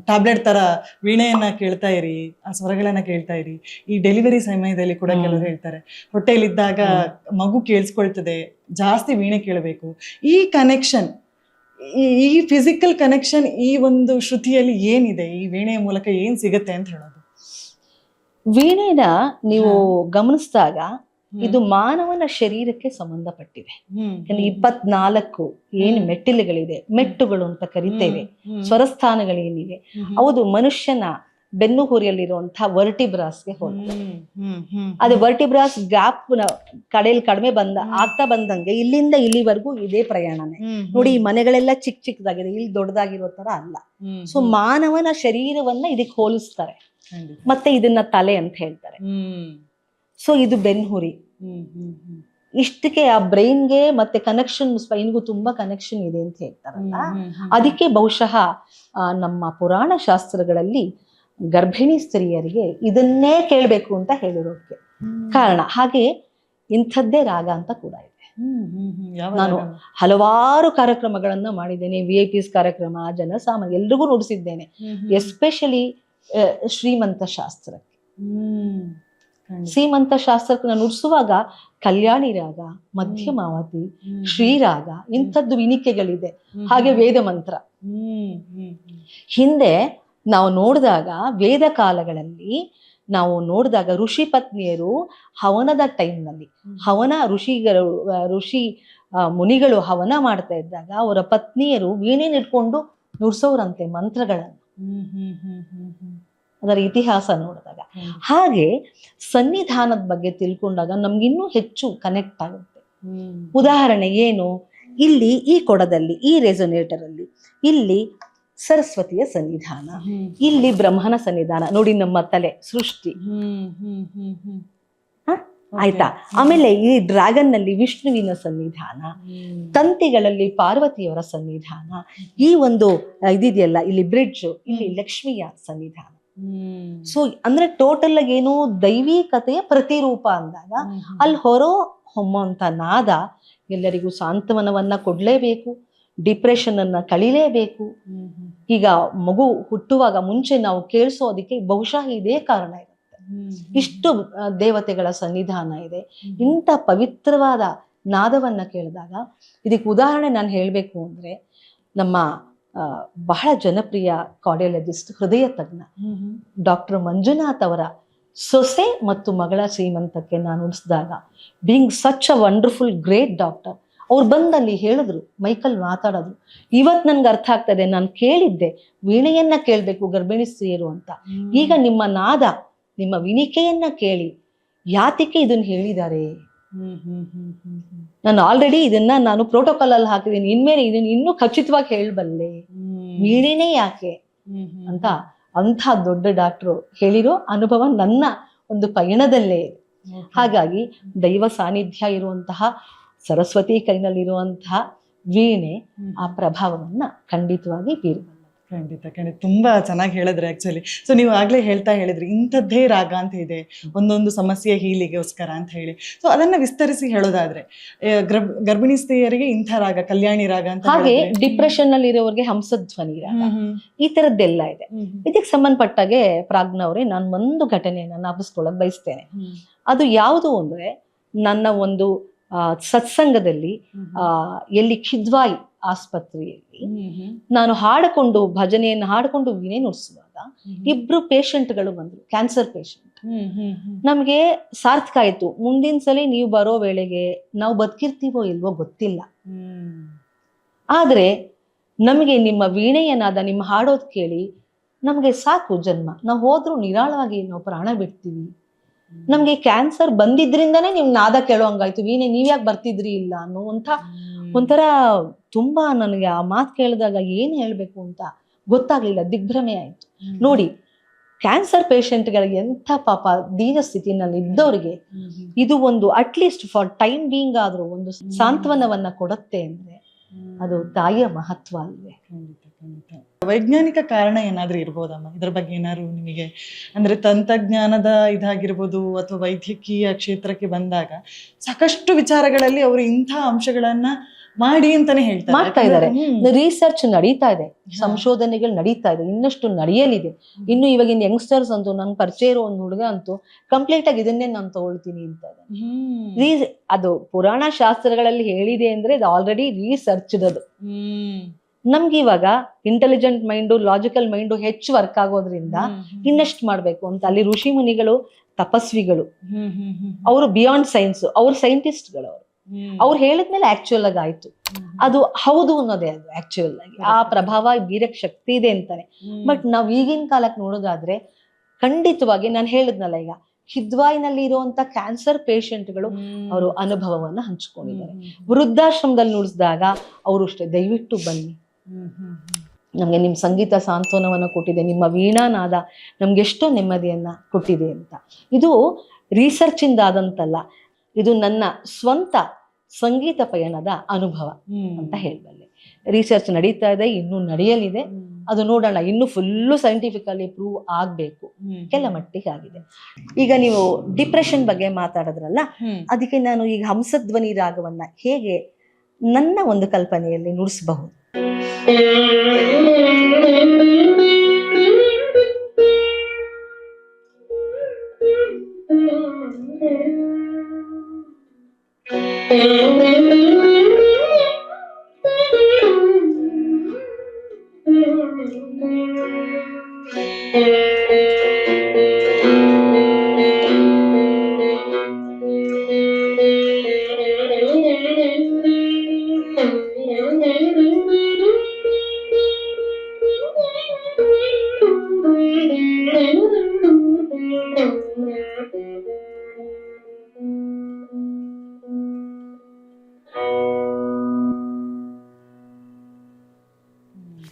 ಟ್ಯಾಬ್ಲೆಟ್ ತರ ವೀಣೆಯನ್ನ ಕೇಳ್ತಾ ಇರಿ, ಆ ಸ್ವರಗಳನ್ನ ಕೇಳ್ತಾ ಇರಿ. ಈ ಡೆಲಿವರಿ ಸಮಯದಲ್ಲಿ ಕೂಡ ಕೆಲವರು ಹೇಳ್ತಾರೆ ಹೊಟ್ಟೆಯಲ್ಲಿದ್ದಾಗ ಮಗು ಕೇಳಿಸ್ಕೊಳ್ತದೆ, ಜಾಸ್ತಿ ವೀಣೆ ಕೇಳಬೇಕು. ಈ ಕನೆಕ್ಷನ್, ಈ ಫಿಸಿಕಲ್ ಕನೆಕ್ಷನ್ ಈ ಒಂದು ಶ್ರುತಿಯಲ್ಲಿ ಏನಿದೆ, ಈ ವೀಣೆಯ ಮೂಲಕ ಏನ್ ಸಿಗತ್ತೆ ಅಂತ ಹೇಳೋದು? ವೀಣೆನ ನೀವು ಗಮನಿಸಿದಾಗ ಇದು ಮಾನವನ ಶರೀರಕ್ಕೆ ಸಂಬಂಧಪಟ್ಟಿದೆ. 24 ಏನು ಮೆಟ್ಟಿಲುಗಳಿದೆ, ಮೆಟ್ಟುಗಳು ಅಂತ ಕರಿತೇವೆ, ಸ್ವರಸ್ಥಾನಗಳೇನಿವೆ, ಹೌದು ಮನುಷ್ಯನ ಬೆನ್ನುಹುರಿಯಲ್ಲಿರುವಂತಹ ವರ್ಟಿಬ್ರಾಸ್ಗೆ ಹೋದ. ಅದು ವರ್ಟಿಬ್ರಾಸ್ ಗ್ಯಾಪ್ ಕಡೆಯಲ್ಲಿ ಕಡಿಮೆ ಆಗ್ತಾ ಬಂದಂಗೆ ಇಲ್ಲಿಂದ ಇಲ್ಲಿವರೆಗೂ ಇದೇ ಪ್ರಯಾಣನೇ. ನೋಡಿ, ಈ ಮನೆಗಳೆಲ್ಲ ಚಿಕ್ಕ ಚಿಕ್ಕದಾಗಿದೆ, ಇಲ್ಲಿ ದೊಡ್ಡದಾಗಿರೋ ತರ ಅಲ್ಲ. ಸೊ ಮಾನವನ ಶರೀರವನ್ನ ಇದಕ್ಕೆ ಹೋಲಿಸ್ತಾರೆ. ಮತ್ತೆ ಇದನ್ನ ತಲೆ ಅಂತ ಹೇಳ್ತಾರೆ. ಸೊ ಇದು ಬೆನ್ಹುರಿ. ಇಷ್ಟಕ್ಕೆ ಆ ಬ್ರೈನ್ಗೆ ಮತ್ತೆ ಕನೆಕ್ಷನ್, ಸ್ಪೈನ್ಗೂ ತುಂಬಾ ಕನೆಕ್ಷನ್ ಇದೆ ಅಂತ ಹೇಳ್ತಾರಲ್ಲ. ಅದಕ್ಕೆ ಬಹುಶಃ ನಮ್ಮ ಪುರಾಣ ಶಾಸ್ತ್ರಗಳಲ್ಲಿ ಗರ್ಭಿಣಿ ಸ್ತ್ರೀಯರಿಗೆ ಇದನ್ನೇ ಕೇಳ್ಬೇಕು ಅಂತ ಹೇಳಿರೋಕೆ ಕಾರಣ. ಹಾಗೆ ಇಂಥದ್ದೇ ರಾಗ ಅಂತ ಕೂಡ ಇದೆ. ನಾನು ಹಲವಾರು ಕಾರ್ಯಕ್ರಮಗಳನ್ನ ಮಾಡಿದ್ದೇನೆ, VIP ಕಾರ್ಯಕ್ರಮ, ಜನಸಾಮಾನ್ಯ ಎಲ್ರಿಗೂ ನುಡಿಸಿದ್ದೇನೆ. ಎಸ್ಪೆಷಲಿ ಶ್ರೀಮಂತ ಶಾಸ್ತ್ರಕ್ಕೆ. ಶ್ರೀಮಂತ ಶಾಸ್ತ್ರಕ್ಕೆ ನಾನು ನುಡಿಸುವಾಗ ಕಲ್ಯಾಣಿ ರಾಗ, ಮಧ್ಯಮಾವತಿ, ಶ್ರೀರಾಗ ಇಂಥದ್ದು ವಿನಿಕೆಗಳಿದೆ. ಹಾಗೆ ವೇದ ಮಂತ್ರ. ಹಿಂದೆ ನಾವು ನೋಡಿದಾಗ ವೇದ ಕಾಲಗಳಲ್ಲಿ ನಾವು ನೋಡಿದಾಗ ಋಷಿ ಪತ್ನಿಯರು ಹವನದ ಟೈಮ್ನಲ್ಲಿ, ಹವನ ಋಷಿ ಮುನಿಗಳು ಹವನ ಮಾಡ್ತಾ ಇದ್ದಾಗ ಅವರ ಪತ್ನಿಯರು ವೀಣೆನ ಇಟ್ಕೊಂಡು ನುಡ್ಸೋರಂತೆ ಮಂತ್ರಗಳನ್ನು, ಅದರ ಇತಿಹಾಸ ನೋಡಿದಾಗ. ಹಾಗೆ ಸನ್ನಿಧಾನದ ಬಗ್ಗೆ ತಿಳ್ಕೊಂಡಾಗ ನಮ್ಗಿನ್ನೂ ಹೆಚ್ಚು ಕನೆಕ್ಟ್ ಆಗುತ್ತೆ. ಉದಾಹರಣೆ ಏನು, ಇಲ್ಲಿ ಈ ಕೊಡದಲ್ಲಿ, ಈ ರೆಸೊನೇಟರ್ ಅಲ್ಲಿ ಇಲ್ಲಿ ಸರಸ್ವತಿಯ ಸನ್ನಿಧಾನ, ಇಲ್ಲಿ ಬ್ರಹ್ಮನ ಸನ್ನಿಧಾನ. ನೋಡಿ ನಮ್ಮ ತಲೆ ಸೃಷ್ಟಿ, ಆಯ್ತಾ. ಆಮೇಲೆ ಈ ಡ್ರ್ಯಾಗನ್ ನಲ್ಲಿ ವಿಷ್ಣುವಿನ ಸನ್ನಿಧಾನ, ತಂತಿಗಳಲ್ಲಿ ಪಾರ್ವತಿಯವರ ಸನ್ನಿಧಾನ, ಈ ಒಂದು ಇದಿದೆಯಲ್ಲ ಇಲ್ಲಿ ಬ್ರಿಡ್ಜ್, ಇಲ್ಲಿ ಲಕ್ಷ್ಮಿಯ ಸನ್ನಿಧಾನ. ಸೊ ಅಂದ್ರೆ ಟೋಟಲ್ ಆಗಿ ಏನು, ದೈವಿಕತೆಯ ಪ್ರತಿರೂಪ ಅಂದಾಗ ಅಲ್ಲಿ ಹೊರೋ ಹೊಮ್ಮುವಂತ ನಾದ ಎಲ್ಲರಿಗೂ ಸಾಂತ್ವನವನ್ನ ಕೊಡ್ಲೇಬೇಕು, ಡಿಪ್ರೆಷನ್ ಅನ್ನ ಕಳಿಲೇಬೇಕು. ಈಗ ಮಗು ಹುಟ್ಟುವಾಗ ಮುಂಚೆ ನಾವು ಕೇಳಿಸೋದಕ್ಕೆ ಬಹುಶಃ ಇದೇ ಕಾರಣ ಇರುತ್ತೆ. ಇಷ್ಟು ದೇವತೆಗಳ ಸನ್ನಿಧಾನ ಇದೆ. ಇಂಥ ಪವಿತ್ರವಾದ ನಾದವನ್ನ ಕೇಳಿದಾಗ, ಇದಕ್ಕೆ ಉದಾಹರಣೆ ನಾನು ಹೇಳಬೇಕು ಅಂದ್ರೆ, ನಮ್ಮ ಬಹಳ ಜನಪ್ರಿಯ ಕಾರ್ಡಿಯಾಲಜಿಸ್ಟ್, ಹೃದಯ ತಜ್ಞ ಡಾಕ್ಟರ್ ಮಂಜುನಾಥ್ ಅವರ ಸೊಸೆ ಮತ್ತು ಮಗಳ ಶ್ರೀಮಂತಕ್ಕೆ ನಾನು ನುಡಿಸಿದಾಗ, being such a wonderful great doctor, ಅವ್ರು ಬಂದಲ್ಲಿ ಹೇಳಿದ್ರು, ಮೈಕಲ್ ಮಾತಾಡೋದು. ಇವತ್ತು ನನ್ಗೆ ಅರ್ಥ ಆಗ್ತದೆ, ನಾನು ಕೇಳಿದ್ದೆ ವೀಣೆಯನ್ನ ಕೇಳಬೇಕು ಗರ್ಭಿಣಿ ಸ್ತ್ರೀಯರು ಅಂತ. ಈಗ ನಿಮ್ಮ ನಾದ, ನಿಮ್ಮ ವಿನಿಕೆಯನ್ನ ಕೇಳಿ ಯಾತಿಕೆ ಇದನ್ನ ಹೇಳಿದ್ದಾರೆ. ನಾನು ಆಲ್ರೆಡಿ ಇದನ್ನ ನಾನು ಪ್ರೋಟೋಕಾಲ್ ಅಲ್ಲಿ ಹಾಕಿದ್ದೀನಿ, ಇನ್ಮೇಲೆ ಇದನ್ನ ಇನ್ನೂ ಖಚಿತವಾಗಿ ಹೇಳಬಲ್ಲೆ, ವೀಣೆನೇ ಯಾಕೆ ಅಂತ. ಅಂಥ ದೊಡ್ಡ ಡಾಕ್ಟ್ರು ಹೇಳಿರೋ ಅನುಭವ ನನ್ನ ಒಂದು ಪಯಣದಲ್ಲೇ ಇದೆ. ಹಾಗಾಗಿ ದೈವ ಸಾನ್ನಿಧ್ಯ ಇರುವಂತಹ ಸರಸ್ವತಿ ಕೈನಲ್ಲಿರುವಂತಹ ವೀಣೆ ಆ ಪ್ರಭಾವವನ್ನ ಖಂಡಿತವಾಗಿ ಬೀರಬಲ್ಲ. ಖಂಡಿತ ತುಂಬಾ ಚೆನ್ನಾಗಿ ಹೇಳಿದ್ರೆ ಆಕ್ಚುಲಿ. ಸೊ ನೀವು ಆಗ್ಲೇ ಹೇಳ್ತಾ ಹೇಳಿದ್ರಿ ಇಂಥದ್ದೇ ರಾಗ ಅಂತ ಇದೆ ಒಂದೊಂದು ಸಮಸ್ಯೆ ಹೀಲಿಗೋಸ್ಕರ ಅಂತ ಹೇಳಿ. ಸೊ ಅದನ್ನ ವಿಸ್ತರಿಸಿ ಹೇಳೋದಾದ್ರೆ, ಗರ್ಭಿಣಿ ಸ್ತ್ರೀಯರಿಗೆ ಇಂಥ ರಾಗ ಕಲ್ಯಾಣಿ ರಾಗ ಅಂತ, ಹಾಗೆ ಡಿಪ್ರೆಷನ್ ಅಲ್ಲಿ ಇರೋರಿಗೆ ಹಂಸಧ್ವನಿ ರಾಗ, ಈ ತರದ್ದೆಲ್ಲ ಇದೆ. ಇದಕ್ಕೆ ಸಂಬಂಧಪಟ್ಟಾಗೆ ಪ್ರಾಜ್ಞವ್ರೆ ನಾನು ಒಂದು ಘಟನೆಯನ್ನ ಜ್ಞಾಪಿಸ್ಕೊಳ್ಳಕ್ ಬಯಸ್ತೇನೆ. ಅದು ಯಾವುದು ಅಂದ್ರೆ, ನನ್ನ ಒಂದು ಸತ್ಸಂಗದಲ್ಲಿ ಎಲ್ಲಿ ಖಿದ್ವಾಯಿ ಆಸ್ಪತ್ರೆಯಲ್ಲಿ ನಾನು ಹಾಡಿಕೊಂಡು ಭಜನೆಯನ್ನು ಹಾಡಿಕೊಂಡು ವೀಣೆ ನುಡಿಸುವಾಗ ಇಬ್ರು ಪೇಷಂಟ್ಗಳು ಬಂದ್ರು, ಕ್ಯಾನ್ಸರ್ ಪೇಷಂಟ್. ನಮ್ಗೆ ಸಾರ್ಥಕ ಆಯ್ತು, ಮುಂದಿನ ಸಲ ನೀವು ಬರೋ ವೇಳೆಗೆ ನಾವು ಬದುಕಿರ್ತೀವೋ ಇಲ್ವೋ ಗೊತ್ತಿಲ್ಲ, ಆದ್ರೆ ನಮಗೆ ನಿಮ್ಮ ವೀಣೆಯನಾದ ನಿಮ್ಮ ಹಾಡೋದ್ ಕೇಳಿ ನಮ್ಗೆ ಸಾಕು ಜನ್ಮ, ನಾವು ಹೋದ್ರೂ ನಿರಾಳವಾಗಿ ನಾವು ಪ್ರಾಣ ಬಿಡ್ತೀವಿ. ನಮ್ಗೆ ಕ್ಯಾನ್ಸರ್ ಬಂದಿದ್ರಿಂದಾನೇ ನಿಮ್ ನಾದ ಕೇಳೋ ಹಂಗಾಯ್ತು, ವೀಣೆ ನೀವ್ಯಾಕೆ ಬರ್ತಿದ್ರಿ ಇಲ್ಲ ಅನ್ನುವಂಥ ಒಂಥರ ತುಂಬಾ ನನಗೆ ಆ ಮಾತು ಕೇಳಿದಾಗ ಏನ್ ಹೇಳ್ಬೇಕು ಅಂತ ಗೊತ್ತಾಗ್ಲಿಲ್ಲ, ದಿಗ್ಭ್ರಮೆ ಆಯ್ತು. ನೋಡಿ, ಕ್ಯಾನ್ಸರ್ ಪೇಷಂಟ್ಗಳಿಗೆ ಎಂಥ ಪಾಪ ದೀನ ಸ್ಥಿತಿನಲ್ಲಿ ಇದ್ದವ್ರಿಗೆ ಇದು ಒಂದು ಅಟ್ಲೀಸ್ಟ್ ಫಾರ್ ಟೈಮ್ ಬೀಯಿಂಗ್ ಆದ್ರೂ ಒಂದು ಸಾಂತ್ವನವನ್ನ ಕೊಡುತ್ತೆ ಅಂದ್ರೆ ಅದು ತಾಯಿಯ ಮಹತ್ವ ಅಲ್ವೇ. ವೈಜ್ಞಾನಿಕ ಕಾರಣ ಏನಾದ್ರೂ ಇರ್ಬೋದಮ್ಮ ಇದ್ರ ಬಗ್ಗೆ ಏನಾದ್ರು ನಿಮಗೆ? ಅಂದ್ರೆ ತಂತ್ರಜ್ಞಾನದ ಇದಾಗಿರ್ಬೋದು ಅಥವಾ ವೈದ್ಯಕೀಯ ಕ್ಷೇತ್ರಕ್ಕೆ ಬಂದಾಗ ಸಾಕಷ್ಟು ವಿಚಾರಗಳಲ್ಲಿ ಅವರು ಇಂಥ ಅಂಶಗಳನ್ನ ಮಾಡಿ ಅಂತಾನೆ ಹೇಳ್ತಾರೆ, ಮಾಡ್ತಾ ಇದ್ದಾರೆ. ರಿಸರ್ಚ್ ನಡೀತಾ ಇದೆ, ಸಂಶೋಧನೆಗಳು ನಡೀತಾ ಇದೆ, ಇನ್ನಷ್ಟು ನಡೆಯಲಿದೆ. ಇನ್ನು ಇವಾಗಿನ ಯಂಗ್ಸ್ಟರ್ಸ್ ಅಂತೂ, ನನ್ ಪರಿಚಯ ಇರೋ ಒಂದು ಹುಡುಗ ಅಂತೂ ಕಂಪ್ಲೀಟ್ ಆಗಿ ಇದನ್ನೇ ನಾನು ತಗೊಳ್ತೀನಿ ಅಂತ. ಅದು ಪುರಾಣ ಶಾಸ್ತ್ರಗಳಲ್ಲಿ ಹೇಳಿದೆ ಅಂದ್ರೆ ಅದು ಆಲ್ರೆಡಿ ರಿಸರ್ಚ್ಡ್. ಅದು ನಮ್ಗೆ ಇವಾಗ ಇಂಟೆಲಿಜೆಂಟ್ ಮೈಂಡು, ಲಾಜಿಕಲ್ ಮೈಂಡು ಹೆಚ್ಚು ವರ್ಕ್ ಆಗೋದ್ರಿಂದ ಇನ್ನಷ್ಟು ಮಾಡ್ಬೇಕು ಅಂತ ಅಲ್ಲಿ ಋಷಿ ಮುನಿಗಳು, ತಪಸ್ವಿಗಳು, ಅವರು ಬಿಯಾಂಡ್ ಸೈನ್ಸ್, ಅವ್ರು ಸೈಂಟಿಸ್ಟ್ಗಳು, ಅವ್ರು ಹೇಳಿದ್ಮೇಲೆ ಆಕ್ಚುಯಲ್ ಆಗಿ ಆಯ್ತು. ಅದು ಹೌದು ಅನ್ನೋದೇ, ಅದು ಆಕ್ಚುಯಲ್ ಆಗಿ ಆ ಪ್ರಭಾವ ಬೀರಕ್ ಶಕ್ತಿ ಇದೆ ಅಂತಾನೆ. ಬಟ್ ನಾವ್ ಈಗಿನ ಕಾಲಕ್ಕೆ ನೋಡೋದಾದ್ರೆ ಖಂಡಿತವಾಗಿ ನಾನು ಹೇಳಿದ್ನಲ್ಲ, ಈಗ ಹಿದ್ವಾಯಿನಲ್ಲಿ ಇರುವಂತ ಕ್ಯಾನ್ಸರ್ ಪೇಷಂಟ್ಗಳು ಅವರು ಅನುಭವವನ್ನ ಹಂಚ್ಕೊಂಡಿದ್ದಾರೆ. ವೃದ್ಧಾಶ್ರಮದಲ್ಲಿ ನುಡಿಸಿದಾಗ ಅವರು ಅಷ್ಟೇ, ದಯವಿಟ್ಟು ಬನ್ನಿ, ನಮ್ಗೆ ನಿಮ್ ಸಂಗೀತ ಸಾಂತ್ವನವನ್ನ ಕೊಟ್ಟಿದೆ, ನಿಮ್ಮ ವೀಣಾನಾದ ನಮ್ಗೆ ಎಷ್ಟೋ ನೆಮ್ಮದಿಯನ್ನ ಕೊಟ್ಟಿದೆ ಅಂತ. ಇದು ರಿಸರ್ಚ್ ಇಂದ ಆದಂತಲ್ಲ, ಇದು ನನ್ನ ಸ್ವಂತ ಸಂಗೀತ ಪಯಣದ ಅನುಭವ ಅಂತ ಹೇಳಬಲ್ಲೆ. ರಿಸರ್ಚ್ ನಡೀತಾ ಇದೆ, ಇನ್ನೂ ನಡೆಯಲಿದೆ, ಅದು ನೋಡೋಣ, ಇನ್ನು ಫುಲ್ಲು ಸೈಂಟಿಫಿಕಲಿ ಪ್ರೂವ್ ಆಗ್ಬೇಕು, ಕೆಲ ಮಟ್ಟಿಗೆ ಆಗಿದೆ. ಈಗ ನೀವು ಡಿಪ್ರೆಷನ್ ಬಗ್ಗೆ ಮಾತಾಡಿದ್ರಲ್ಲ, ಅದಕ್ಕೆ ನಾನು ಈಗ ಹಂಸಧ್ವನಿ ರಾಗವನ್ನ ಹೇಗೆ ನನ್ನ ಒಂದು ಕಲ್ಪನೆಯಲ್ಲಿ ನುಡಿಸಬಹುದು.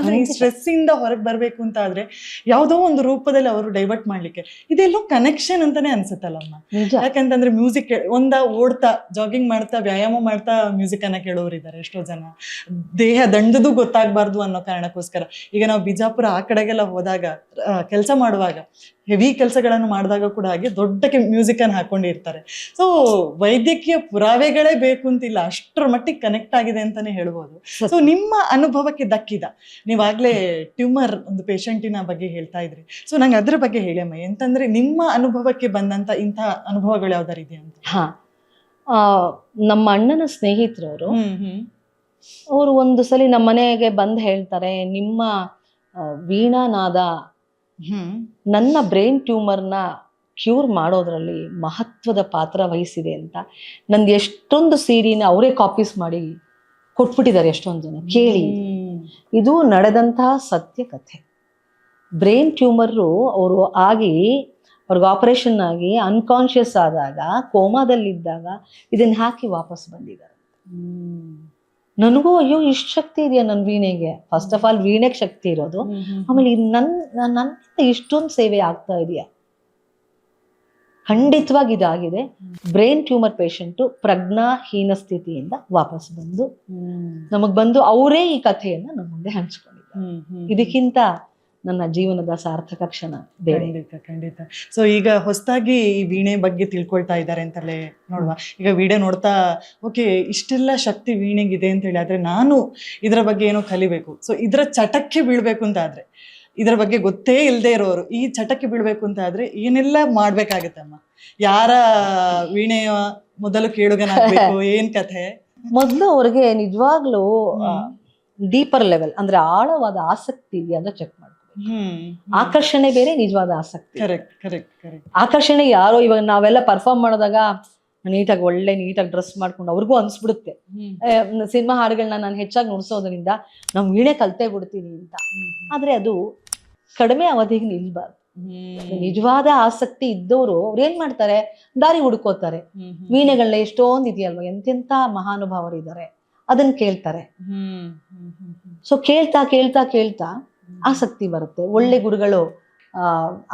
ಅಂದ್ರೆ ಈ ಸ್ಟ್ರೆಸ್ ಇಂದ ಹೊರಗೆ ಬರ್ಬೇಕು ಅಂತ ಆದ್ರೆ ಯಾವ್ದೋ ಒಂದು ರೂಪದಲ್ಲಿ ಅವರು ಡೈವರ್ಟ್ ಮಾಡ್ಲಿಕ್ಕೆ ಇದೆಲ್ಲೋ ಕನೆಕ್ಷನ್ ಅಂತಾನೆ ಅನ್ಸುತ್ತಲ್ಲಮ್ಮ. ನಿಜ. ಯಾಕಂತಂದ್ರೆ ಮ್ಯೂಸಿಕ್ ಓಡ್ತಾ ಜಾಗಿಂಗ್ ಮಾಡ್ತಾ ವ್ಯಾಯಾಮ ಮಾಡ್ತಾ ಮ್ಯೂಸಿಕ್ ಅನ್ನ ಕೇಳೋರು ಇದ್ದಾರೆ ಎಷ್ಟೋ ಜನ. ದೇಹ ದಂಡದು ಗೊತ್ತಾಗ್ಬಾರ್ದು ಅನ್ನೋ ಕಾರಣಕ್ಕೋಸ್ಕರ ಈಗ ನಾವು ಬಿಜಾಪುರ ಆ ಕಡೆಗೆಲ್ಲ ಹೋದಾಗ ಕೆಲಸ ಮಾಡುವಾಗ ಹೆವಿ ಕೆಲಸಗಳನ್ನು ಮಾಡಿದಾಗ ಕೂಡ ಹಾಗೆ ದೊಡ್ಡ ಮ್ಯೂಸಿಕ್ ಅನ್ನು ಹಾಕೊಂಡಿರ್ತಾರೆ. ಸೊ ವೈದ್ಯಕೀಯ ಪುರಾವೆಗಳೇ ಬೇಕು ಅಂತಿಲ್ಲ, ಅಷ್ಟರ ಮಟ್ಟಿಗೆ ಕನೆಕ್ಟ್ ಆಗಿದೆ ಅಂತಾನೆ ಹೇಳ್ಬೋದು. ಸೊ ನಿಮ್ಮ ಅನುಭವಕ್ಕೆ ದಕ್ಕಿದ, ನೀವಾಗ್ಲೇ ಟ್ಯೂಮರ್ ಒಂದು ಪೇಷಂಟಿನ ಬಗ್ಗೆ ಹೇಳ್ತಾ ಇದ್ರಿ, ಸೊ ನಂಗೆ ಅದ್ರ ಬಗ್ಗೆ ಹೇಳಿಯಮ್ಮ. ಎಂತಂದ್ರೆ ನಿಮ್ಮ ಅನುಭವಕ್ಕೆ ಬಂದಂತ ಇಂತಹ ಅನುಭವಗಳು ಯಾವ್ದಾರು ಇದೆಯಾ ಅಂತ? ಹಾ, ನಮ್ಮ ಅಣ್ಣನ ಸ್ನೇಹಿತರವರು ಅವರು ಒಂದು ಸಲ ನಮ್ಮ ಮನೆಗೆ ಬಂದು ಹೇಳ್ತಾರೆ, ನಿಮ್ಮ ವೀಣಾನಾದ ನನ್ನ ಬ್ರೈನ್ ಟ್ಯೂಮರ್ನ ಕ್ಯೂರ್ ಮಾಡೋದ್ರಲ್ಲಿ ಮಹತ್ವದ ಪಾತ್ರ ವಹಿಸಿದೆ ಅಂತ. ನಂದು ಎಷ್ಟೊಂದು ಸಿಡಿನ ಅವರೇ ಕಾಪೀಸ್ ಮಾಡಿ ಕೊಟ್ಬಿಟ್ಟಿದ್ದಾರೆ ಎಷ್ಟೊಂದು ಜನ ಕೇಳಿ. ಇದು ನಡೆದಂತಹ ಸತ್ಯ ಕಥೆ. ಬ್ರೈನ್ ಟ್ಯೂಮರು ಅವರು ಆಗಿ ಅವ್ರಿಗೆ ಆಪರೇಷನ್ ಆಗಿ ಅನ್ಕಾನ್ಶಿಯಸ್ ಆದಾಗ, ಕೋಮಾದಲ್ಲಿದ್ದಾಗ ಇದನ್ನ ಹಾಕಿ ವಾಪಸ್ ಬಂದಿದ್ದಾರೆ. ನನಗೂ ಅಯ್ಯೋ ಇಷ್ಟು ಶಕ್ತಿ ಇದೆಯಾ ನನ್ನ ವೀಣೆಗೆ. ಫಸ್ಟ್ ಆಫ್ ಆಲ್ ವೀಣೆಗೆ ಶಕ್ತಿ ಇರೋದು, ಆಮೇಲೆ ನನ್ನಿಂದ ಇಷ್ಟೊಂದು ಸೇವೆ ಆಗ್ತಾ ಇದೆಯಾ. ಖಂಡಿತವಾಗಿ ಇದಾಗಿದೆ. ಬ್ರೈನ್ ಟ್ಯೂಮರ್ ಪೇಷಂಟು ಪ್ರಜ್ಞಾಹೀನ ಸ್ಥಿತಿಯಿಂದ ವಾಪಸ್ ಬಂದು ನಮಗ್ ಬಂದು ಅವರೇ ಈ ಕಥೆಯನ್ನ ನಮ್ಮ ಮುಂದೆ ಹಂಚ್ಕೊಂಡಿದ್ದಾರೆ. ಇದಕ್ಕಿಂತ ನನ್ನ ಜೀವನದ ಸಾರ್ಥಕ ಕ್ಷಣ ಬೇರೆ. ಖಂಡಿತ. ಸೊ ಈಗ ಹೊಸದಾಗಿ ಈ ವೀಣೆ ಬಗ್ಗೆ ತಿಳ್ಕೊಳ್ತಾ ಇದ್ದಾರೆ ಅಂತಲೇ ನೋಡುವ. ಈಗ ವಿಡಿಯೋ ನೋಡ್ತಾ ಓಕೆ ಇಷ್ಟೆಲ್ಲ ಶಕ್ತಿ ವೀಣೆಗಿದೆ ಅಂತ ಹೇಳಿ, ಆದ್ರೆ ನಾನು ಇದರ ಬಗ್ಗೆ ಏನೋ ಕಲಿಬೇಕು, ಸೊ ಇದರ ಚಟಕ್ಕೆ ಬೀಳ್ಬೇಕು ಅಂತ ಆದ್ರೆ, ಇದರ ಬಗ್ಗೆ ಗೊತ್ತೇ ಇಲ್ಲದೆ ಇರೋರು ಈ ಚಟಕ್ಕೆ ಬೀಳ್ಬೇಕು ಅಂತ ಆದ್ರೆ ಏನೆಲ್ಲ ಮಾಡ್ಬೇಕಾಗತ್ತಮ್ಮ? ಯಾರ ವೀಣೆಯ ಮೊದಲು ಕೇಳುಗನಾಗ್ಬೇಕು, ಏನ್ ಕಥೆ? ಮೊದಲು ಅವ್ರಿಗೆ ನಿಜವಾಗ್ಲೂ ಡೀಪರ್ ಲೆವೆಲ್ ಅಂದ್ರೆ ಆಳವಾದ ಆಸಕ್ತಿ ಇದೆಯಾ ಅಂತ ಚೆಕ್ ಮಾಡ್ಬೇಕು. ಆಕರ್ಷಣೆ ಬೇರೆ, ನಿಜವಾದ ಆಸಕ್ತಿ. ಆಕರ್ಷಣೆ ಯಾರೋ ಇವಾಗ ನಾವೆಲ್ಲ ಪರ್ಫಾರ್ಮ್ ಮಾಡಿದಾಗ ನೀಟಾಗಿ ಡ್ರೆಸ್ ಮಾಡ್ಕೊಂಡು ಅವ್ರಿಗೂ ಅನ್ಸ್ಬಿಡುತ್ತೆ ಸಿನಿಮಾ ಹಾಡುಗಳನ್ನ ನಾನು ಹೆಚ್ಚಾಗಿ ನುಡ್ಸೋದ್ರಿಂದ ನಾವು ವೀಣೆ ಕಲ್ತೇ ಬಿಡ್ತೀನಿ ಅಂತ. ಆದ್ರೆ ಅದು ಕಡಿಮೆ ಅವಧಿಗೆ ನಿಲ್ಬಾರ್ದು. ನಿಜವಾದ ಆಸಕ್ತಿ ಇದ್ದವರು ಅವ್ರು ಏನ್ ಮಾಡ್ತಾರೆ, ದಾರಿ ಹುಡ್ಕೋತಾರೆ. ವೀಣೆಗಳನ್ನ ಎಷ್ಟೊಂದು ಇದೆಯಲ್ವ, ಎಂತೆಂತ ಮಹಾನುಭಾವರು ಇದ್ದಾರೆ, ಅದನ್ನ ಕೇಳ್ತಾರೆ. ಸೊ ಕೇಳ್ತಾ ಕೇಳ್ತಾ ಕೇಳ್ತಾ ಆಸಕ್ತಿ ಬರುತ್ತೆ. ಒಳ್ಳೆ ಗುರುಗಳು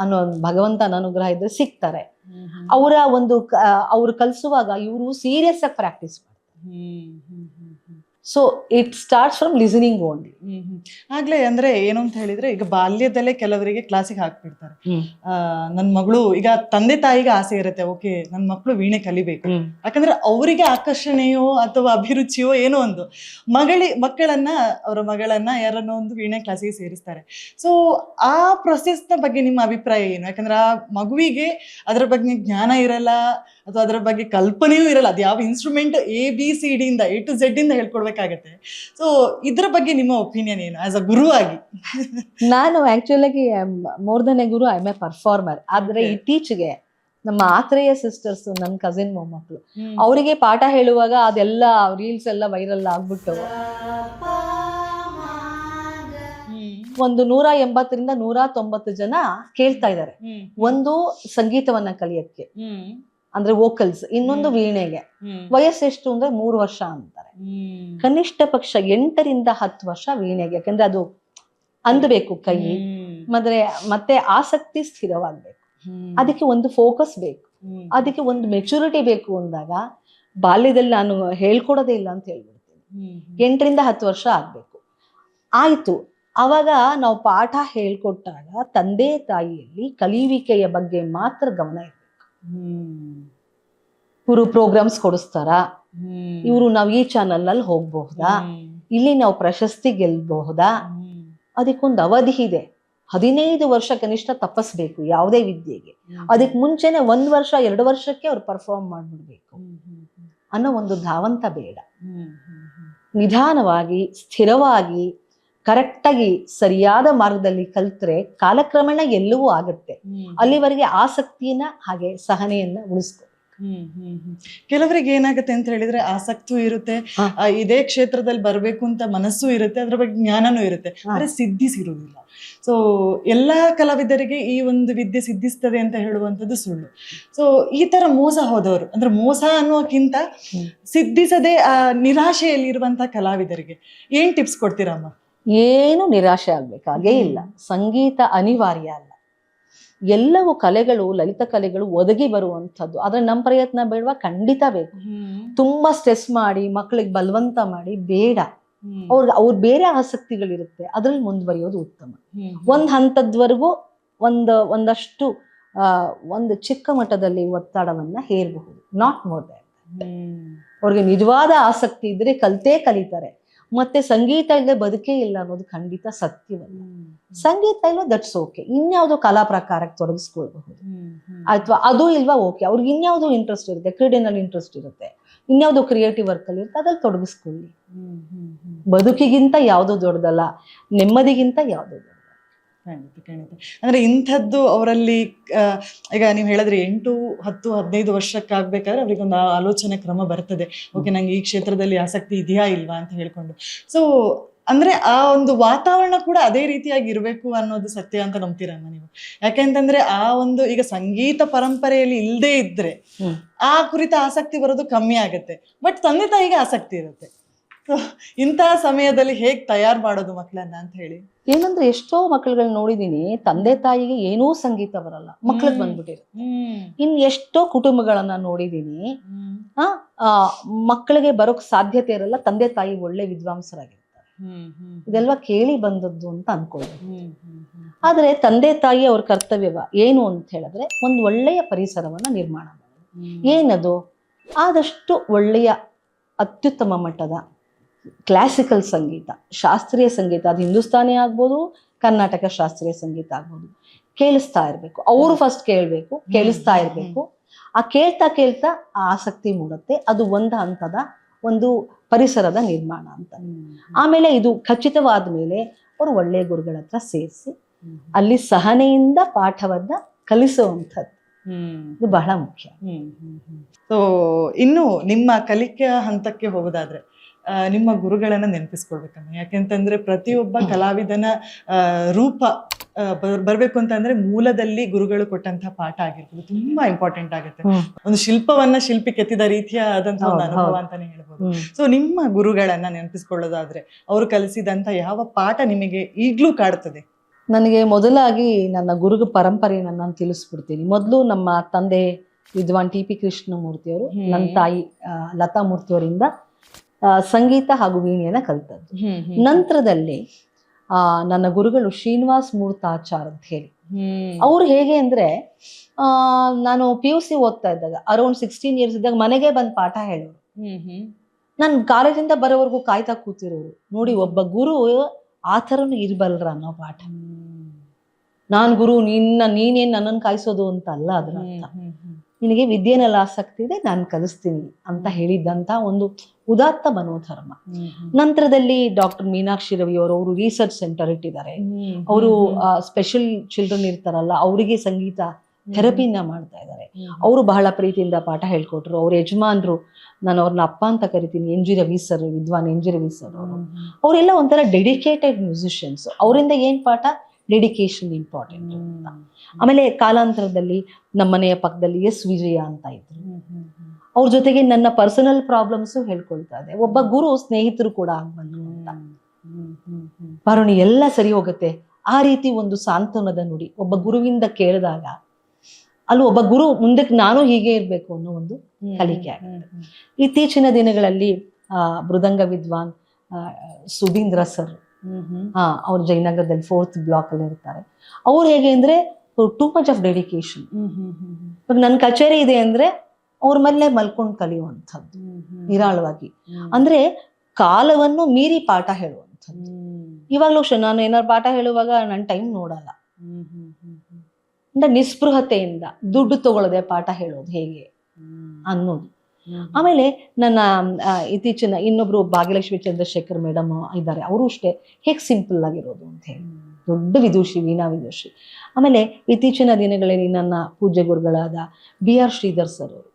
ಅನ್ನೋ ಭಗವಂತನ ಅನುಗ್ರಹ ಇದ್ರೆ ಸಿಗ್ತಾರೆ. ಅವರ ಒಂದು ಅವ್ರು ಕಲಿಸುವಾಗ ಇವರು ಸೀರಿಯಸ್ ಆಗಿ ಪ್ರಾಕ್ಟೀಸ್ ಮಾಡ್ತಾರೆ. So it starts from listening only. ಆಗ್ಲೇ ಅಂದ್ರೆ ಏನು ಅಂತ ಹೇಳಿದ್ರೆ, ಈಗ ಬಾಲ್ಯದಲ್ಲೇ ಕೆಲವರಿಗೆ ಕ್ಲಾಸಿಗೆ ಹಾಕ್ಬಿಡ್ತಾರೆ. ನನ್ ಮಗಳು ಈಗ ತಂದೆ ತಾಯಿಗೆ ಆಸೆ ಇರುತ್ತೆ, ಓಕೆ ನನ್ ಮಕ್ಕಳು ವೀಣೆ ಕಲಿಬೇಕು, ಯಾಕಂದ್ರೆ ಅವರಿಗೆ ಆಕರ್ಷಣೆಯೋ ಅಥವಾ ಅಭಿರುಚಿಯೋ ಏನೋ ಒಂದು ಅವರ ಮಗಳನ್ನ ಯಾರನ್ನೋ ಒಂದು ವೀಣೆ ಕ್ಲಾಸಿಗೆ ಸೇರಿಸ್ತಾರೆ. ಸೊ ಆ ಪ್ರೊಸೆಸ್ ನ ಬಗ್ಗೆ ನಿಮ್ಮ ಅಭಿಪ್ರಾಯ ಏನು? ಯಾಕಂದ್ರೆ ಆ ಮಗುವಿಗೆ ಅದರ ಬಗ್ಗೆ ಜ್ಞಾನ ಇರಲ್ಲ ಅಥವಾ ಅದರ ಬಗ್ಗೆ ಕಲ್ಪನೆಯೂ ಇರಲ್ಲ. ಅದು ಯಾವ ಇನ್ಸ್ಟ್ರೂಮೆಂಟ್ ABCD ಇಂದ A to Z ಇಂದ ಹೇಳ್ಕೊಡ್ಬೇಕಾಗತ್ತೆ. ಸೊ ಇದ್ರ ಬಗ್ಗೆ ನಿಮ್ಮ ಒಪಿನಿಯನ್ ಏನು ಆಸ್ ಅ ಗುರುವಾಗಿ? ನಾನು actually more than a guru, I am a performer. ಆದ್ರೆ ಇತ್ತೀಚೆಗೆ ನಮ್ಮ ಆತ್ರೇಯ ಸಿಸ್ಟರ್ಸ್, ನನ್ನ ಕಸಿನ್ ಮೊಮ್ಮಕ್ಕಳು, ಅವರಿಗೆ ಪಾಠ ಹೇಳುವಾಗ ಅದೆಲ್ಲ ರೀಲ್ಸ್ ಎಲ್ಲ ವೈರಲ್ ಆಗ್ಬಿಟ್ಟು ಒಂದು 180ರಿಂದ 190 ಜನ ಕೇಳ್ತಾ ಇದ್ದಾರೆ. ಒಂದು ಸಂಗೀತವನ್ನ ಕಲಿಯಕ್ಕೆ ಅಂದ್ರೆ ವೋಕಲ್ಸ್, ಇನ್ನೊಂದು ವೀಣೆಗೆ. ವಯಸ್ಸೆಷ್ಟು ಅಂದ್ರೆ 3 ವರ್ಷ ಅಂತಾರೆ. ಕನಿಷ್ಠ ಪಕ್ಷ 8ರಿಂದ 10 ವರ್ಷ ವೀಣೆಗೆ, ಯಾಕಂದ್ರೆ ಅದು ಅಂದಬೇಕು ಕೈ, ಮತ್ತೆ ಆಸಕ್ತಿ ಸ್ಥಿರವಾಗ್ಬೇಕು. ಅದಕ್ಕೆ ಒಂದು ಫೋಕಸ್ ಬೇಕು, ಅದಕ್ಕೆ ಒಂದು ಮೆಚುರಿಟಿ ಬೇಕು ಅಂದಾಗ ಬಾಲ್ಯದಲ್ಲಿ ನಾನು ಹೇಳ್ಕೊಡೋದೇ ಇಲ್ಲ ಅಂತ ಹೇಳ್ಬಿಡ್ತೀನಿ. 8ರಿಂದ 10 ವರ್ಷ ಆಗ್ಬೇಕು. ಆಯ್ತು, ಅವಾಗ ನಾವು ಪಾಠ ಹೇಳ್ಕೊಟ್ಟಾಗ ತಂದೆ ತಾಯಿಯಲ್ಲಿ ಕಲಿಯುವಿಕೆಯ ಬಗ್ಗೆ ಮಾತ್ರ ಗಮನ ಇರಬೇಕು. ಇವರು ಪ್ರೋಗ್ರಾಮ್ಸ್ ಕೊಡಿಸ್ತಾರ, ಇವರು ನಾವು ಈ ಚಾನಲ್ ನಲ್ಲಿ ಹೋಗ್ಬಹುದಾ, ಇಲ್ಲಿ ನಾವು ಪ್ರಶಸ್ತಿ ಗೆಲ್ಬಹುದಾ, ಅದಕ್ಕೊಂದು ಅವಧಿ ಇದೆ. 15 ವರ್ಷ ಕನಿಷ್ಠ ತಪಸ್ಬೇಕು ಯಾವುದೇ ವಿದ್ಯೆಗೆ. ಅದಕ್ಕೆ ಮುಂಚೆನೆ 1 ವರ್ಷ 2 ವರ್ಷಕ್ಕೆ ಅವ್ರು ಪರ್ಫಾರ್ಮ್ ಮಾಡ್ಬಿಡ್ಬೇಕು ಅನ್ನೋ ಒಂದು ಧಾವಂತ ಬೇಡ. ನಿಧಾನವಾಗಿ ಸ್ಥಿರವಾಗಿ ಕರೆಕ್ಟಾಗಿ ಸರಿಯಾದ ಮಾರ್ಗದಲ್ಲಿ ಕಲ್ತ್ರೆ ಕಾಲಕ್ರಮೇಣ ಎಲ್ಲವೂ ಆಗುತ್ತೆ. ಅಲ್ಲಿವರೆಗೆ ಆಸಕ್ತಿಯನ್ನ ಹಾಗೆ ಸಹನೆಯನ್ನ ಉಳಿಸ್ಕೊ. ಕೆಲವರಿಗೆ ಏನಾಗುತ್ತೆ ಅಂತ ಹೇಳಿದ್ರೆ ಆಸಕ್ತಿಯೂ ಇರುತ್ತೆ, ಇದೇ ಕ್ಷೇತ್ರದಲ್ಲಿ ಬರ್ಬೇಕು ಅಂತ ಮನಸ್ಸು ಇರುತ್ತೆ, ಅದ್ರ ಬಗ್ಗೆ ಜ್ಞಾನನೂ ಇರುತ್ತೆ, ಆದ್ರೆ ಸಿದ್ಧಿಸಿರುವುದಿಲ್ಲ. ಸೊ ಎಲ್ಲಾ ಕಲಾವಿದರಿಗೆ ಈ ಒಂದು ವಿದ್ಯೆ ಸಿದ್ಧಿಸ್ತದೆ ಅಂತ ಹೇಳುವಂಥದ್ದು ಸುಳ್ಳು. ಸೊ ಈ ತರ ಮೋಸ ಹೋದವರು, ಅಂದ್ರೆ ಮೋಸ ಅನ್ನೋಕ್ಕಿಂತ ಸಿದ್ಧಿಸದೆ ಆ ನಿರಾಶೆಯಲ್ಲಿ ಇರುವಂತಹ ಕಲಾವಿದರಿಗೆ ಏನ್ ಟಿಪ್ಸ್ ಕೊಡ್ತೀರಮ್ಮ? ಏನು ನಿರಾಶೆ ಆಗ್ಬೇಕಾಗೇ ಇಲ್ಲ. ಸಂಗೀತ ಅನಿವಾರ್ಯ ಅಲ್ಲ. ಎಲ್ಲವೂ ಕಲೆಗಳು, ಲಲಿತ ಕಲೆಗಳು ಒದಗಿ ಬರುವಂಥದ್ದು. ಆದ್ರೆ ನಮ್ಮ ಪ್ರಯತ್ನ ಬೇಡವಾ? ಖಂಡಿತ ಬೇಕು. ತುಂಬಾ ಸ್ಟ್ರೆಸ್ ಮಾಡಿ ಮಕ್ಕಳಿಗೆ ಬಲವಂತ ಮಾಡಿ ಬೇಡ. ಅವ್ರ ಬೇರೆ ಆಸಕ್ತಿಗಳಿರುತ್ತೆ, ಅದ್ರಲ್ಲಿ ಮುಂದುವರಿಯೋದು ಉತ್ತಮ. ಒಂದ್ ಹಂತದ್ವರೆಗೂ ಒಂದಷ್ಟು ಒಂದು ಚಿಕ್ಕ ಮಟ್ಟದಲ್ಲಿ ಒತ್ತಡವನ್ನ ಹೇರಬಹುದು, ನಾಟ್ ಮೋರ್ ದ್ಯಾನ್. ಅವ್ರಿಗೆ ನಿಜವಾದ ಆಸಕ್ತಿ ಇದ್ರೆ ಕಲಿತಾರೆ. ಮತ್ತೆ ಸಂಗೀತ ಇಲ್ಲದೆ ಬದುಕೇ ಇಲ್ಲ ಅನ್ನೋದು ಖಂಡಿತ ಸತ್ಯವಲ್ಲ. ಸಂಗೀತ ಇಲ್ವಾ, ದಟ್ಸ್ ಓಕೆ. ಇನ್ಯಾವುದೋ ಕಲಾ ಪ್ರಕಾರಕ್ಕೆ ತೊಡಗಿಸ್ಕೊಳ್ಬಹುದು. ಅಥವಾ ಅದು ಇಲ್ವಾ, ಓಕೆ. ಅವ್ರಿಗೆ ಇನ್ಯಾವುದೋ ಇಂಟ್ರೆಸ್ಟ್ ಇರುತ್ತೆ, ಕ್ರೀಡೆನಲ್ಲಿ ಇಂಟ್ರೆಸ್ಟ್ ಇರುತ್ತೆ, ಇನ್ಯಾವುದೋ ಕ್ರಿಯೇಟಿವ್ ವರ್ಕ್ ಅಲ್ಲಿ ಇರುತ್ತೆ, ಅದ್ರಲ್ಲಿ ತೊಡಗಿಸ್ಕೊಳ್ಳಿ. ಬದುಕಿಗಿಂತ ಯಾವುದು ದೊಡ್ಡದಲ್ಲ, ನೆಮ್ಮದಿಗಿಂತ ಯಾವುದು ದೊಡ್ಡದಲ್ಲ. ಖಂಡಿತ. ಅಂದ್ರೆ ಇಂಥದ್ದು ಅವರಲ್ಲಿ ಈಗ ನೀವು ಹೇಳಿದ್ರಿ 8, 10, 15 ವರ್ಷಕ್ಕಾಗ್ಬೇಕಾದ್ರೆ ಅವ್ರಿಗೆ ಒಂದು ಆಲೋಚನೆ ಕ್ರಮ ಬರ್ತದೆ. ಓಕೆ, ನಂಗೆ ಈ ಕ್ಷೇತ್ರದಲ್ಲಿ ಆಸಕ್ತಿ ಇದೆಯಾ ಇಲ್ವಾ ಅಂತ ಹೇಳ್ಕೊಂಡು. ಸೊ ಅಂದ್ರೆ ಆ ಒಂದು ವಾತಾವರಣ ಕೂಡ ಅದೇ ರೀತಿಯಾಗಿ ಇರಬೇಕು ಅನ್ನೋದು ಸತ್ಯ ಅಂತ ನಂಬ್ತೀರಮ್ಮ ನೀವು? ಯಾಕೆಂತಂದ್ರೆ ಆ ಒಂದು ಈಗ ಸಂಗೀತ ಪರಂಪರೆಯಲ್ಲಿ ಇಲ್ಲದೆ ಇದ್ರೆ ಆ ಕುರಿತ ಆಸಕ್ತಿ ಬರೋದು ಕಮ್ಮಿ ಆಗುತ್ತೆ, ಬಟ್ ತಂದೆ ತಾಯಿಗೆ ಆಸಕ್ತಿ ಇರುತ್ತೆ. ಇಂತಹ ಸಮಯದಲ್ಲಿ ಹೇಗ್ ತಯಾರು ಮಾಡೋದು ಮಕ್ಕಳನ್ನ ಅಂತ ಹೇಳಿ. ಏನಂದ್ರೆ ಎಷ್ಟೋ ಮಕ್ಕಳುಗಳನ್ನ ನೋಡಿದೀನಿ, ತಂದೆ ತಾಯಿಗೆ ಏನೂ ಸಂಗೀತ ಬರಲ್ಲ, ಮಕ್ಳಿಗೆ ಬಂದ್ಬಿಟ್ಟಿರುತ್ತೆ. ಇನ್ ಎಷ್ಟೋ ಕುಟುಂಬಗಳನ್ನ ನೋಡಿದೀನಿ, ಮಕ್ಕಳಿಗೆ ಬರೋಕ್ ಸಾಧ್ಯತೆ ಇರಲ್ಲ, ತಂದೆ ತಾಯಿ ಒಳ್ಳೆ ವಿದ್ವಾಂಸರಾಗಿರ್ತಾರೆ. ಇದೆಲ್ಲ ಕೇಳಿ ಬಂದದ್ದು ಅಂತ ಅನ್ಕೊಳ್ಬೇಕು. ಆದ್ರೆ ತಂದೆ ತಾಯಿ ಅವ್ರ ಕರ್ತವ್ಯವ ಏನು ಅಂತ ಹೇಳಿದ್ರೆ ಒಂದು ಒಳ್ಳೆಯ ಪರಿಸರವನ್ನ ನಿರ್ಮಾಣ ಮಾಡೋದು. ಏನದು? ಆದಷ್ಟು ಒಳ್ಳೆಯ ಅತ್ಯುತ್ತಮ ಮಟ್ಟದ ಕ್ಲಾಸಿಕಲ್ ಸಂಗೀತ, ಶಾಸ್ತ್ರೀಯ ಸಂಗೀತ, ಅದು ಹಿಂದೂಸ್ತಾನಿ ಆಗ್ಬೋದು, ಕರ್ನಾಟಕ ಶಾಸ್ತ್ರೀಯ ಸಂಗೀತ ಆಗ್ಬೋದು, ಕೇಳಿಸ್ತಾ ಇರ್ಬೇಕು. ಅವರು ಫಸ್ಟ್ ಕೇಳ್ಬೇಕು, ಕೇಳಿಸ್ತಾ ಇರ್ಬೇಕು. ಆ ಕೇಳ್ತಾ ಆ ಆಸಕ್ತಿ ಮೂಡುತ್ತೆ. ಅದು ಒಂದು ಹಂತದ ಒಂದು ಪರಿಸರದ ನಿರ್ಮಾಣ ಅಂತ. ಆಮೇಲೆ ಇದು ಖಚಿತವಾದ ಮೇಲೆ ಅವರು ಒಳ್ಳೆಯ ಗುರುಗಳ ಹತ್ರ ಸೇರಿಸಿ ಅಲ್ಲಿ ಸಹನೆಯಿಂದ ಪಾಠವನ್ನ ಕಲಿಸುವಂಥದ್ದು, ಇದು ಬಹಳ ಮುಖ್ಯ. ಸೊ ಇನ್ನು ನಿಮ್ಮ ಕಲಿಕೆಯ ಹಂತಕ್ಕೆ ಹೋಗೋದಾದ್ರೆ ನಿಮ್ಮ ಗುರುಗಳನ್ನ ನೆನಪಿಸ್ಕೊಳ್ಬೇಕಮ್ಮ. ಯಾಕೆಂತಂದ್ರೆ ಪ್ರತಿಯೊಬ್ಬ ಕಲಾವಿದನ ರೂಪ ಬರ್ಬೇಕು ಅಂತಂದ್ರೆ ಮೂಲದಲ್ಲಿ ಗುರುಗಳು ಕೊಟ್ಟಂತಹ ಪಾಠ ಆಗಿರ್ಬೋದು, ತುಂಬಾ ಇಂಪಾರ್ಟೆಂಟ್ ಆಗುತ್ತೆ. ಒಂದು ಶಿಲ್ಪವನ್ನ ಶಿಲ್ಪಿ ಕೆತ್ತಿದ ರೀತಿಯಾದಂತಹ ಒಂದು ಅನುಭವ ಅಂತಾನೆ ಹೇಳ್ಬೋದು. ಸೊ ನಿಮ್ಮ ಗುರುಗಳನ್ನ ನೆನಪಿಸ್ಕೊಳ್ಳೋದಾದ್ರೆ ಅವರು ಕಲಿಸಿದಂತ ಯಾವ ಪಾಠ ನಿಮಗೆ ಈಗ್ಲೂ ಕಾಡ್ತದೆ? ನನಗೆ ಮೊದಲಾಗಿ ನನ್ನ ಗುರುಗ ಪರಂಪರೆಯನ್ನು ನಾನು ತಿಳಿಸ್ಬಿಡ್ತೀನಿ. ಮೊದಲು ನಮ್ಮ ತಂದೆ ವಿದ್ವಾನ್ TP ಕೃಷ್ಣಮೂರ್ತಿಯವರು, ನನ್ನ ತಾಯಿ ಲತಾ ಮೂರ್ತಿಯವರಿಂದ ಸಂಗೀತ ಹಾಗೂ ವೀಣೆಯನ್ನ ಕಲಿತದ್ದು. ನಂತರದಲ್ಲಿ ನನ್ನ ಗುರುಗಳು ಶ್ರೀನಿವಾಸ್ ಮೂರ್ತಾಚಾರ್ ಅಂತ ಹೇಳಿ, ಅವ್ರು ಹೇಗೆ ಅಂದ್ರೆ ನಾನು PUC ಓದ್ತಾ ಇದ್ದಾಗ ಅರೌಂಡ್ 16 years ಇದ್ದಾಗ ಮನೆಗೆ ಬಂದು ಪಾಠ ಹೇಳೋರು. ನಾನು ಕಾಲೇಜಿಂದ ಬರೋವರೆಗೂ ಕಾಯ್ತಾ ಕೂತಿರೋರು. ನೋಡಿ, ಒಬ್ಬ ಗುರು ಆ ಥರನು ಇರ್ಬಲ್ರ ಅನ್ನೋ ಪಾಠ. ನಾನ್ ಗುರು, ನೀನೇನ್ ನನ್ನನ್ನು ಕಾಯಿಸೋದು ಅಂತ ಅಲ್ಲ ಅದ್ರ ಅರ್ಥ. ನಿನಗೆ ವಿದ್ಯೆನಲ್ಲಿ ಆಸಕ್ತಿ ಇದೆ, ನಾನು ಕಲಿಸ್ತೀನಿ ಅಂತ ಹೇಳಿದ್ದಂತ ಒಂದು ಉದಾತ್ತ ಮನೋಧರ್ಮ. ನಂತರದಲ್ಲಿ ಡಾಕ್ಟರ್ ಮೀನಾಕ್ಷಿ ರವಿ ಅವರು ರಿಸರ್ಚ್ ಸೆಂಟರ್ ಇಟ್ಟಿದ್ದಾರೆ. ಅವರು ಸ್ಪೆಷಲ್ ಚಿಲ್ಡ್ರನ್ ಇರ್ತಾರಲ್ಲ, ಅವರಿಗೆ ಸಂಗೀತ ಥೆರಪಿನ ಮಾಡ್ತಾ ಇದ್ದಾರೆ. ಅವರು ಬಹಳ ಪ್ರೀತಿಯಿಂದ ಪಾಠ ಹೇಳ್ಕೊಟ್ರು. ಅವ್ರ ಯಜಮಾನ್ರು, ನಾನು ಅವ್ರನ್ನ ಅಪ್ಪ ಅಂತ ಕರಿತೀನಿ, NG ರವಿ ಸರ್, ವಿದ್ವಾನ್ NG ರವಿ ಸರ್ ಅವರು. ಅವರೆಲ್ಲ ಒಂಥರ ಡೆಡಿಕೇಟೆಡ್ ಮ್ಯೂಸಿಷಿಯನ್ಸ್. ಅವರಿಂದ ಏನ್ ಪಾಠ? ಡೆಡಿಕೇಶನ್ ಇಂಪಾರ್ಟೆಂಟ್ ಅಂತ. ಆಮೇಲೆ ಕಾಲಾಂತರದಲ್ಲಿ ನಮ್ಮನೆಯ ಪಕ್ಕದಲ್ಲಿ S ವಿಜಯ ಅಂತ ಇದ್ರು. ಅವ್ರ ಜೊತೆಗೆ ನನ್ನ ಪರ್ಸನಲ್ ಪ್ರಾಬ್ಲಮ್ಸ್ ಹೇಳ್ಕೊಳ್ತಾ ಇದೆ. ಒಬ್ಬ ಗುರು ಸ್ನೇಹಿತರು ಕೂಡ ಆಗ್ಬಂದ್ರು ಅಂತ. ಪಾರುಣಿ, ಎಲ್ಲ ಸರಿ ಹೋಗುತ್ತೆ, ಆ ರೀತಿ ಒಂದು ಸಾಂತ್ವನದ ನುಡಿ ಒಬ್ಬ ಗುರುವಿಂದ ಕೇಳಿದಾಗ ಅಲ್ಲಿ ಒಬ್ಬ ಗುರು ಮುಂದಕ್ಕೆ ನಾನು ಹೀಗೆ ಇರ್ಬೇಕು ಅನ್ನೋ ಒಂದು ಕಲಿಕೆ ಆಗುತ್ತೆ. ಇತ್ತೀಚಿನ ದಿನಗಳಲ್ಲಿ ಮೃದಂಗ ವಿದ್ವಾನ್ ಸುಧೀಂದ್ರ ಸರ್, ಅವ್ರು ಜಯನಗರದಲ್ಲಿ 4th block ಅಲ್ಲಿ ಇರ್ತಾರೆ. ಅವ್ರು ಹೇಗೆ ಅಂದ್ರೆ ಟೂ ಮಚ್ ಆಫ್ ಡೆಡಿಕೇಶನ್. ನನ್ನ ಕಚೇರಿ ಇದೆ ಅಂದ್ರೆ ಅವ್ರ ಮೇಲೆ ಮಲ್ಕೊಂಡು ಕಲಿಯುವಂಥದ್ದು ನಿರಾಳವಾಗಿ. ಅಂದ್ರೆ ಕಾಲವನ್ನು ಮೀರಿ ಪಾಠ ಹೇಳುವಂಥದ್ದು. ಇವಾಗ್ಲೂ ನಾನು ಏನಾದ್ರು ಪಾಠ ಹೇಳುವಾಗ ನನ್ನ ಟೈಮ್ ನೋಡಲ್ಲ. ಅಂದ್ರೆ ನಿಸ್ಪೃಹತೆಯಿಂದ ದುಡ್ಡು ತಗೊಳ್ಳದೆ ಪಾಠ ಹೇಳೋದು ಹೇಗೆ ಅನ್ನೋದು. ಆಮೇಲೆ ನನ್ನ ಇತ್ತೀಚಿನ ಇನ್ನೊಬ್ರು ಭಾಗ್ಯಲಕ್ಷ್ಮಿ ಚಂದ್ರಶೇಖರ್ ಮೇಡಮ್ ಇದ್ದಾರೆ. ಅವರು ಅಷ್ಟೇ ಹೇಗೆ ಸಿಂಪಲ್ ಆಗಿರೋದು ಅಂತ ಹೇಳಿ, ದೊಡ್ಡ ವಿದೂಷಿ, ವೀಣಾ ವಿದೂಷಿ. ಆಮೇಲೆ ಇತ್ತೀಚಿನ ದಿನಗಳಲ್ಲಿ ನನ್ನ ಪೂಜ್ಯ ಗುರುಗಳಾದ BR ಶ್ರೀಧರ್ ಸರ್ ಅವರು,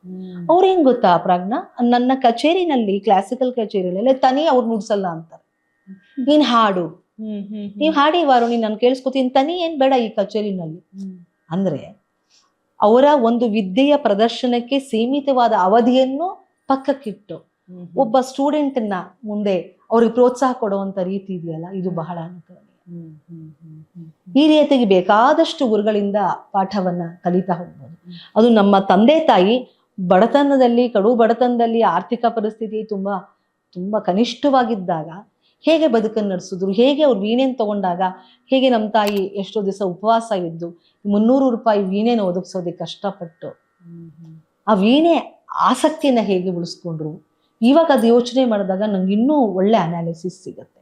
ಅವ್ರೇನ್ ಗೊತ್ತಾ ಪ್ರಾಜ್ಞಾ, ನನ್ನ ಕಚೇರಿನಲ್ಲಿ, ಕ್ಲಾಸಿಕಲ್ ಕಚೇರಿಯಲ್ಲಿ ತನಿ ಅವ್ರು ನುಡ್ಸಲ್ಲ ಅಂತಾರೆ. ನೀನ್ ಹಾಡು, ನೀವ್ ಹಾಡಿ ವಾರುಣಿ, ನಾನು ಕೇಳಿಸ್ಕೊತೀನಿ, ತನಿ ಏನ್ ಬೇಡ ಈ ಕಚೇರಿನಲ್ಲಿ. ಅಂದ್ರೆ ಅವರ ಒಂದು ವಿದ್ಯೆಯ ಪ್ರದರ್ಶನಕ್ಕೆ ಸೀಮಿತವಾದ ಅವಧಿಯನ್ನು ಪಕ್ಕಕ್ಕಿಟ್ಟು ಒಬ್ಬ ಸ್ಟೂಡೆಂಟ್ನ ಮುಂದೆ ಅವ್ರಿಗೆ ಪ್ರೋತ್ಸಾಹ ಕೊಡುವಂತ ರೀತಿ ಇದೆಯಲ್ಲ, ಇದು ಬಹಳ ಅನುಕರಣೀಯ. ಈ ರೀತಿಯಾಗಿ ಬೇಕಾದಷ್ಟು ಗುರುಗಳಿಂದ ಪಾಠವನ್ನ ಕಲಿತಾ ಹೋಗ್ಬೋದು. ಅದು ನಮ್ಮ ತಂದೆ ತಾಯಿ ಬಡತನದಲ್ಲಿ, ಕಡು ಬಡತನದಲ್ಲಿ, ಆರ್ಥಿಕ ಪರಿಸ್ಥಿತಿ ತುಂಬಾ ತುಂಬಾ ಕನಿಷ್ಠವಾಗಿದ್ದಾಗ ಹೇಗೆ ಬದುಕನ್ನು ನಡೆಸಿದ್ರು, ಹೇಗೆ ಅವ್ರು ವೀಣೆನ್ ತಗೊಂಡಾಗ ಹೇಗೆ ನಮ್ಮ ತಾಯಿ ಎಷ್ಟೋ ದಿವಸ ಉಪವಾಸ ಇದ್ದು 300 ರೂಪಾಯಿ ವೀಣೆನ ಒದಗಿಸೋದಕ್ಕೆ ಕಷ್ಟಪಟ್ಟು ಆ ವೀಣೆ ಆಸಕ್ತಿಯನ್ನ ಹೇಗೆ ಉಳಿಸ್ಕೊಂಡ್ರು. ಇವಾಗ ಅದು ಯೋಚನೆ ಮಾಡಿದಾಗ ನಂಗೆ ಇನ್ನೂ ಒಳ್ಳೆ ಅನಾಲಿಸಿಸ್ ಸಿಗತ್ತೆ.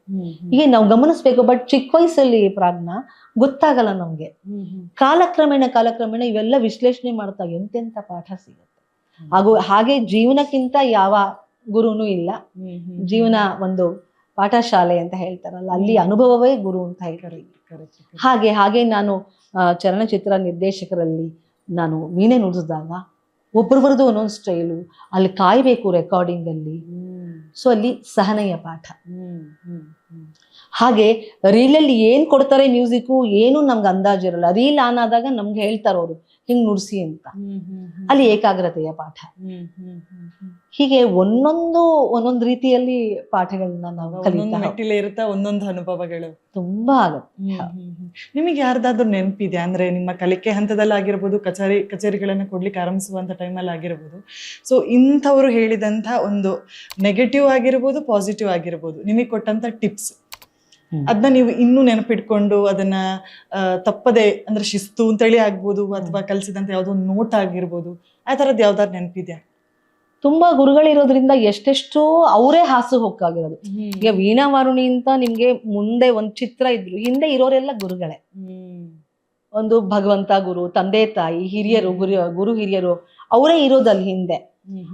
ಹೀಗೆ ನಾವು ಗಮನಿಸ್ಬೇಕು. ಬಟ್ ಚಿಕ್ಕ ವಯಸ್ಸಲ್ಲಿ ಪ್ರಾಜ್ಞ ಗೊತ್ತಾಗಲ್ಲ ನಮ್ಗೆ. ಕಾಲಕ್ರಮೇಣ ಇವೆಲ್ಲ ವಿಶ್ಲೇಷಣೆ ಮಾಡ್ತಾ ಎಂತೆಂಥ ಪಾಠ ಸಿಗತ್ತೆ. ಹಾಗೆ ಜೀವನಕ್ಕಿಂತ ಯಾವ ಗುರುನೂ ಇಲ್ಲ. ಜೀವನ ಒಂದು ಪಾಠಶಾಲೆ ಅಂತ ಹೇಳ್ತಾರಲ್ಲ, ಅಲ್ಲಿ ಅನುಭವವೇ ಗುರು ಅಂತ ಹೇಳ್ತಾರೆ. ಹಾಗೆ ನಾನು ಚಲನಚಿತ್ರ ನಿರ್ದೇಶಕರಲ್ಲಿ ನಾನು ವೀಣೆ ನುಡಿಸಿದಾಗ ಒಬ್ಬೊಬ್ಬರದು ಒಂದೊಂದು ಸ್ಟೈಲು, ಅಲ್ಲಿ ಕಾಯ್ಬೇಕು ರೆಕಾರ್ಡಿಂಗ್ ಅಲ್ಲಿ. ಸೊ ಅಲ್ಲಿ ಸಹನೆಯ ಪಾಠ. ಹಾಗೆ ರೀಲಲ್ಲಿ ಏನ್ ಕೊಡ್ತಾರೆ ಮ್ಯೂಸಿಕ್ಕು ಏನು ನಮ್ಗೆ ಅಂದಾಜಿರಲ್ಲ. ರೀಲ್ ಆನ್ ಆದಾಗ ನಮ್ಗೆ ಹೇಳ್ತಾರ ಅವರು ಹಿಂಗ್ ನುಡ್ಸಿ ಅಂತ. ಅಲ್ಲಿ ಏಕಾಗ್ರತೆಯ ಪಾಠ. ಹೀಗೆ ಒಂದೊಂದು ರೀತಿಯಲ್ಲಿ ಪಾಠಗಳನ್ನ ನಾವು ಇರುತ್ತಾ, ಒಂದೊಂದು ಅನುಭವಗಳು ತುಂಬಾ ಆಗುತ್ತೆ. ನಿಮಗೆ ಯಾರ್ದಾದ್ರೂ ನೆನಪಿದೆ ಅಂದ್ರೆ ನಿಮ್ಮ ಕಲಿಕೆ ಹಂತದಲ್ಲಾಗಿರ್ಬೋದು, ಕಚೇರಿಗಳನ್ನ ಕೊಡ್ಲಿಕ್ಕೆ ಆರಂಭಿಸುವಂತ ಟೈಮಲ್ಲಿ ಆಗಿರ್ಬೋದು, ಸೊ ಇಂಥವ್ರು ಹೇಳಿದಂತ ಒಂದು ನೆಗೆಟಿವ್ ಆಗಿರ್ಬೋದು, ಪಾಸಿಟಿವ್ ಆಗಿರ್ಬೋದು, ನಿಮಗೆ ಕೊಟ್ಟಂತ ಟಿಪ್ಸ್ ಅದನ್ನ ನೀವು ಇನ್ನೂ ನೆನಪಿಟ್ಕೊಂಡು ಅದನ್ನ ತಪ್ಪದೆ, ಅಂದ್ರೆ ಶಿಸ್ತು ಅಂತೇಳಿ ಆಗ್ಬೋದು, ಅಥವಾ ಕಲಿಸಿದಂತ ಯಾವ್ದೋ ಒಂದು ನೋಟ್ ಆಗಿರ್ಬೋದು, ಆ ತರದ್ ಯಾವ್ದಾದ್ರು ನೆನಪಿದ್ಯಾ? ತುಂಬಾ ಗುರುಗಳಿರೋದ್ರಿಂದ ಎಷ್ಟೆಷ್ಟೋ ಅವರೇ ಹಾಸು ಹೊಕ್ಕಾಗಿರೋದು. ಈಗ ವೀಣಾ ವಾರುಣಿ ಅಂತ ನಿಮ್ಗೆ ಮುಂದೆ ಒಂದ್ ಚಿತ್ರ ಇದ್ರು, ಹಿಂದೆ ಇರೋರೆಲ್ಲ ಗುರುಗಳೇ. ಒಂದು ಭಗವಂತ ಗುರು, ತಂದೆ ತಾಯಿ, ಹಿರಿಯರು, ಗುರು ಹಿರಿಯರು ಅವರೇ ಇರೋದಲ್ಲಿ ಹಿಂದೆ.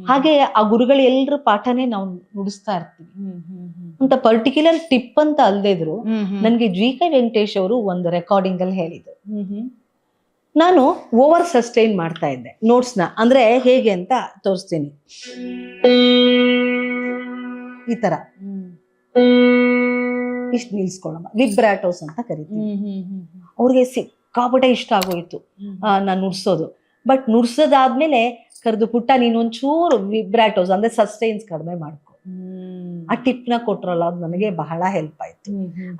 ಹಾಗೆ ಆ ಗುರುಗಳು ಎಲ್ರ ಪಾಠನೇ ನಾವು ನುಡಿಸ್ತಾ ಇರ್ತೀವಿ ಅಂತ. ಪರ್ಟಿಕ್ಯುಲರ್ ಟಿಪ್ ಅಂತ ಅಲ್ದೇ ಇದ್ರು ನನ್ಗೆ GK ವೆಂಕಟೇಶ್ ಅವರು ಒಂದು ರೆಕಾರ್ಡಿಂಗ್ ಅಲ್ಲಿ ಹೇಳಿದ್ರು. ನಾನು ಓವರ್ ಸಸ್ಟೈನ್ ಮಾಡ್ತಾ ಇದ್ದೆ ನೋಟ್ಸ್ನ. ಅಂದ್ರೆ ಹೇಗೆ ಅಂತ ತೋರಿಸ್ತೀನಿ. ಈ ತರ ಇಷ್ಟು ನಿಲ್ಸ್ಕೊಳ್ಳಮ್ಮ, ವಿಬ್ರಾಟೋಸ್ ಅಂತ ಕರಿತೀವಿ. ಅವ್ರಿಗೆ ಸಿಕ್ಕಾಪಟ್ಟೆ ಇಷ್ಟ ಆಗೋಯ್ತು ನಾನು ನುಡ್ಸೋದು. ಬಟ್ ನುಡ್ಸೋದಾದ್ಮೇಲೆ ಕರೆದು, ಪುಟ್ಟ ನೀನು ಒಂಚೂರು ವಿಬ್ರಾಟೋಸ್ ಅಂದ್ರೆ ಸಸ್ಟೈನ್ಸ್ ಕಡಿಮೆ ಮಾಡ್ಕೊ. ಆ ಟಿಪ್ನ ಕೊಟ್ರಲ್ಲ, ಅದು ನನಗೆ ಬಹಳ ಹೆಲ್ಪ್ ಆಯ್ತು.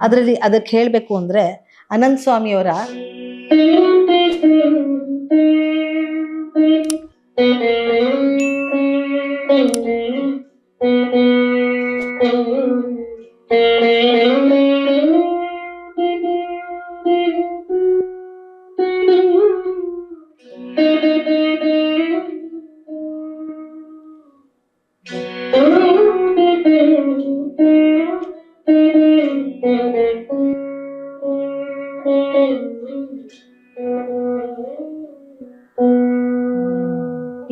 ಅದರಲ್ಲಿ ಅದಕ್ಕೆ ಹೇಳ್ಬೇಕು ಅಂದ್ರೆ ಅನಂತ್ ಸ್ವಾಮಿ ಅವರ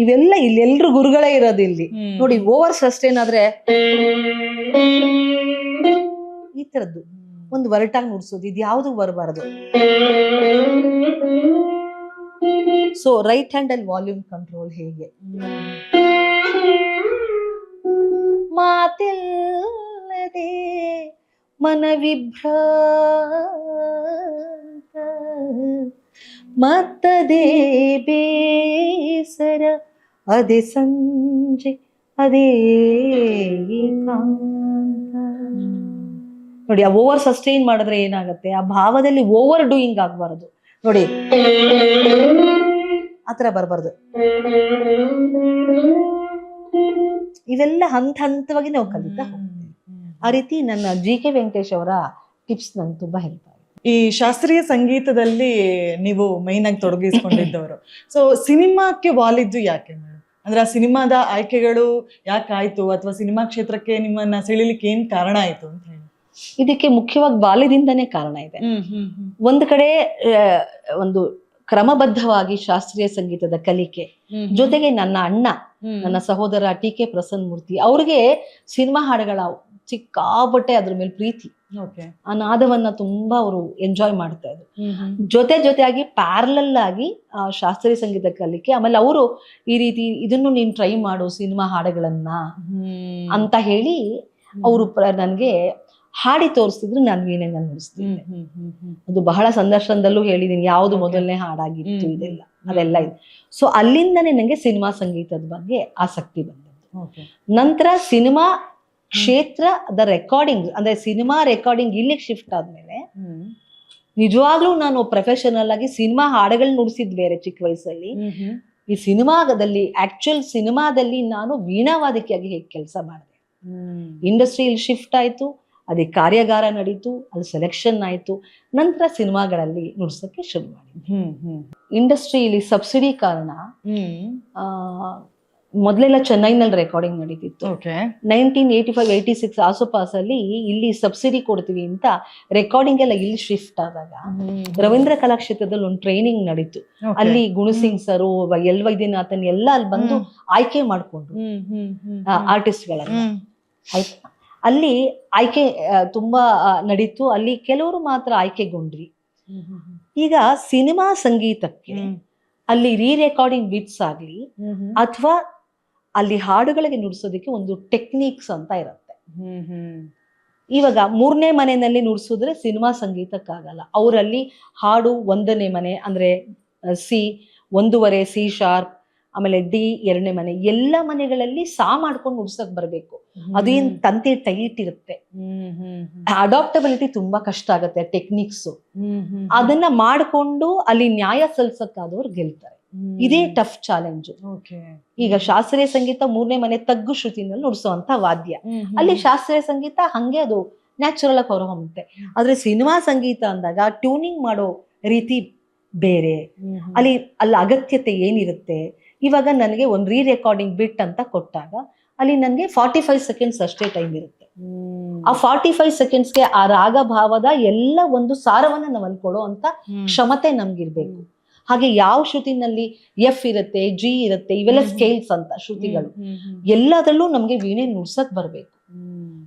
ಇವೆಲ್ಲ ಇಲ್ಲೆಲ್ರು ಗುರುಗಳೇ ಇರೋದು ಇಲ್ಲಿ ನೋಡಿ. ಓವರ್ ಸಸ್ಟೈನ್ ಆದ್ರೆ ಈ ತರದ್ದು ಒಂದು ಒರಟಾಗಿ ನುಡ್ಸೋದು, ಇದು ಯಾವ್ದು ಬರಬಾರದು. ಸೊ ರೈಟ್ ಹ್ಯಾಂಡ್ ಅಲ್ಲಿ ವಾಲ್ಯೂಮ್ ಕಂಟ್ರೋಲ್ ಹೇಗೆ, ಮಾತಿಲ್ಲದೆ ಮನವಿಭ್ರಾಂತ ಮತ್ತದೇ ಬೇಸರ, ಅದೇ ಸಂಜೆ ಅದೇ ನೋಡಿ. ಆ ಓವರ್ ಸಸ್ಟೈನ್ ಮಾಡಿದ್ರೆ ಏನಾಗುತ್ತೆ, ಆ ಭಾವದಲ್ಲಿ ಓವರ್ ಡೂಯಿಂಗ್ ಆಗ್ಬಾರದು ನೋಡಿ, ಆತರ ಬರ್ಬಾರ್ದು. ಇವೆಲ್ಲ ಹಂತವಾಗಿ ನಾವು ಕಲಿತಾ ಹೋಗ್ತೀವಿ. ಆ ರೀತಿ ನನ್ನ GK ವೆಂಕಟೇಶ್ ಅವರ ಟಿಪ್ಸ್ ನಂಗೆ ತುಂಬಾ ಹೆಲ್ಪ್ ಆಗಿದೆ. ಈ ಶಾಸ್ತ್ರೀಯ ಸಂಗೀತದಲ್ಲಿ ನೀವು ಮೈನ್ ಆಗಿ ತೊಡಗಿಸ್ಕೊಂಡಿದ್ದವರು, ಸೊ ಸಿನಿಮಾಕ್ಕೆ ವಾಲಿದ್ದು ಯಾಕೆ ಮೇಡಮ್? ಅಂದ್ರೆ ಆ ಸಿನಿಮಾದ ಆಯ್ಕೆಗಳು ಯಾಕೆ ಆಯ್ತು, ಅಥವಾ ಸಿನಿಮಾ ಕ್ಷೇತ್ರಕ್ಕೆ ನಿಮ್ಮನ್ನ ಸೆಳಿಲಿಕ್ಕೆ ಏನ್ ಕಾರಣ ಆಯ್ತು ಅಂತ ಹೇಳಿ? ಇದಕ್ಕೆ ಮುಖ್ಯವಾಗಿ ಬಾಲ್ಯದಿಂದನೇ ಕಾರಣ ಇದೆ. ಒಂದು ಕಡೆ ಒಂದು ಕ್ರಮಬದ್ಧವಾಗಿ ಶಾಸ್ತ್ರೀಯ ಸಂಗೀತದ ಕಲಿಕೆ, ಜೊತೆಗೆ ನನ್ನ ಅಣ್ಣ, ನನ್ನ ಸಹೋದರ TK ಪ್ರಸನ್ನ ಮೂರ್ತಿ, ಅವ್ರಿಗೆ ಸಿನಿಮಾ ಹಾಡುಗಳ ಸಿಕ್ಕಾಪಟ್ಟೆ ಅದ್ರ ಮೇಲೆ ಪ್ರೀತಿ. ಆ ನಾದವನ್ನ ತುಂಬಾ ಅವರು ಎಂಜಾಯ್ ಮಾಡ್ತಾ ಇದ್ರು. ಜೊತೆಯಾಗಿ ಪ್ಯಾರಲಲ್ ಆಗಿ ಶಾಸ್ತ್ರೀಯ ಸಂಗೀತ ಕಲಿಕೆ. ಆಮೇಲೆ ಅವರು ಈ ರೀತಿ ಇದನ್ನು ನೀನ್ ಟ್ರೈ ಮಾಡು ಸಿನಿಮಾ ಹಾಡುಗಳನ್ನ ಅಂತ ಹೇಳಿ ಅವರು ನನ್ಗೆ ಹಾಡಿ ತೋರಿಸ್ತಿದ್ರು. ನಾನು ವೀಣೆನ ನುಡಿಸ್ತಿದ್ದೆ. ಅದು ಬಹಳ ಸಂದರ್ಶನದಲ್ಲೂ ಹೇಳಿದೀನಿ, ಯಾವ್ದು ಮೊದಲನೇ ಹಾಡಾಗಿತ್ತು ಇದೆಲ್ಲ, ಅದೆಲ್ಲ ಇದೆ. ಸೊ ಅಲ್ಲಿಂದನೇ ನಂಗೆ ಸಿನಿಮಾ ಸಂಗೀತದ ಬಗ್ಗೆ ಆಸಕ್ತಿ ಬಂದದ್ದು. ನಂತರ ಸಿನಿಮಾ ಕ್ಷೇತ್ರ ದ ರೆಕಾರ್ಡಿಂಗ್ ಅಂದ್ರೆ ಸಿನಿಮಾ ರೆಕಾರ್ಡಿಂಗ್ ಇಲ್ಲಿಗೆ ಶಿಫ್ಟ್ ಆದ್ಮೇಲೆ ನಿಜವಾಗ್ಲೂ ನಾನು ಪ್ರೊಫೆಷನಲ್ ಆಗಿ ಸಿನಿಮಾ ಹಾಡುಗಳನ್ನ ನುಡಿಸಿದ್ ಬೇರೆ ಚಿಕ್ಕ ವಯಸ್ಸಲ್ಲಿ. ಈ ಸಿನಿಮಾದಲ್ಲಿ ಆಕ್ಚುಯಲ್ ಸಿನಿಮಾದಲ್ಲಿ ನಾನು ವೀಣಾವಾದಕಿಯಾಗಿ ಹೇಗೆ ಕೆಲಸ ಮಾಡಿದೆ. ಇಂಡಸ್ಟ್ರಿಯಲ್ಲಿ ಶಿಫ್ಟ್ ಆಯ್ತು, ಅದಕ್ಕೆ ಕಾರ್ಯಾಗಾರ ನಡೀತು, ಅಲ್ಲಿ ಸೆಲೆಕ್ಷನ್ ಆಯ್ತು, ನಂತರ ಸಿನಿಮಾಗಳಲ್ಲಿ ನುಡ್ಸಕ್ಕೆ ಶುರು ಮಾಡಿದ್ದೆ. ಇಂಡಸ್ಟ್ರಿಯಲ್ಲಿ ಸಬ್ಸಿಡಿ ಕಾರಣ ಮೊದಲೆಲ್ಲ ಚೆನ್ನೈನಲ್ಲಿ ರೆಕಾರ್ಡಿಂಗ್ ನಡೀತಿತ್ತು. 1985-86 ಆಸುಪಾಸಲ್ಲಿ ಇಲ್ಲಿ ಸಬ್ಸಿಡಿ ಕೊಡ್ತೀವಿ ಅಂತ ರೆಕಾರ್ಡಿಂಗ್ ಎಲ್ಲ ಇಲ್ಲಿ ಶಿಫ್ಟ್ ಆದಾಗ ರವೀಂದ್ರ ಕಲಾಕ್ಷೇತ್ರದಲ್ಲಿ ಒಂದು ಟ್ರೈನಿಂಗ್ ನಡೀತು. ಅಲ್ಲಿ ಗುಣಸಿಂಗ್ ಸರು, ಎಲ್ ವೈದ್ಯನಾಥನ್ ಎಲ್ಲ ಅಲ್ಲಿ ಬಂದು ಆಯ್ಕೆ ಮಾಡ್ಕೊಂಡ್ರು ಆರ್ಟಿಸ್ಟ್ಗಳನ್ನ. ಆಯ್ತಾ, ಅಲ್ಲಿ ಆಯ್ಕೆ ತುಂಬಾ ನಡೀತು. ಅಲ್ಲಿ ಕೆಲವರು ಮಾತ್ರ ಆಯ್ಕೆಗೊಂಡ್ರಿ. ಈಗ ಸಿನಿಮಾ ಸಂಗೀತಕ್ಕೆ ಅಲ್ಲಿ ರೀ ರೆಕಾರ್ಡಿಂಗ್ ಬಿಟ್ಸ್ ಆಗ್ಲಿ ಅಥವಾ ಅಲ್ಲಿ ಹಾಡುಗಳಿಗೆ ನುಡಿಸೋದಕ್ಕೆ ಒಂದು ಟೆಕ್ನಿಕ್ಸ್ ಅಂತ ಇರುತ್ತೆ. ಇವಾಗ 3ನೇ ಮನೆಯಲ್ಲಿ ನುಡಿಸಿದ್ರೆ ಸಿನಿಮಾ ಸಂಗೀತಕ್ಕಾಗಲ್ಲ. ಅವರಲ್ಲಿ ಹಾಡು 1ನೇ ಮನೆ ಅಂದ್ರೆ ಸಿ 1/2 ಸಿ ಶಾರ್ಪ್, ಆಮೇಲೆ ಡಿ 2ನೇ ಮನೆ, ಎಲ್ಲ ಮನೆಗಳಲ್ಲಿ ಸಾ ಮಾಡ್ಕೊಂಡು ನುಡ್ಸಕ್ ಬರ್ಬೇಕು. ಅದೇನ್ ತಂತಿ ಟೈಟ್ ಇರುತ್ತೆ. ಅಡಾಪ್ಟಬಿಲಿಟಿ ತುಂಬಾ ಕಷ್ಟ ಆಗುತ್ತೆ. ಟೆಕ್ನಿಕ್ಸ್ ಅದನ್ನ ಮಾಡ್ಕೊಂಡು ಅಲ್ಲಿ ನ್ಯಾಯ ಸಲ್ಸಕ್ಕಾದವ್ರು ಗೆಲ್ತಾರೆ. ಇದೇ ಟಫ್ ಚಾಲೆಂಜ್. ಈಗ ಶಾಸ್ತ್ರೀಯ ಸಂಗೀತ 3ನೇ ಮನೆ ತಗ್ಗು ಶ್ರುತಿನಲ್ಲಿ ನುಡಿಸುವಂತ ವಾದ್ಯ. ಅಲ್ಲಿ ಶಾಸ್ತ್ರೀಯ ಸಂಗೀತ ಹಂಗೆ ಅದು ನ್ಯಾಚುರಲ್ ಆಗಿ ಹೊರಹೊಮ್ಮುತ್ತೆ. ಆದ್ರೆ ಸಿನಿಮಾ ಸಂಗೀತ ಅಂದಾಗ ಟ್ಯೂನಿಂಗ್ ಮಾಡೋ ರೀತಿ ಬೇರೆ, ಅಲ್ಲಿ ಅಗತ್ಯತೆ ಏನಿರುತ್ತೆ. ಇವಾಗ ನನಗೆ ಒಂದು ರೀ ರೆಕಾರ್ಡಿಂಗ್ ಬಿಟ್ ಅಂತ ಕೊಟ್ಟಾಗ ಅಲ್ಲಿ ನನಗೆ 45 ಸೆಕೆಂಡ್ಸ್ ಅಷ್ಟೇ ಟೈಮ್ ಇರುತ್ತೆ. ಆ 45 ಸೆಕೆಂಡ್ಸ್ಗೆ ಆ ರಾಗ ಭಾವದ ಎಲ್ಲ ಒಂದು ಸಾರವನ್ನ ನಾವು ಅಲ್ಲಿ ಕೊಡೋ ಅಂತ ಕ್ಷಮತೆ ನಮ್ಗಿರ್ಬೇಕು. ಹಾಗೆ ಯಾವ ಶ್ರುತಿನಲ್ಲಿ ಎಫ್ ಇರುತ್ತೆ, ಜಿ ಇರುತ್ತೆ, ಇವೆಲ್ಲ ಸ್ಕೇಲ್ಸ್ ಅಂತ ಶ್ರುತಿಗಳು. ಎಲ್ಲದರಲ್ಲೂ ನಮ್ಗೆ ವೀಣೆ ನುಡ್ಸಕ್ ಬರ್ಬೇಕು.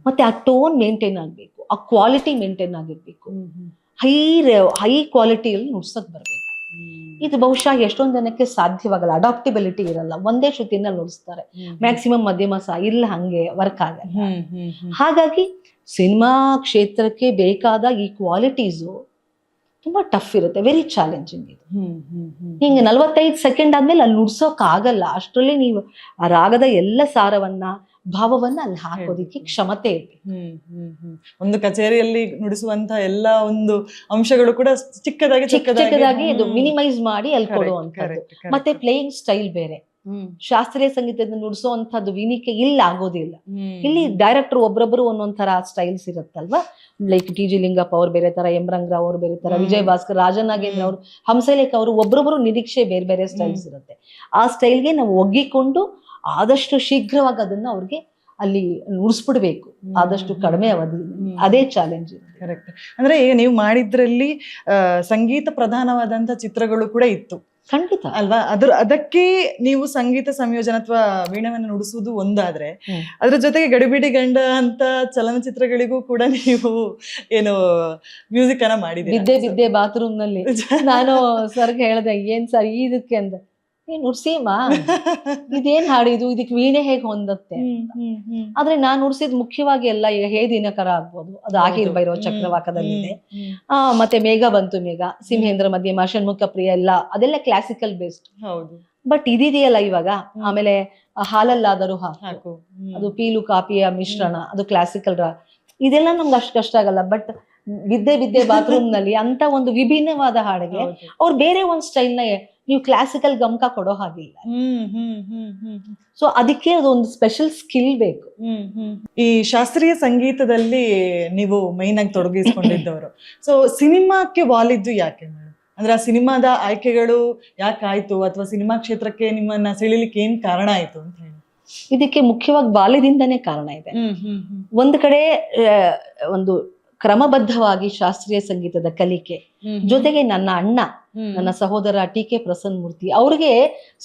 ಮತ್ತೆ ಆ ಟೋನ್ ಮೇಂಟೈನ್ ಆಗ್ಬೇಕು, ಆ ಕ್ವಾಲಿಟಿ ಮೇಂಟೈನ್ ಆಗಿರ್ಬೇಕು, ಹೈ ಕ್ವಾಲಿಟಿಯಲ್ಲಿ ನುಡ್ಸಕ್ ಬರ್ಬೇಕು. ಇದು ಬಹುಶಃ ಎಷ್ಟೊಂದು ಜನಕ್ಕೆ ಸಾಧ್ಯವಾಗಲ್ಲ. ಅಡಾಪ್ಟಿಬಿಲಿಟಿ ಇರಲ್ಲ, ಒಂದೇ ಶ್ರುತಿನಲ್ಲಿ ನುಡಿಸ್ತಾರೆ. ಮ್ಯಾಕ್ಸಿಮಮ್ ಮಧ್ಯಮ ಸಹ ಇಲ್ಲ, ಹಂಗೆ ವರ್ಕ್ ಆಗಲ್ಲ. ಹಾಗಾಗಿ ಸಿನಿಮಾ ಕ್ಷೇತ್ರಕ್ಕೆ ಬೇಕಾದ ಈ ಕ್ವಾಲಿಟೀಸು ತುಂಬಾ ಟಫ್ ಇರುತ್ತೆ, ವೆರಿ ಚಾಲೆಂಜಿಂಗ್ ಇದು. ಹಿಂಗೆ 45 ಸೆಕೆಂಡ್ ಆದ್ಮೇಲೆ ಅಲ್ಲಿ ನುಡ್ಸೋಕ್ ಆಗಲ್ಲ. ಅಷ್ಟರಲ್ಲಿ ನೀವು ಆ ರಾಗದ ಎಲ್ಲ ಸಾರವನ್ನ ಭಾವವನ್ನ ಅಲ್ಲಿ ಹಾಕೋದಿಕ್ಕೆ ಕ್ಷಮತೆ ಇದೆ. ಒಂದು ಕಚೇರಿಯಲ್ಲಿ ನುಡಿಸುವಂತ ಎಲ್ಲ ಒಂದು ಅಂಶಗಳು ಕೂಡ ಚಿಕ್ಕದಾಗಿ ಇದು ಮಿನಿಮೈಸ್ ಮಾಡಿ ಅಲ್ಲಿ ಕೊಡುವಂಥದ್ದು. ಮತ್ತೆ ಪ್ಲೇಯಿಂಗ್ ಸ್ಟೈಲ್ ಬೇರೆ. ಶಾಸ್ತ್ರೀಯ ಸಂಗೀತದ ನುಡಿಸೋಂಥದ್ದು ವಿನಿಕೆ ಇಲ್ಲಿ ಆಗೋದಿಲ್ಲ. ಇಲ್ಲಿ ಡೈರೆಕ್ಟರ್ ಒಬ್ಬೊಬ್ರು ಒಂದೊಂದ್ ತರ ಸ್ಟೈಲ್ಸ್ ಇರುತ್ತಲ್ವಾ. Like TG. ಲಿಂಗಪ್ಪ ಅವ್ರು ಬೇರೆ ತರ, ಎಂ ರಂಗರಾವ್ ಅವ್ರು ಬೇರೆ ತರ, ವಿಜಯ್ ಭಾಸ್ಕರ್, ರಾಜನಾಗೇಂದ್ರ ಅವರು, ಹಂಸಲೇಖ ಅವರು, ಒಬ್ಬೊಬ್ರು ನಿರೀಕ್ಷೆ ಬೇರೆ ಬೇರೆ ಸ್ಟೈಲ್ಸ್ ಇರುತ್ತೆ. ಆ ಸ್ಟೈಲ್ಗೆ ನಾವು ಒಗ್ಗಿಕೊಂಡು ಆದಷ್ಟು ಶೀಘ್ರವಾಗಿ ಅದನ್ನ ಅವ್ರಿಗೆ ಅಲ್ಲಿ ನುಡಿಸ್ಬಿಡ್ಬೇಕು, ಆದಷ್ಟು ಕಡಿಮೆ ಅವಧಿ. ಅದೇ ಚಾಲೆಂಜ್. ಕರೆಕ್ಟ್. ಅಂದ್ರೆ ಈಗ ನೀವು ಮಾಡಿದ್ರಲ್ಲಿ ಸಂಗೀತ ಪ್ರಧಾನವಾದಂತ ಚಿತ್ರಗಳು ಕೂಡ ಇತ್ತು, ಖಂಡಿತ ಅಲ್ವಾ? ಅದಕ್ಕೆ ನೀವು ಸಂಗೀತ ಸಂಯೋಜನೆ ಅಥವಾ ವೀಣೆಯನ್ನು ನುಡಿಸುವುದು ಒಂದಾದ್ರೆ, ಅದ್ರ ಜೊತೆಗೆ ಗಡಿಬಿಡಿ ಗಂಡ ಅಂತ ಚಲನಚಿತ್ರಗಳಿಗೂ ಕೂಡ ನೀವು ಏನು ಮ್ಯೂಸಿಕ್ ಅನ್ನ ಮಾಡಿದ್ದೀರಿ. ಬಿದ್ದೆ ಬಾತ್ರೂಮ್ ನಲ್ಲಿ ನಾನು ಸರ್ಗೆ ಹೇಳ್ದೆ, ಏನ್ ಸರ್ ಇದಕ್ಕೆ ಅಂದ, ನುಡ್ಸೀಮಾ ಇದೇನ್ ಹಾಡಿದು, ಇದಕ್ಕೆ ವೀಣೆ ಹೇಗೆ ಹೊಂದತ್ತೆ. ಆದ್ರೆ ನಾನ್ ನುಡ್ಸಿದ್ ಮುಖ್ಯವಾಗಿ ಎಲ್ಲ ಈಗ ಹೇ ದಿನಕರ ಆಗ್ಬೋದು, ಅದು ಆಗಿರ್ ಬೈರೋ ಚಕ್ರವಾಕದಲ್ಲಿದೆ. ಮತ್ತೆ ಮೇಘ ಬಂತು ಮೇಘ, ಸಿಂಹೇಂದ್ರ ಮಧ್ಯಮ, ಷಣ್ಮುಖ ಪ್ರಿಯ, ಎಲ್ಲ ಅದೆಲ್ಲ ಕ್ಲಾಸಿಕಲ್ ಬೇಸ್ಡ್. ಬಟ್ ಇದಿದೆಯಲ್ಲ ಇವಾಗ, ಆಮೇಲೆ ಹಾಲಲ್ಲಾದರೂ ಹಾಕು, ಅದು ಪೀಲು ಕಾಪಿಯ ಮಿಶ್ರಣ, ಅದು ಕ್ಲಾಸಿಕಲ್ ಇದೆಲ್ಲ ನಮ್ಗೆ ಅಷ್ಟು ಕಷ್ಟ ಆಗಲ್ಲ. ಬಟ್ ಬಿದ್ದೆ ಬಾತ್ರೂಮ್ ನಲ್ಲಿ ಅಂತ ಒಂದು ವಿಭಿನ್ನವಾದ ಹಾಡಿಗೆ ಅವ್ರು ಬೇರೆ ಒಂದ್ ಸ್ಟೈಲ್ ನ ನೀವು ಕ್ಲಾಸಿಕಲ್ ಗಮಕ ಕೊಡೋ ಹಾಗಿಲ್ಲ. ಸೊ ಅದಕ್ಕೆ ಅದೊಂದು ಸ್ಪೆಷಲ್ ಸ್ಕಿಲ್ ಬೇಕು. ಈ ಶಾಸ್ತ್ರೀಯ ಸಂಗೀತದಲ್ಲಿ ನೀವು ಮೈನ್ ಆಗಿ ತೊಡಗಿಸ್ಕೊಂಡಿದ್ದವರು. ಸೊ ಸಿನಿಮಾಕ್ಕೆ ವಾಲಿದ್ದು ಯಾಕೆ ಮೇಡಮ್? ಅಂದ್ರೆ ಆ ಸಿನಿಮಾದ ಆಯ್ಕೆಗಳು ಯಾಕಾಯ್ತು, ಅಥವಾ ಸಿನಿಮಾ ಕ್ಷೇತ್ರಕ್ಕೆ ನಿಮ್ಮನ್ನ ಸೆಳಿಲಿಕ್ಕೆ ಏನ್ ಕಾರಣ ಆಯ್ತು ಅಂತ ಹೇಳಿ? ಇದಕ್ಕೆ ಮುಖ್ಯವಾಗಿ ಬಾಲ್ಯದಿಂದನೇ ಕಾರಣ ಇದೆ. ಒಂದು ಕಡೆ ಒಂದು ಕ್ರಮಬದ್ಧವಾಗಿ ಶಾಸ್ತ್ರೀಯ ಸಂಗೀತದ ಕಲಿಕೆ, ಜೊತೆಗೆ ನನ್ನ ಅಣ್ಣ, ನನ್ನ ಸಹೋದರ ಟಿ.ಕೆ. ಪ್ರಸನ್ನ ಮೂರ್ತಿ, ಅವ್ರಿಗೆ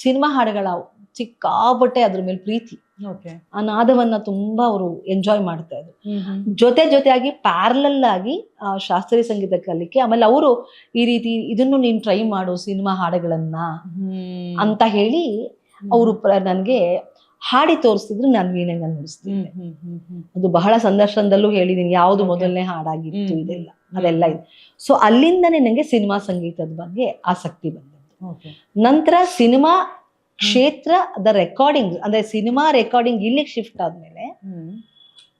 ಸಿನಿಮಾ ಹಾಡುಗಳ ಸಿಕ್ಕಾಪಟ್ಟೆ ಅದ್ರ ಮೇಲೆ ಪ್ರೀತಿ. ಆ ನಾದವನ್ನ ತುಂಬಾ ಅವರು ಎಂಜಾಯ್ ಮಾಡ್ತಾ ಇದ್ರು. ಜೊತೆಯಾಗಿ ಪ್ಯಾರಲಲ್ ಆಗಿ ಶಾಸ್ತ್ರೀಯ ಸಂಗೀತ ಕಲಿಕೆ. ಆಮೇಲೆ ಅವರು ಈ ರೀತಿ ಇದನ್ನು ನೀನ್ ಟ್ರೈ ಮಾಡು ಸಿನಿಮಾ ಹಾಡುಗಳನ್ನ ಅಂತ ಹೇಳಿ ಅವರು ನನ್ಗೆ ಹಾಡಿ ತೋರಿಸ್ತಿದ್ರು. ನಾನು ವೀಣೆನ ನುಡಿಸ್ತಿದ್ದೆ. ಅದು ಬಹಳ ಸಂದರ್ಶನದಲ್ಲೂ ಹೇಳಿದೀನಿ, ಯಾವ್ದು ಮೊದಲನೇ ಹಾಡಾಗಿತ್ತು, ಇದೆಲ್ಲ ಅದೆಲ್ಲ ಇದೆ. ಸೊ ಅಲ್ಲಿಂದನೇ ನಂಗೆ ಸಿನಿಮಾ ಸಂಗೀತದ ಬಗ್ಗೆ ಆಸಕ್ತಿ ಬಂದದ್ದು. ನಂತರ ಸಿನಿಮಾ ಕ್ಷೇತ್ರ ದ ರೆಕಾರ್ಡಿಂಗ್ ಅಂದ್ರೆ ಸಿನಿಮಾ ರೆಕಾರ್ಡಿಂಗ್ ಇಲ್ಲಿಗೆ ಶಿಫ್ಟ್ ಆದ್ಮೇಲೆ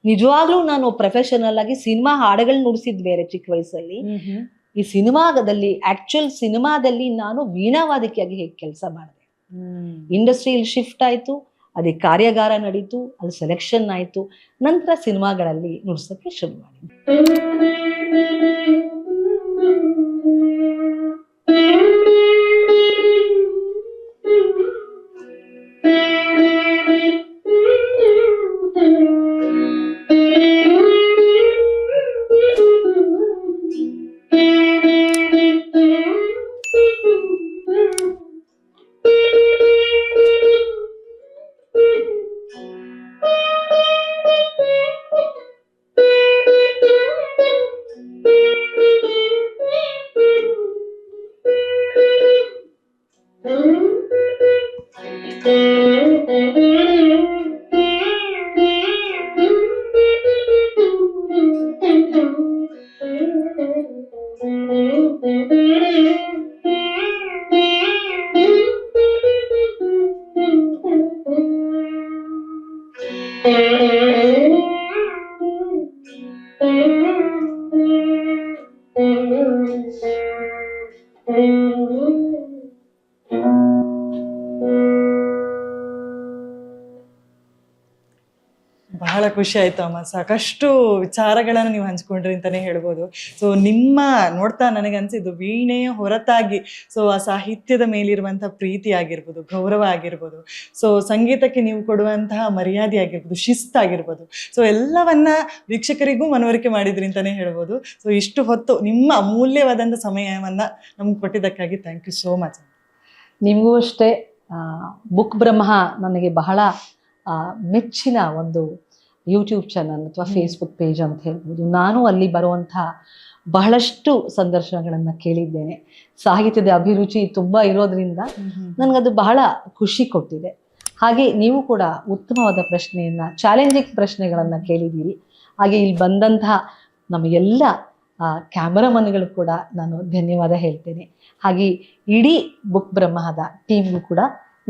ನಿಜವಾಗ್ಲೂ ನಾನು ಪ್ರೊಫೆಷನಲ್ ಆಗಿ ಸಿನಿಮಾ ಹಾಡುಗಳು ನುಡಿಸಿದ್ ಬೇರೆ ಚಿಕ್ಕ ವಯಸ್ಸಲ್ಲಿ. ಈ ಸಿನಿಮಾದಲ್ಲಿ ಆಕ್ಚುಯಲ್ ಸಿನಿಮಾದಲ್ಲಿ ನಾನು ವೀಣಾವಾದಕಿಯಾಗಿ ಹೇಗೆ ಕೆಲಸ ಮಾಡಿದೆ. ಇಂಡಸ್ಟ್ರಿಯಲ್ಲಿ ಶಿಫ್ಟ್ ಆಯ್ತು, ಅದಕ್ಕೆ ಕಾರ್ಯಾಗಾರ ನಡೀತು, ಅಲ್ಲಿ ಸೆಲೆಕ್ಷನ್ ಆಯ್ತು, ನಂತರ ಸಿನಿಮಾಗಳಲ್ಲಿ ನುಡಿಸೋಕ್ಕೆ ಶುರು ಮಾಡಿದ್ದೆ. ಬಹಳ ಖುಷಿ ಆಯ್ತು ಅಮ್ಮ, ಸಾಕಷ್ಟು ವಿಚಾರಗಳನ್ನು ನೀವು ಹಂಚ್ಕೊಂಡ್ರಿ ಅಂತಾನೆ ಹೇಳ್ಬೋದು. ಸೊ ನಿಮ್ಮ ನೋಡ್ತಾ ನನಗೆ ಅನ್ಸಿದ್ದು ವೀಣೆಯ ಹೊರತಾಗಿ ಸೊ ಆ ಸಾಹಿತ್ಯದ ಮೇಲಿರುವಂತಹ ಪ್ರೀತಿ ಆಗಿರ್ಬೋದು, ಗೌರವ ಆಗಿರ್ಬೋದು, ಸೊ ಸಂಗೀತಕ್ಕೆ ನೀವು ಕೊಡುವಂತಹ ಮರ್ಯಾದೆ ಆಗಿರ್ಬೋದು, ಶಿಸ್ತಾಗಿರ್ಬೋದು, ಸೊ ಎಲ್ಲವನ್ನ ವೀಕ್ಷಕರಿಗೂ ಮನವರಿಕೆ ಮಾಡಿದ್ರಿ ಅಂತಾನೆ ಹೇಳ್ಬೋದು. ಸೊ ಇಷ್ಟು ಹೊತ್ತು ನಿಮ್ಮ ಅಮೂಲ್ಯವಾದಂಥ ಸಮಯವನ್ನ ನಮ್ಗೆ ಕೊಟ್ಟಿದ್ದಕ್ಕಾಗಿ ಥ್ಯಾಂಕ್ ಯು ಸೋ ಮಚ್. ನಿಮಗೂ ಅಷ್ಟೇ. ಬುಕ್ ಬ್ರಹ್ಮ ನನಗೆ ಬಹಳ ಮೆಚ್ಚಿನ ಒಂದು ಯೂಟ್ಯೂಬ್ ಚಾನಲ್ ಅಥವಾ ಫೇಸ್ಬುಕ್ ಪೇಜ್ ಅಂತ ಹೇಳ್ಬೋದು. ನಾನು ಅಲ್ಲಿ ಬರುವಂಥ ಬಹಳಷ್ಟು ಸಂದರ್ಶನಗಳನ್ನು ಕೇಳಿದ್ದೇನೆ. ಸಾಹಿತ್ಯದ ಅಭಿರುಚಿ ತುಂಬ ಇರೋದ್ರಿಂದ ನನಗದು ಬಹಳ ಖುಷಿ ಕೊಟ್ಟಿದೆ. ಹಾಗೆ ನೀವು ಕೂಡ ಉತ್ತಮವಾದ ಪ್ರಶ್ನೆಯನ್ನು, ಚಾಲೆಂಜಿಂಗ್ ಪ್ರಶ್ನೆಗಳನ್ನು ಕೇಳಿದ್ದೀರಿ. ಹಾಗೆ ಇಲ್ಲಿ ಬಂದಂತಹ ನಮ್ಮ ಎಲ್ಲ ಕ್ಯಾಮರಾಮನ್ಗಳು ಕೂಡ ನಾನು ಧನ್ಯವಾದ ಹೇಳ್ತೇನೆ. ಹಾಗೆ ಇಡೀ ಬುಕ್ ಬ್ರಹ್ಮದ ಟೀಮ್ಗೂ ಕೂಡ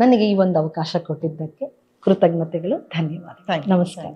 ನನಗೆ ಈ ಒಂದು ಅವಕಾಶ ಕೊಟ್ಟಿದ್ದಕ್ಕೆ ಕೃತಜ್ಞತೆಗಳು, ಧನ್ಯವಾದ, ನಮಸ್ಕಾರ.